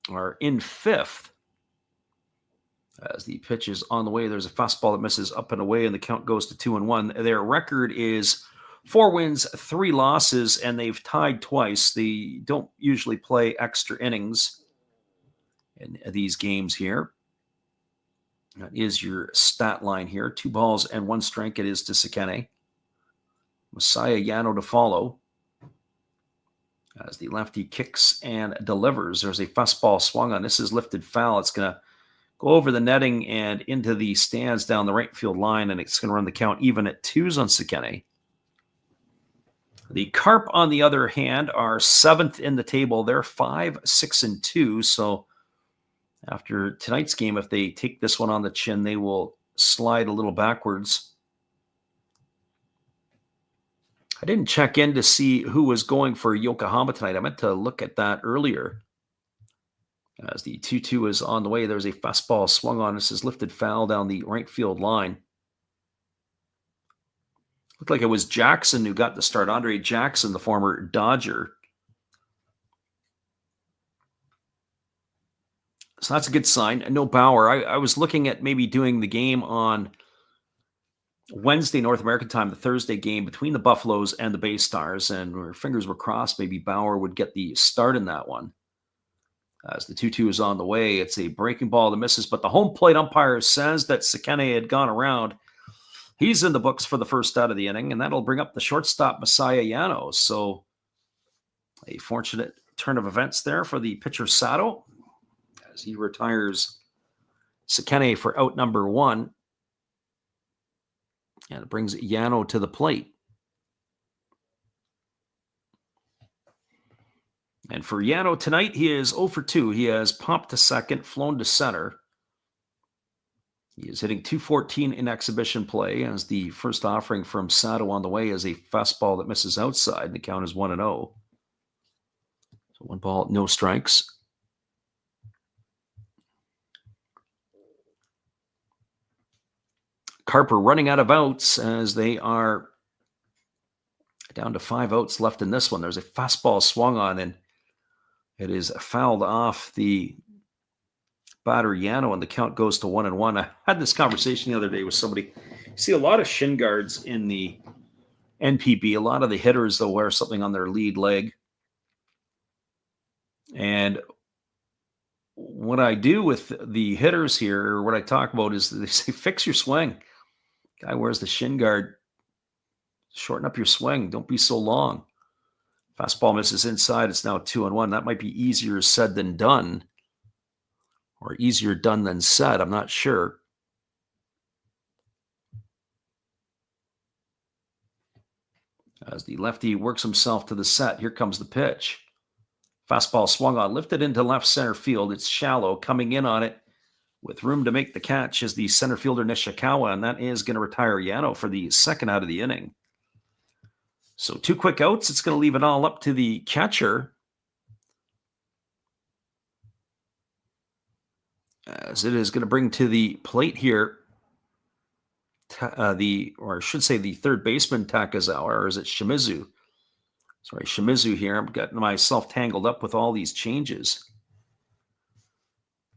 are in 5th. As the pitch is on the way, there's a fastball that misses up and away, and the count goes to 2-1. Their record is 4 wins, 3 losses, and they've tied twice. They don't usually play extra innings in these games here. That is your stat line here. 2 balls and 1 strike it is to Sekene. Masaya Yano to follow. As the lefty kicks and delivers, there's a fastball swung on. This is lifted foul. It's going to go over the netting and into the stands down the right field line, and it's going to run the count even at 2s on Sekene. The Carp, on the other hand, are 7th in the table. They're 5-6-2. So after tonight's game, if they take this one on the chin, they will slide a little backwards. I didn't check in to see who was going for Yokohama tonight. I meant to look at that earlier. As the 2-2 is on the way, there's a fastball swung on. This is lifted foul down the right field line. Looked like it was Jackson who got the start. Andre Jackson, the former Dodger. So that's a good sign. No Bauer. I was looking at maybe doing the game on Wednesday, North American time, the Thursday game between the Buffaloes and the Bay Stars, and our fingers were crossed. Maybe Bauer would get the start in that one. As the 2-2 is on the way, it's a breaking ball that misses, but the home plate umpire says that Sekene had gone around. He's in the books for the first out of the inning, and that'll bring up the shortstop, Masaya Yano. So a fortunate turn of events there for the pitcher Sato, as he retires Sekene for out number 1. And it brings Yano to the plate. And for Yano tonight, he is 0 for 2. He has popped to second, flown to center. He is hitting .214 in exhibition play, as the first offering from Sato on the way is a fastball that misses outside, and the count is 1-0. So 1 ball, no strikes. Carper running out of outs as they are down to 5 outs left in this one. There's a fastball swung on, and it is fouled off the batter Yano, and the count goes to 1-1. I had this conversation the other day with somebody. You see a lot of shin guards in the NPB. A lot of the hitters, they'll wear something on their lead leg. And what I do with the hitters here, or what I talk about, is they say, fix your swing. Guy wears the shin guard. Shorten up your swing. Don't be so long. Fastball misses inside. It's now 2-1. That might be easier said than done, or easier done than said. I'm not sure. As the lefty works himself to the set, here comes the pitch. Fastball swung on, lifted into left center field. It's shallow. Coming in on it with room to make the catch is the center fielder Nishikawa, and that is going to retire Yano for the second out of the inning. So 2 quick outs. It's going to leave it all up to the catcher, as it is going to bring to the plate here the third baseman Takazawa, or is it Shimizu? Sorry, Shimizu here. I'm getting myself tangled up with all these changes.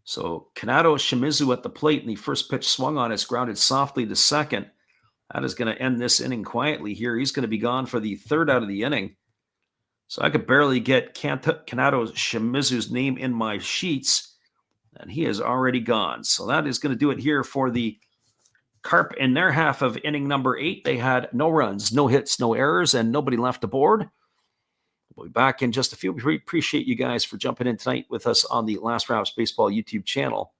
So Kanado Shimizu at the plate, and the first pitch swung on. It's grounded softly to second. That is going to end this inning quietly here. He's going to be gone for the third out of the inning. So I could barely get Kanado Shimizu's name in my sheets, and he is already gone. So that is going to do it here for the Carp in their half of inning number 8. They had no runs, no hits, no errors, and nobody left aboard. We'll be back in just a few. We appreciate you guys for jumping in tonight with us on the Last Raps Baseball YouTube channel.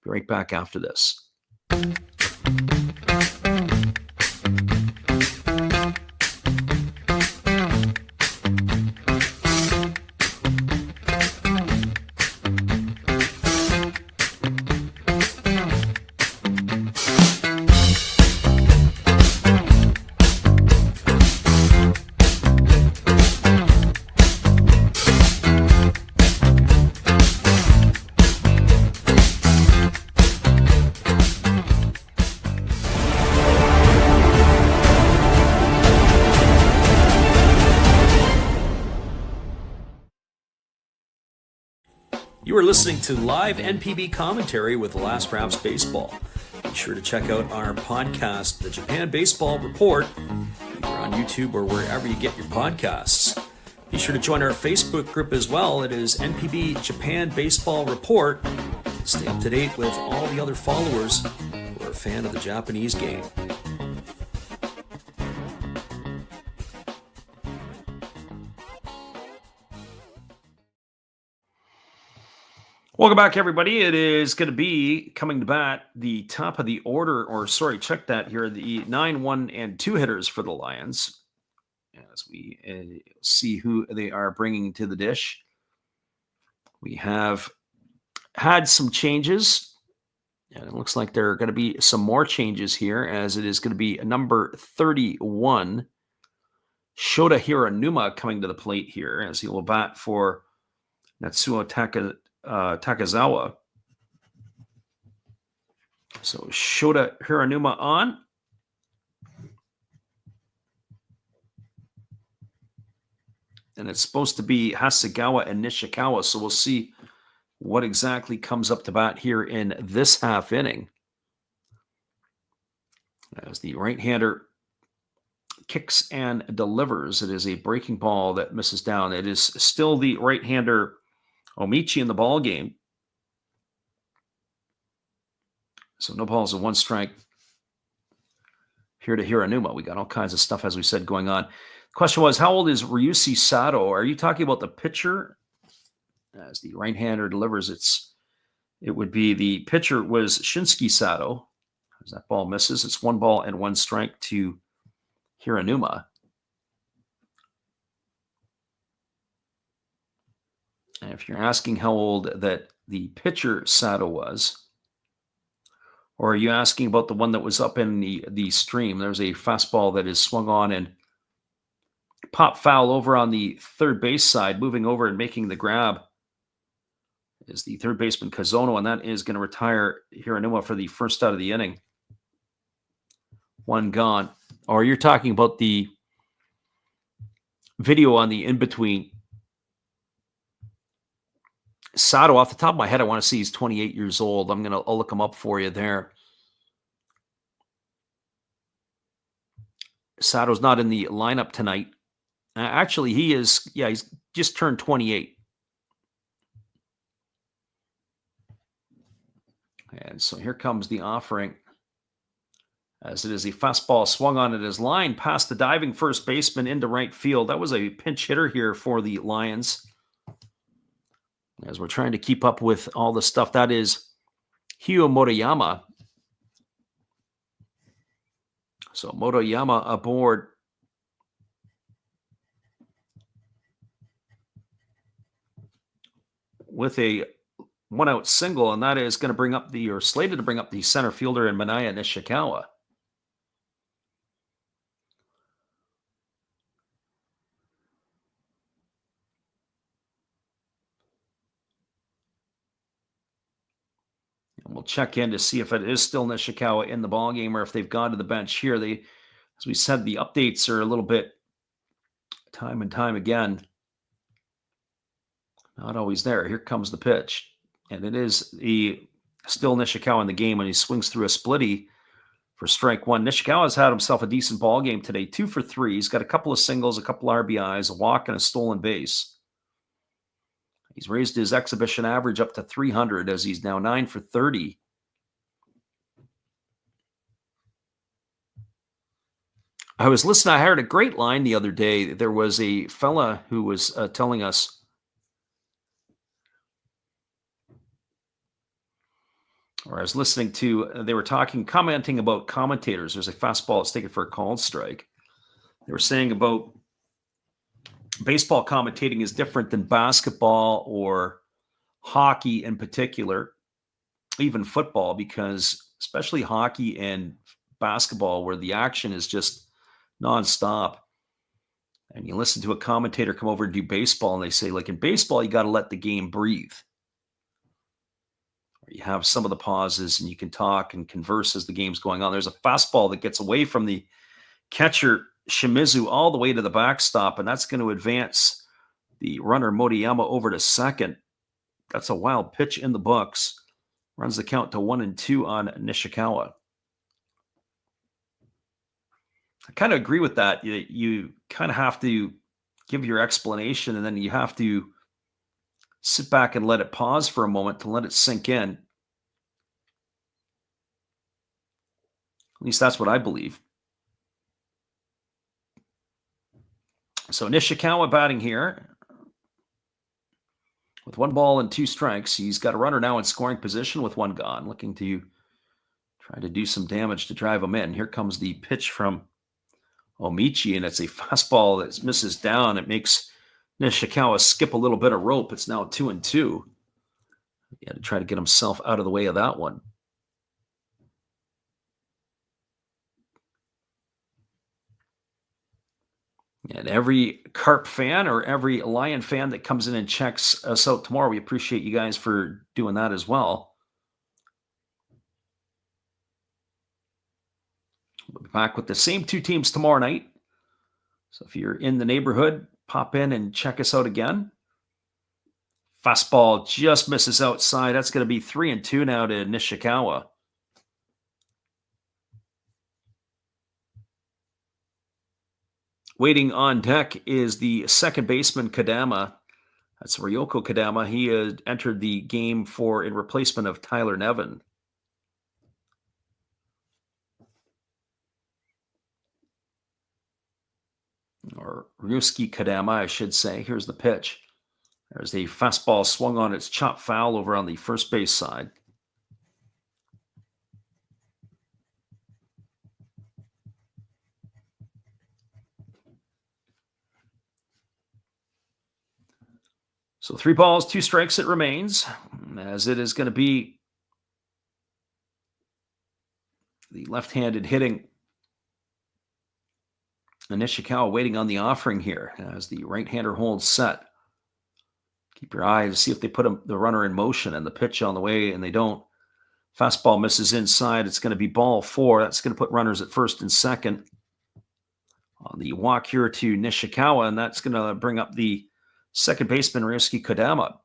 Be right back after this. You are listening to live NPB commentary with Last Raps Baseball. Be sure to check out our podcast, The Japan Baseball Report, either on YouTube or wherever you get your podcasts. Be sure to join our Facebook group as well. It is NPB Japan Baseball Report. Stay up to date with all the other followers who are a fan of the Japanese game. Welcome back, everybody. It is going to be coming to bat the top of the order, check that here, the 9, 1, and 2 hitters for the Lions, as we see who they are bringing to the dish. We have had some changes, and it looks like there are going to be some more changes here, as it is going to be number 31, Shota Hiranuma, coming to the plate here, as he will bat for Natsuo Takazawa. So Shota Hiranuma on. And it's supposed to be Hasegawa and Nishikawa. So we'll see what exactly comes up to bat here in this half inning, as the right-hander kicks and delivers. It is a breaking ball that misses down. It is still the right-hander Omichi in the ball game. So no balls and 1 strike here to Hiranuma. We got all kinds of stuff, as we said, going on. The question was, how old is Ryushi Sato? Are you talking about the pitcher? As the right-hander delivers, it would be the pitcher was Shinsuke Sato. As that ball misses, it's 1 ball and 1 strike to Hiranuma. And if you're asking how old that the pitcher Sato was, or are you asking about the one that was up in the stream? There's a fastball that is swung on and pop foul over on the third base side, moving over and making the grab is the third baseman Kazono, and that is going to retire Hiranuma for the first out of the inning. 1 gone. Or you're talking about the video on the in-between. Sato, off the top of my head, I want to see he's 28 years old. I'll look him up for you there. Sato's not in the lineup tonight. Actually, he is. Yeah, he's just turned 28. And so here comes the offering, as it is a fastball swung on at his line past the diving first baseman into right field. That was a pinch hitter here for the Lions. As we're trying to keep up with all the stuff, that is Hio Motoyama. So Motoyama aboard. With a one-out single, and that is going to bring up the, or slated to bring up the center fielder in Manaya Nishikawa. And we'll check in to see if it is still Nishikawa in the ballgame or if they've gone to the bench here. They, as we said, the updates are a little bit time and time again not always there. Here comes the pitch. And it is still Nishikawa in the game when he swings through a splitty for strike one. Nishikawa has had himself a decent ball game today, 2 for 3. He's got a couple of singles, a couple of RBIs, a walk, and a stolen base. He's raised his exhibition average up to 300 as he's now 9 for 30. I was listening. I heard a great line the other day. There was a fella who was telling us, or I was listening to, they were commenting about commentators. There's a fastball that's taken for a called strike. They were saying about baseball commentating is different than basketball or hockey in particular, even football, because especially hockey and basketball, where the action is just nonstop. And you listen to a commentator come over and do baseball, and they say, like in baseball, you got to let the game breathe. You have some of the pauses and you can talk and converse as the game's going on. There's a fastball that gets away from the catcher Shimizu all the way to the backstop, and that's going to advance the runner Motoyama over to second. That's a wild pitch in the books. Runs the count to 1-2 on Nishikawa. I kind of agree with that. You kind of have to give your explanation, and then you have to sit back and let it pause for a moment to let it sink in. At least that's what I believe. So Nishikawa batting here with 1 ball and 2 strikes. He's got a runner now in scoring position with 1 gone, looking to try to do some damage to drive him in. Here comes the pitch from Omichi, and it's a fastball that misses down. It makes Nishikawa skip a little bit of rope. It's now 2-2. He had to try to get himself out of the way of that one. And every Carp fan or every Lion fan that comes in and checks us out tomorrow, we appreciate you guys for doing that as well. We'll be back with the same 2 teams tomorrow night. So if you're in the neighborhood, pop in and check us out again. Fastball just misses outside. That's going to be 3-2 now to Nishikawa. Waiting on deck is the second baseman, Kadama. That's Ryoko Kadama. He had entered the game in replacement of Tyler Nevin. Or Ryusuke Kadama, I should say. Here's the pitch. There's a fastball swung on its chop foul over on the first base side. So 3 balls, 2 strikes it remains, as it is going to be the left-handed hitting Nishikawa waiting on the offering here as the right-hander holds set. Keep your eye to see if they put the runner in motion and the pitch on the way, and they don't. Fastball misses inside. It's going to be ball 4. That's going to put runners at first and second. On the walk here to Nishikawa, and that's going to bring up the second baseman, Ryusuke Kadama.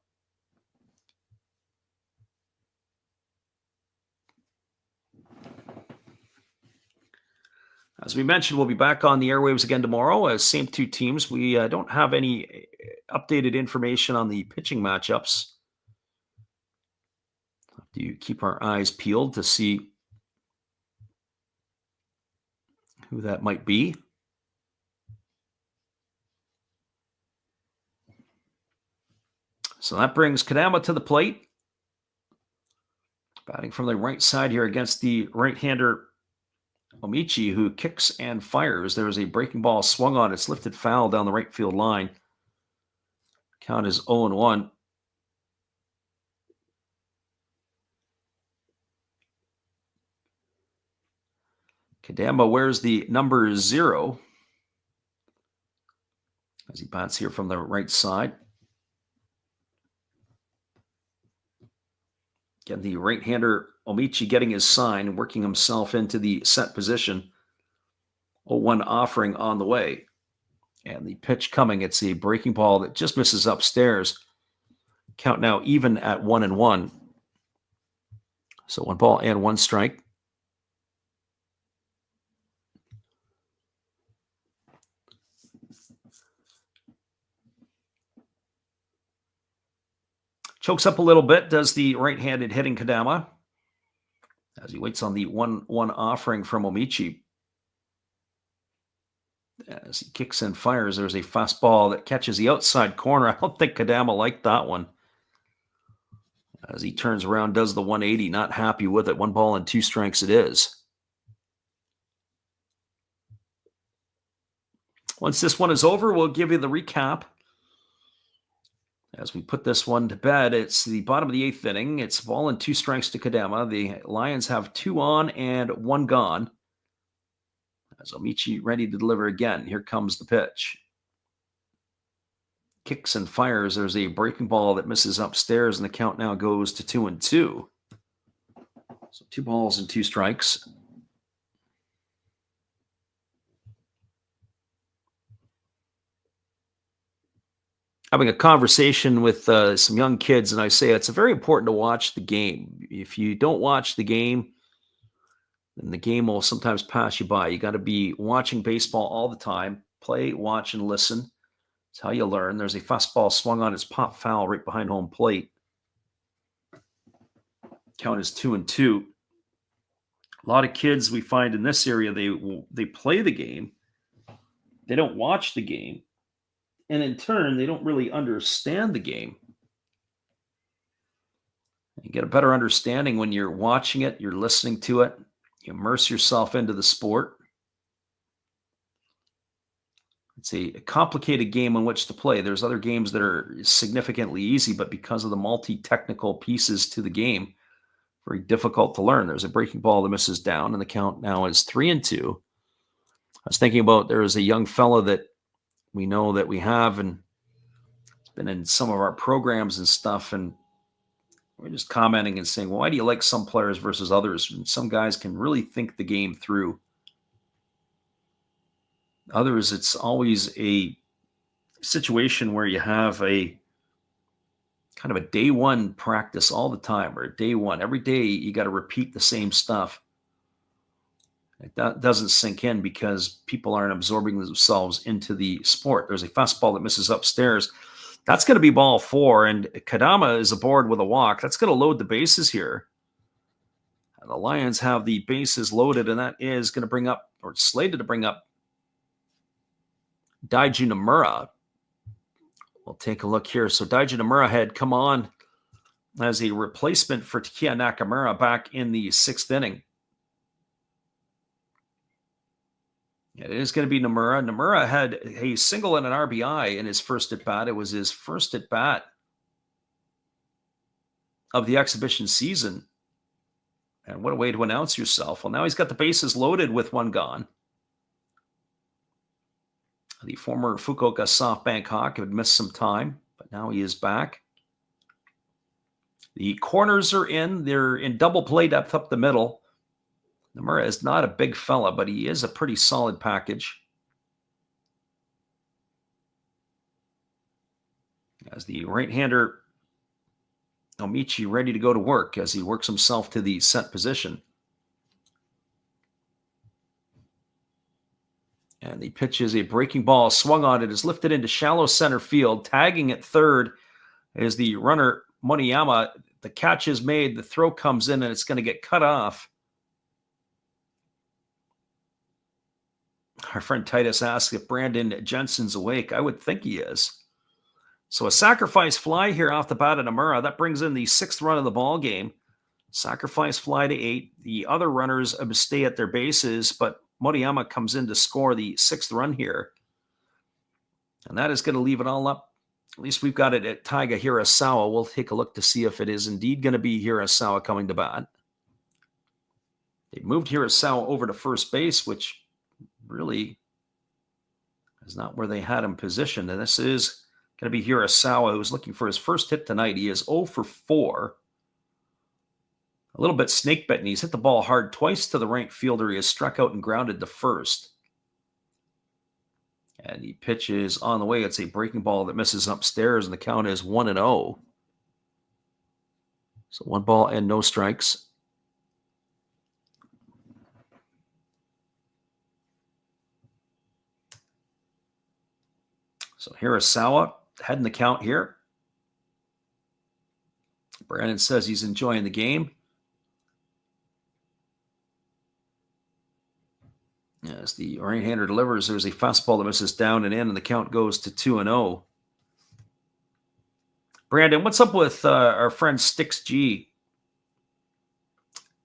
As we mentioned, we'll be back on the airwaves again tomorrow. Same 2 teams. We don't have any updated information on the pitching matchups. Have to keep our eyes peeled to see who that might be. So that brings Kadama to the plate. Batting from the right side here against the right-hander Omichi, who kicks and fires. There's a breaking ball swung on. It's lifted foul down the right field line. Count is 0-1. Kadama wears the number 0 as he bats here from the right side. Again, the right-hander Omichi getting his sign, working himself into the set position. 0-1 offering on the way. And the pitch coming. It's a breaking ball that just misses upstairs. Count now even at 1-1. So 1 ball and 1 strike. Chokes up a little bit, does the right-handed hitting Kadama, as he waits on the 1-1 offering from Omichi. As he kicks and fires, there's a fastball that catches the outside corner. I don't think Kadama liked that one. As he turns around, does the 180, not happy with it. 1 ball and 2 strikes it is. Once this one is over, we'll give you the recap. As we put this one to bed, it's the bottom of the 8th inning. It's 1 ball and 2 strikes to Kadama. The Lions have 2 on and 1 gone. As Omichi ready to deliver again. Here comes the pitch. Kicks and fires. There's a breaking ball that misses upstairs, and the count now goes to 2-2. So 2 balls and 2 strikes. Having a conversation with some young kids, and I say it's very important to watch the game. If you don't watch the game, then the game will sometimes pass you by. You got to be watching baseball all the time. Play, watch, and listen. It's how you learn. There's a fastball swung on. It's pop foul right behind home plate. Count is 2-2. A lot of kids we find in this area, they play the game. They don't watch the game. And in turn, they don't really understand the game. You get a better understanding when you're watching it, you're listening to it, you immerse yourself into the sport. It's a complicated game in which to play. There's other games that are significantly easy, but because of the multi-technical pieces to the game, very difficult to learn. There's a breaking ball that misses down, and the count now is 3-2. I was thinking about there is a young fella that we know that we have, and it's been in some of our programs and stuff, and we're just commenting and saying, well, why do you like some players versus others? And some guys can really think the game through. Others, it's always a situation where you have a kind of a day one practice all the time, or a day one. Every day you got to repeat the same stuff. It doesn't sink in because people aren't absorbing themselves into the sport. There's a fastball that misses upstairs. That's going to be ball 4, and Kadama is aboard with a walk. That's going to load the bases here. And the Lions have the bases loaded, and that is going to bring up, or slated to bring up, Daiju Nomura. We'll take a look here. So Daiju Nomura had come on as a replacement for Takeya Nakamura back in the 6th inning. It is going to be Nomura. Nomura had a single and an RBI in his first at-bat. It was his first at-bat of the exhibition season. And what a way to announce yourself. Well, now he's got the bases loaded with 1 gone. The former Fukuoka SoftBank Hawk had missed some time, but now he is back. The corners are in. They're in double play depth up the middle. Nomura is not a big fella, but he is a pretty solid package. As the right-hander Omichi ready to go to work as he works himself to the set position. And the pitch is a breaking ball swung on. It is lifted into shallow center field. Tagging at third is the runner Moniyama. The catch is made, the throw comes in, and it's going to get cut off. Our friend Titus asks if Brandon Jensen's awake. I would think he is. So a sacrifice fly here off the bat at Amura. That brings in the 6th run of the ball game. Sacrifice fly to 8. The other runners stay at their bases, but Moriyama comes in to score the 6th run here. And that is going to leave it all up. At least we've got it at Taiga Hirasawa. We'll take a look to see if it is indeed going to be Hirasawa coming to bat. They moved Hirasawa over to first base, which really is not where they had him positioned. And this is going to be Hirasawa, who's looking for his first hit tonight. He is 0 for 4. A little bit snake bitten. He's hit the ball hard twice to the right fielder. He has struck out and grounded to first. And he pitches on the way. It's a breaking ball that misses upstairs, and the count is 1-0. So 1 ball and no strikes. So Hirasawa heading the count here. Brandon says he's enjoying the game. As the right-hander delivers, there's a fastball that misses down and in, and the count goes to 2-0. Brandon, what's up with our friend Stix G?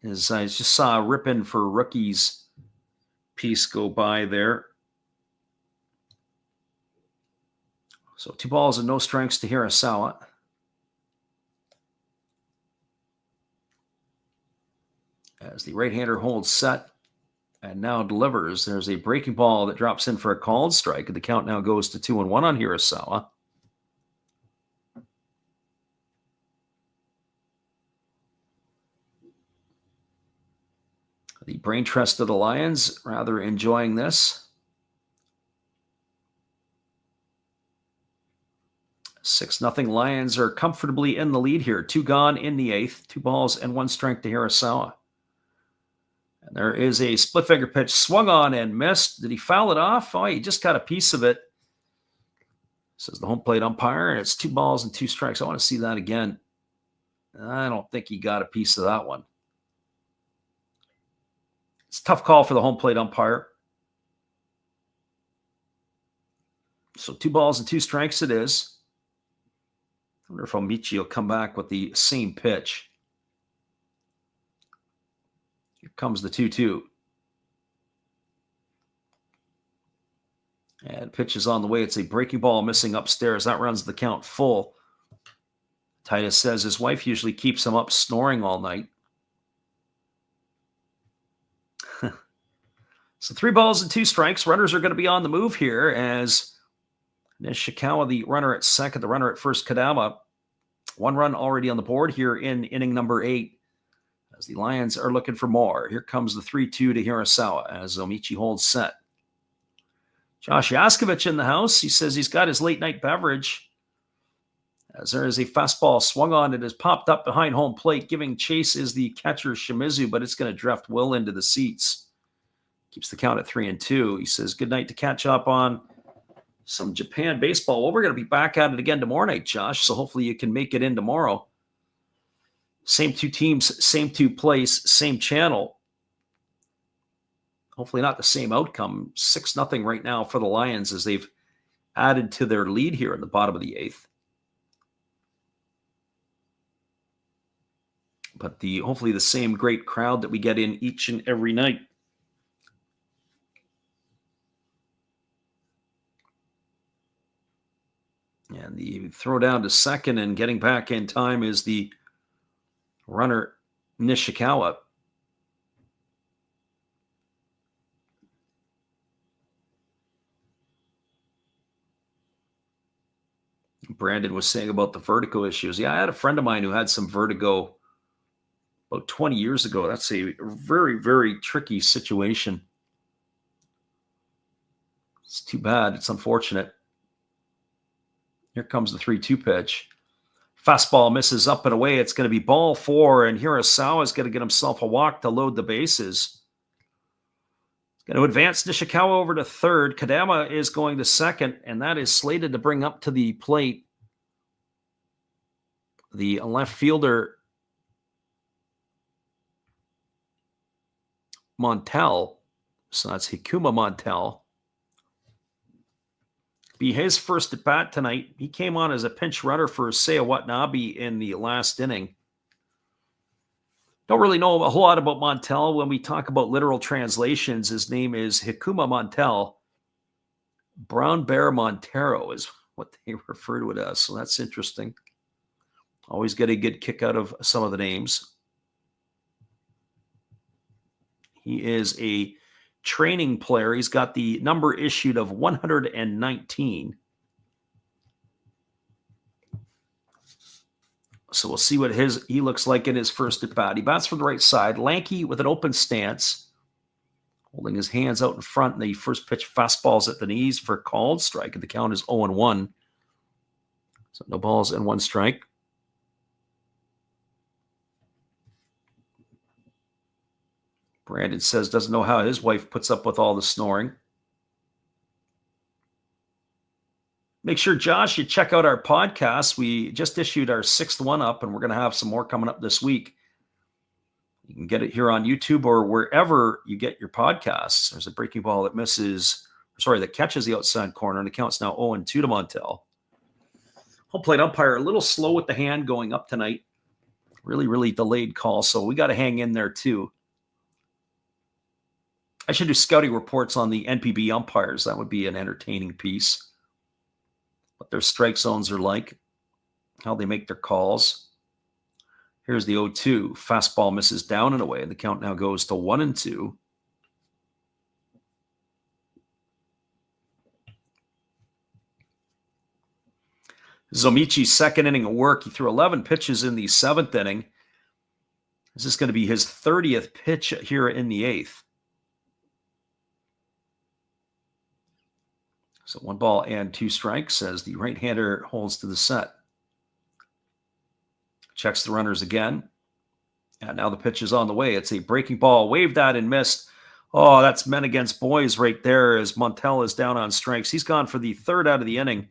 As I just saw a rip-in for rookies piece go by there. So 2 balls and no strikes to Hirasawa. As the right-hander holds set and now delivers, there's a breaking ball that drops in for a called strike, and the count now goes to 2-1 on Hirasawa. The brain trust of the Lions rather enjoying this. 6-0 Lions are comfortably in the lead here. 2 gone in the 8th. 2 balls and 1 strike to Hirasawa. And there is a split finger pitch swung on and missed. Did he foul it off? Oh, he just got a piece of it. Says the home plate umpire, and it's 2 balls and 2 strikes. I want to see that again. I don't think he got a piece of that one. It's a tough call for the home plate umpire. So 2 balls and 2 strikes it is. I wonder if Omichi will come back with the same pitch. Here comes the 2-2. And pitch is on the way. It's a breaking ball missing upstairs. That runs the count full. Titus says his wife usually keeps him up snoring all night. So 3 balls and 2 strikes. Runners are going to be on the move here as Nishikawa, the runner at second, the runner at first, Kadama. 1 run already on the board here in inning number 8 as the Lions are looking for more. Here comes the 3-2 to Hirasawa as Omichi holds set. Josh Yaskovich in the house. He says he's got his late night beverage as there is a fastball swung on. It has popped up behind home plate. Giving chase is the catcher Shimizu, but it's going to drift well into the seats. Keeps the count at 3-2. He says good night to catch up on some Japan baseball. Well, we're going to be back at it again tomorrow night, Josh, so hopefully you can make it in tomorrow. Same 2 teams, same 2 place, same channel. Hopefully not the same outcome. 6-0 right now for the Lions as they've added to their lead here in the bottom of the 8th. But hopefully the same great crowd that we get in each and every night. And the throw down to second and getting back in time is the runner Nishikawa. Brandon was saying about the vertigo issues. Yeah, I had a friend of mine who had some vertigo about 20 years ago. That's a very, very tricky situation. It's too bad. It's unfortunate. Here comes the 3-2 pitch. Fastball misses up and away. It's going to be ball 4, and Hirasawa is going to get himself a walk to load the bases. He's going to advance Nishikawa over to third. Kadama is going to second, and that is slated to bring up to the plate the left fielder, Montel. So that's Hikuma Montel. Be his first at bat tonight. He came on as a pinch runner for Seiya Watanabe in the last inning. Don't really know a whole lot about Montel. When we talk about literal translations, his name is Hikuma Montel. Brown Bear Montero is what they refer to it as. So that's interesting. Always get a good kick out of some of the names. He is a training player. He's got the number issued of 119. So we'll see what he looks like in his first at bat. He bats from the right side, lanky with an open stance, holding his hands out in front. And the first pitch fastballs at the knees for a called strike. And the count is 0-1. So no balls and 1 strike. Brandon says doesn't know how his wife puts up with all the snoring. Make sure, Josh, you check out our podcast. We just issued our 6th one up, and we're going to have some more coming up this week. You can get it here on YouTube or wherever you get your podcasts. There's a breaking ball that catches the outside corner, and the count's now 0-2 to Montel. Home plate umpire, a little slow with the hand going up tonight. Really, really delayed call, so we got to hang in there too. I should do scouting reports on the NPB umpires. That would be an entertaining piece. What their strike zones are like, how they make their calls. Here's the 0-2. Fastball misses down and away, and the count now goes to 1-2. Zomichi's second inning of work. He threw 11 pitches in the 7th inning. This is going to be his 30th pitch here in the 8th. So 1 ball and 2 strikes as the right-hander holds to the set. Checks the runners again. And now the pitch is on the way. It's a breaking ball. Waved at and missed. Oh, that's men against boys right there as Montel is down on strikes. He's gone for the 3rd out of the inning.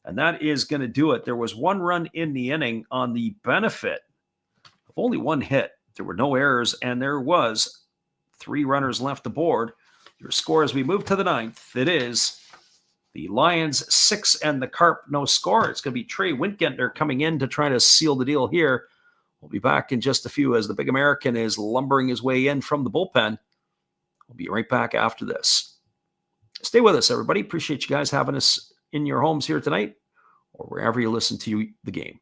And that is going to do it. There was 1 run in the inning on the benefit of only 1 hit. There were no errors, and there was 3 runners left aboard. Your score as we move to the 9th, it is the Lions 6 and the Carp no score. It's going to be Trey Wintgentner coming in to try to seal the deal here. We'll be back in just a few as the big American is lumbering his way in from the bullpen. We'll be right back after this. Stay with us, everybody. Appreciate you guys having us in your homes here tonight or wherever you listen to the game.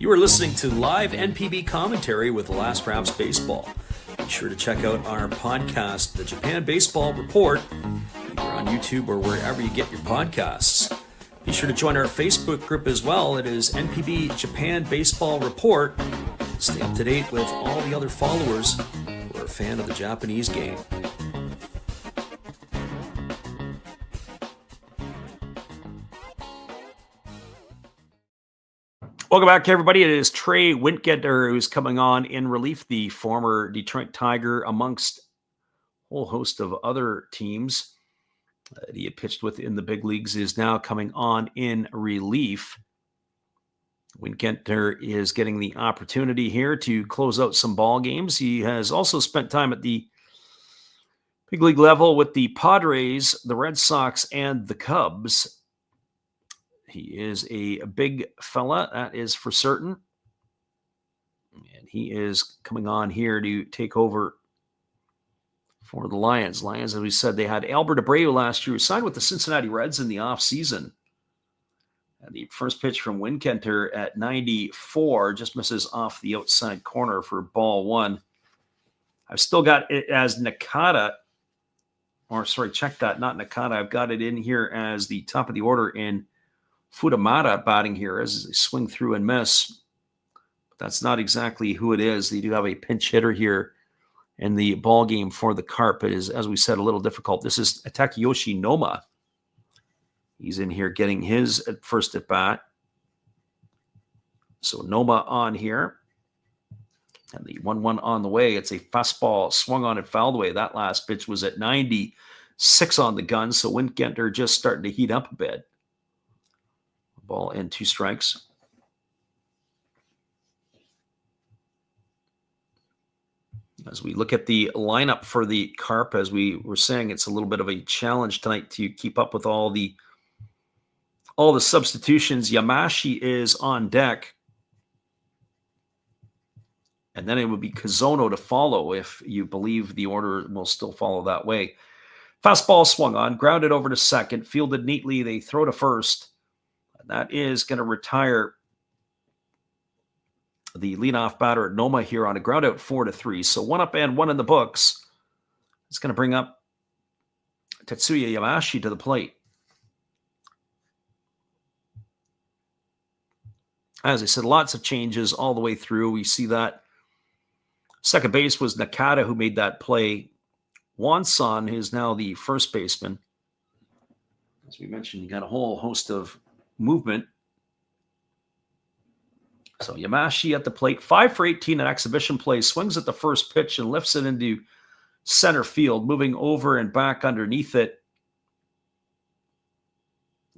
You are listening to live NPB commentary with Last Raps Baseball. Be sure to check out our podcast, The Japan Baseball Report, either on YouTube or wherever you get your podcasts. Be sure to join our Facebook group as well. It is NPB Japan Baseball Report. Stay up to date with all the other followers who are a fan of the Japanese game. Welcome back, everybody. It is Trey Wintgentner who's coming on in relief, the former Detroit Tiger, amongst a whole host of other teams that he had pitched with in the big leagues, is now coming on in relief. Wintgentner is getting the opportunity here to close out some ball games. He has also spent time at the big league level with the Padres, the Red Sox, and the Cubs. He is a big fella, that is for certain. And he is coming on here to take over for the Lions. Lions, as we said, they had Albert Abreu last year, who signed with the Cincinnati Reds in the offseason. And the first pitch from Winkenter at 94 just misses off the outside corner for ball one. I've still got it as Nakata, or sorry, check that, not Nakata. I've got it in here as the top of the order in Futamata batting here as they swing through and miss. But that's not exactly who it is. They do have a pinch hitter here in the ball game for the Carp. It is, as we said, a little difficult. This is Takeyoshi Noma. He's in here getting his first at bat. So Noma on here. And the 1-1 on the way. It's a fastball swung on and fouled away. That last pitch was at 96 on the gun. So Winkenter just starting to heat up a bit. Ball and 2 strikes. As we look at the lineup for the Carp, as we were saying, it's a little bit of a challenge tonight to keep up with all the substitutions. Yamashi is on deck. And then it would be Kazono to follow if you believe the order will still follow that way. Fastball swung on, grounded over to second, fielded neatly. They throw to first. And that is going to retire the leadoff batter at Noma here on a ground out 4-3. So 1 up and 1 in the books. It's going to bring up Tetsuya Yamashi to the plate. As I said, lots of changes all the way through. We see that second base was Nakata who made that play. Wanson is now the first baseman. As we mentioned, you got a whole host of movement. So Yamashi at the plate, 5 for 18 in exhibition play, swings at the first pitch and lifts it into center field, moving over and back underneath it.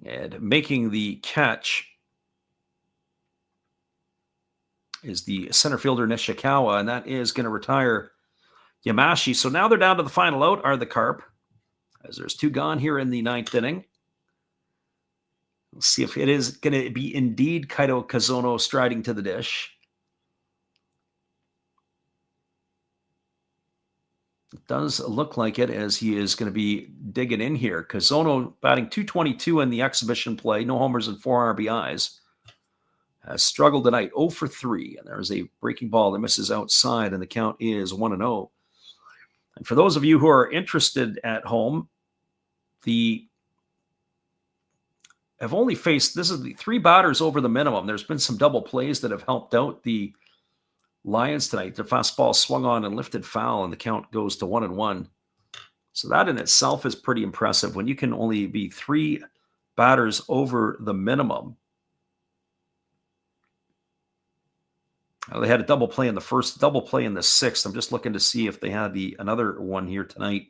And making the catch is the center fielder Nishikawa, and that is going to retire Yamashi. So now they're down to the final out are the Carp, as there's 2 gone here in the 9th inning. We'll see if it is going to be indeed Kaito Kazono striding to the dish. It does look like it, as he is going to be digging in here. Kazono batting .222 in the exhibition play, no homers and 4 RBIs. Has struggled tonight, 0 for 3. And there's a breaking ball that misses outside, and the count is 1-0. And for those of you who are interested at home, have only faced, this is the 3 batters over the minimum. There's been some double plays that have helped out the Lions tonight. The fastball swung on and lifted foul, and the count goes to 1-1. So that in itself is pretty impressive when you can only be 3 batters over the minimum. They had a double play in the first, double play in the 6th. I'm just looking to see if they had another one here tonight.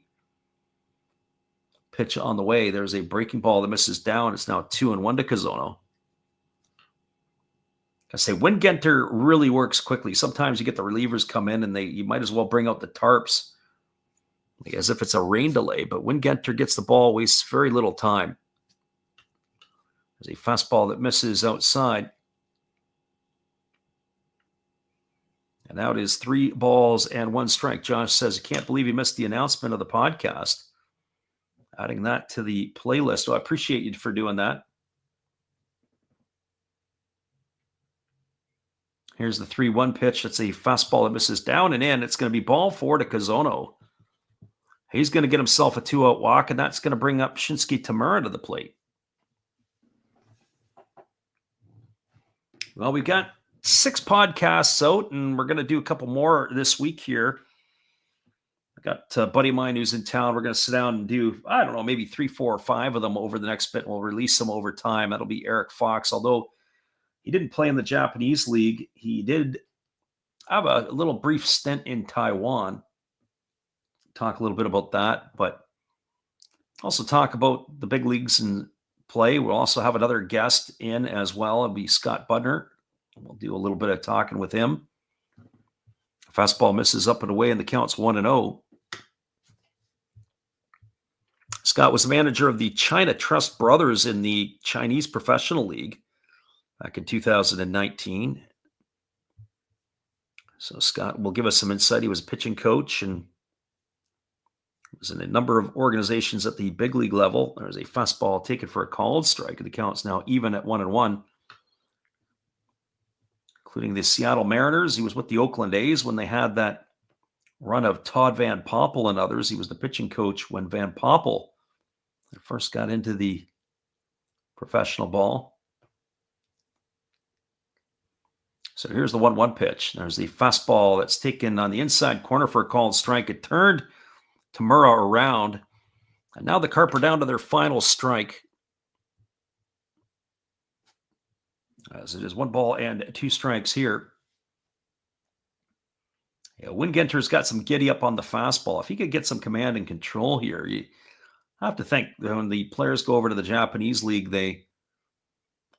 Pitch on the way. There's a breaking ball that misses down. It's now 2-1 to Kazono. I say Winkenter really works quickly. Sometimes you get the relievers come in and you might as well bring out the tarps as if it's a rain delay. But Winkenter gets the ball, wastes very little time. There's a fastball that misses outside. And now it is 3 balls and 1 strike. Josh says, I can't believe he missed the announcement of the podcast. Adding that to the playlist. Well, I appreciate you for doing that. Here's the 3-1 pitch. It's a fastball that misses down and in. It's going to be ball 4 to Kazono. He's going to get himself a 2-out walk, and that's going to bring up Shinsuke Tamura to the plate. Well, we've got 6 podcasts out, and we're going to do a couple more this week here. I got a buddy of mine who's in town. We're going to sit down and do, I don't know, maybe 3, 4, or 5 of them over the next bit. We'll release them over time. That'll be Eric Fox. Although he didn't play in the Japanese league, he did have a little brief stint in Taiwan. Talk a little bit about that, but also talk about the big leagues in play. We'll also have another guest in as well. It'll be Scott Budner. We'll do a little bit of talking with him. Fastball misses up and away, and the count's 1-0. Scott was the manager of the China Trust Brothers in the Chinese Professional League back in 2019. So Scott will give us some insight. He was a pitching coach and was in a number of organizations at the big league level. There's a fastball taken for a called strike. The count's now even at 1-1, including the Seattle Mariners. He was with the Oakland A's when they had that run of Todd Van Poppel and others. He was the pitching coach when Van Poppel first got into the professional ball. So here's the 1-1 pitch. There's the fastball that's taken on the inside corner for a called strike. It turned Tamura around. And now the Carp are down to their final strike. As it is 1 ball and 2 strikes here. Yeah, Wingenter's got some giddy up on the fastball. If he could get some command and control here, you have to think when the players go over to the Japanese league, they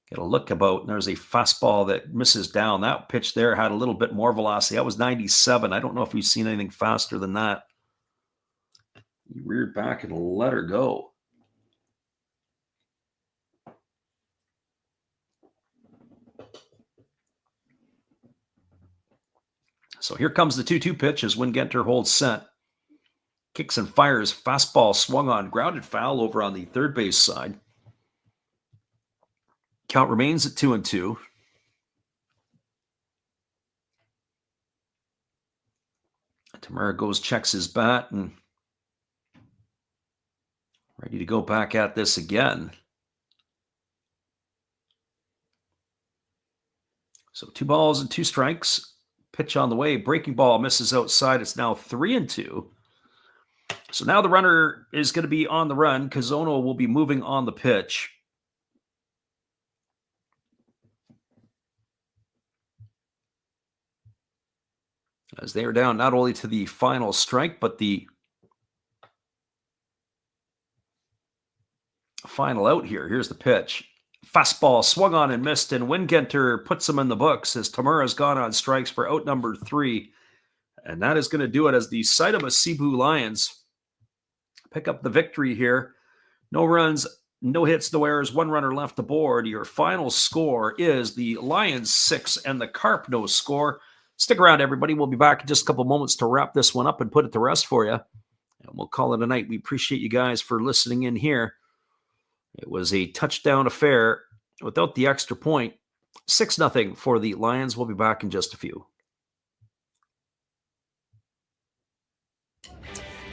get a look about, and there's a fastball that misses down. That pitch there had a little bit more velocity. That was 97. I don't know if we've seen anything faster than that. He reared back and let her go. So here comes the 2-2 pitch as Wingenter holds set. Kicks and fires. Fastball swung on. Grounded foul over on the third base side. Count remains at 2-2. Tamura goes, checks his bat, and ready to go back at this again. So 2 balls and 2 strikes. Pitch on the way. Breaking ball misses outside. It's now 3-2. So now the runner is going to be on the run. Kazono will be moving on the pitch. As they are down not only to the final strike, but the final out here. Here's the pitch. Fastball swung on and missed, and Wingenter puts him in the books as Tamura's gone on strikes for out number 3. And that is going to do it as the Saitama Seibu Lions pick up the victory here. No runs, no hits, no errors, 1 runner left aboard. Your final score is the Lions 6 and the Carp no score. Stick around, everybody. We'll be back in just a couple moments to wrap this one up and put it to rest for you. And we'll call it a night. We appreciate you guys for listening in here. It was a touchdown affair without the extra point. 6-0 for the Lions. We'll be back in just a few.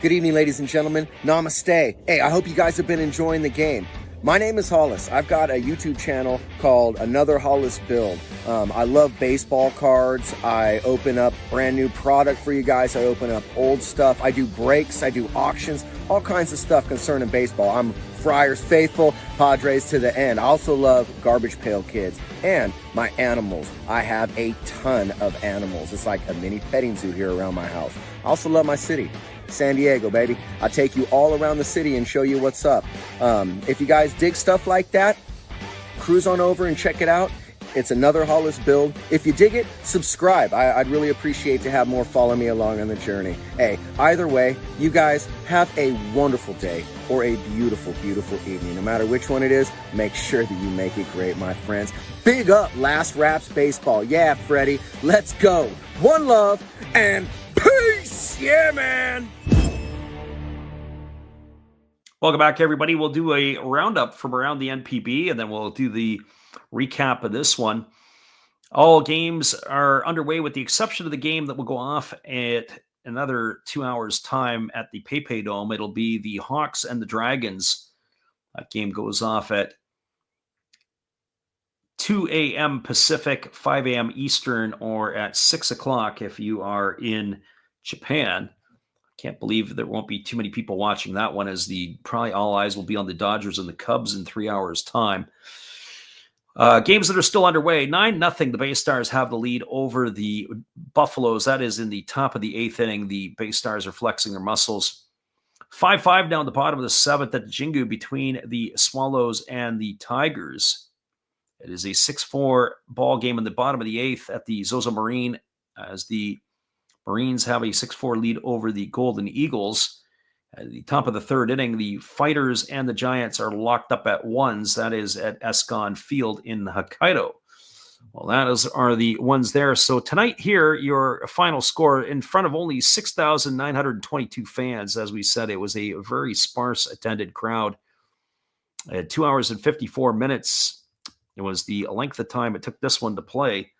Good evening, ladies and gentlemen. Namaste. Hey, I hope you guys have been enjoying the game. My name is Hollis. I've got a YouTube channel called Another Hollis Build. I love baseball cards. I open up brand new product for you guys. I open up old stuff. I do breaks. I do auctions. All kinds of stuff concerning baseball. I'm Friars faithful, Padres to the end. I also love Garbage Pail Kids and my animals. I have a ton of animals. It's like a mini petting zoo here around my house. I also love my city. San Diego, baby. I'll take you all around the city and show you what's up. If you guys dig stuff like that, cruise on over and check it out. It's Another Hollis Build. If you dig it, subscribe. I'd really appreciate to have more follow me along on the journey. Hey, either way, you guys have a wonderful day or a beautiful, beautiful evening. No matter which one it is, make sure that you make it great, my friends. Big up Last Raps Baseball. Yeah, Freddie, let's go. One love and peace. Yeah, man. Welcome back, everybody. We'll do a roundup from around the NPB, and then we'll do the recap of this one. All games are underway with the exception of the game that will go off at another 2 hours' time at the PayPay Dome. It'll be the Hawks and the Dragons. That game goes off at 2 a.m. Pacific, 5 a.m. Eastern, or at 6 o'clock if you are in Japan. Can't believe there won't be too many people watching that one, as probably all eyes will be on the Dodgers and the Cubs in 3 hours' time. Games that are still underway. 9-0. The Bay Stars have the lead over the Buffaloes. That is in the top of the 8th inning. The Bay Stars are flexing their muscles. 5-5 down the bottom of the 7th at Jingu between the Swallows and the Tigers. It is a 6-4 ball game in the bottom of the 8th at the Zozo Marine, as the Marines have a 6-4 lead over the Golden Eagles. At the top of the 3rd inning, the Fighters and the Giants are locked up at 1s. That is at Escon Field in Hokkaido. Well, are the ones there. So tonight here, your final score in front of only 6,922 fans. As we said, it was a very sparse attended crowd. It had 2 hours and 54 minutes. It was the length of time it took this one to play.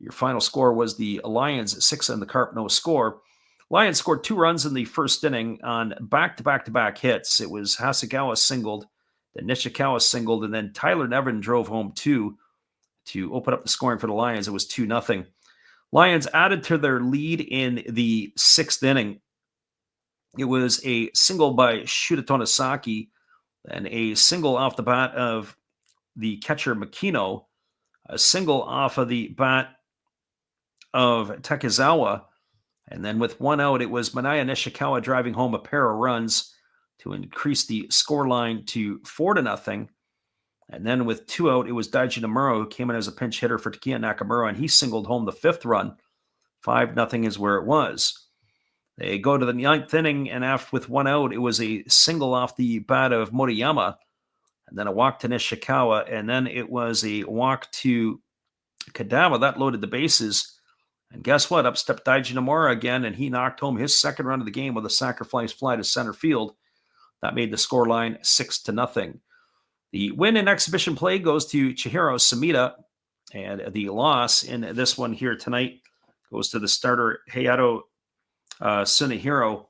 Your final score was the Lions 6 and the Carp no score. Lions scored 2 runs in the first inning on back-to-back hits. It was Hasegawa singled, then Nishikawa singled, and then Tyler Nevin drove home 2 to open up the scoring for the Lions. It was 2-0. Lions added to their lead in the 6th inning. It was a single by Shuta Tonosaki and a single off the bat of the catcher Makino, a single off of the bat of Takizawa, and then with 1 out, it was Manaya Nishikawa driving home a pair of runs to increase the scoreline to 4-0. And then with 2 out, it was Daiji Nomura who came in as a pinch hitter for Takiya Nakamura, and he singled home the 5th run. 5-0 is where it was. They go to the 9th inning, and with 1 out, it was a single off the bat of Moriyama, and then a walk to Nishikawa, and then it was a walk to Kadawa. That loaded the bases. And guess what? Up stepped Daiji Nomura again, and he knocked home his 2nd run of the game with a sacrifice fly to center field. That made the scoreline 6-0. The win in exhibition play goes to Chihiro Sumida, and the loss in this one here tonight goes to the starter Hayato Tsunehiro.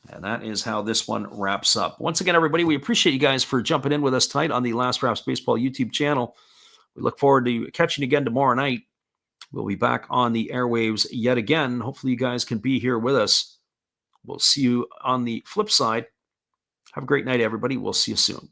And that is how this one wraps up. Once again, everybody, we appreciate you guys for jumping in with us tonight on the Last Raps Baseball YouTube channel. We look forward to catching you again tomorrow night. We'll be back on the airwaves yet again. Hopefully you guys can be here with us. We'll see you on the flip side. Have a great night, everybody. We'll see you soon.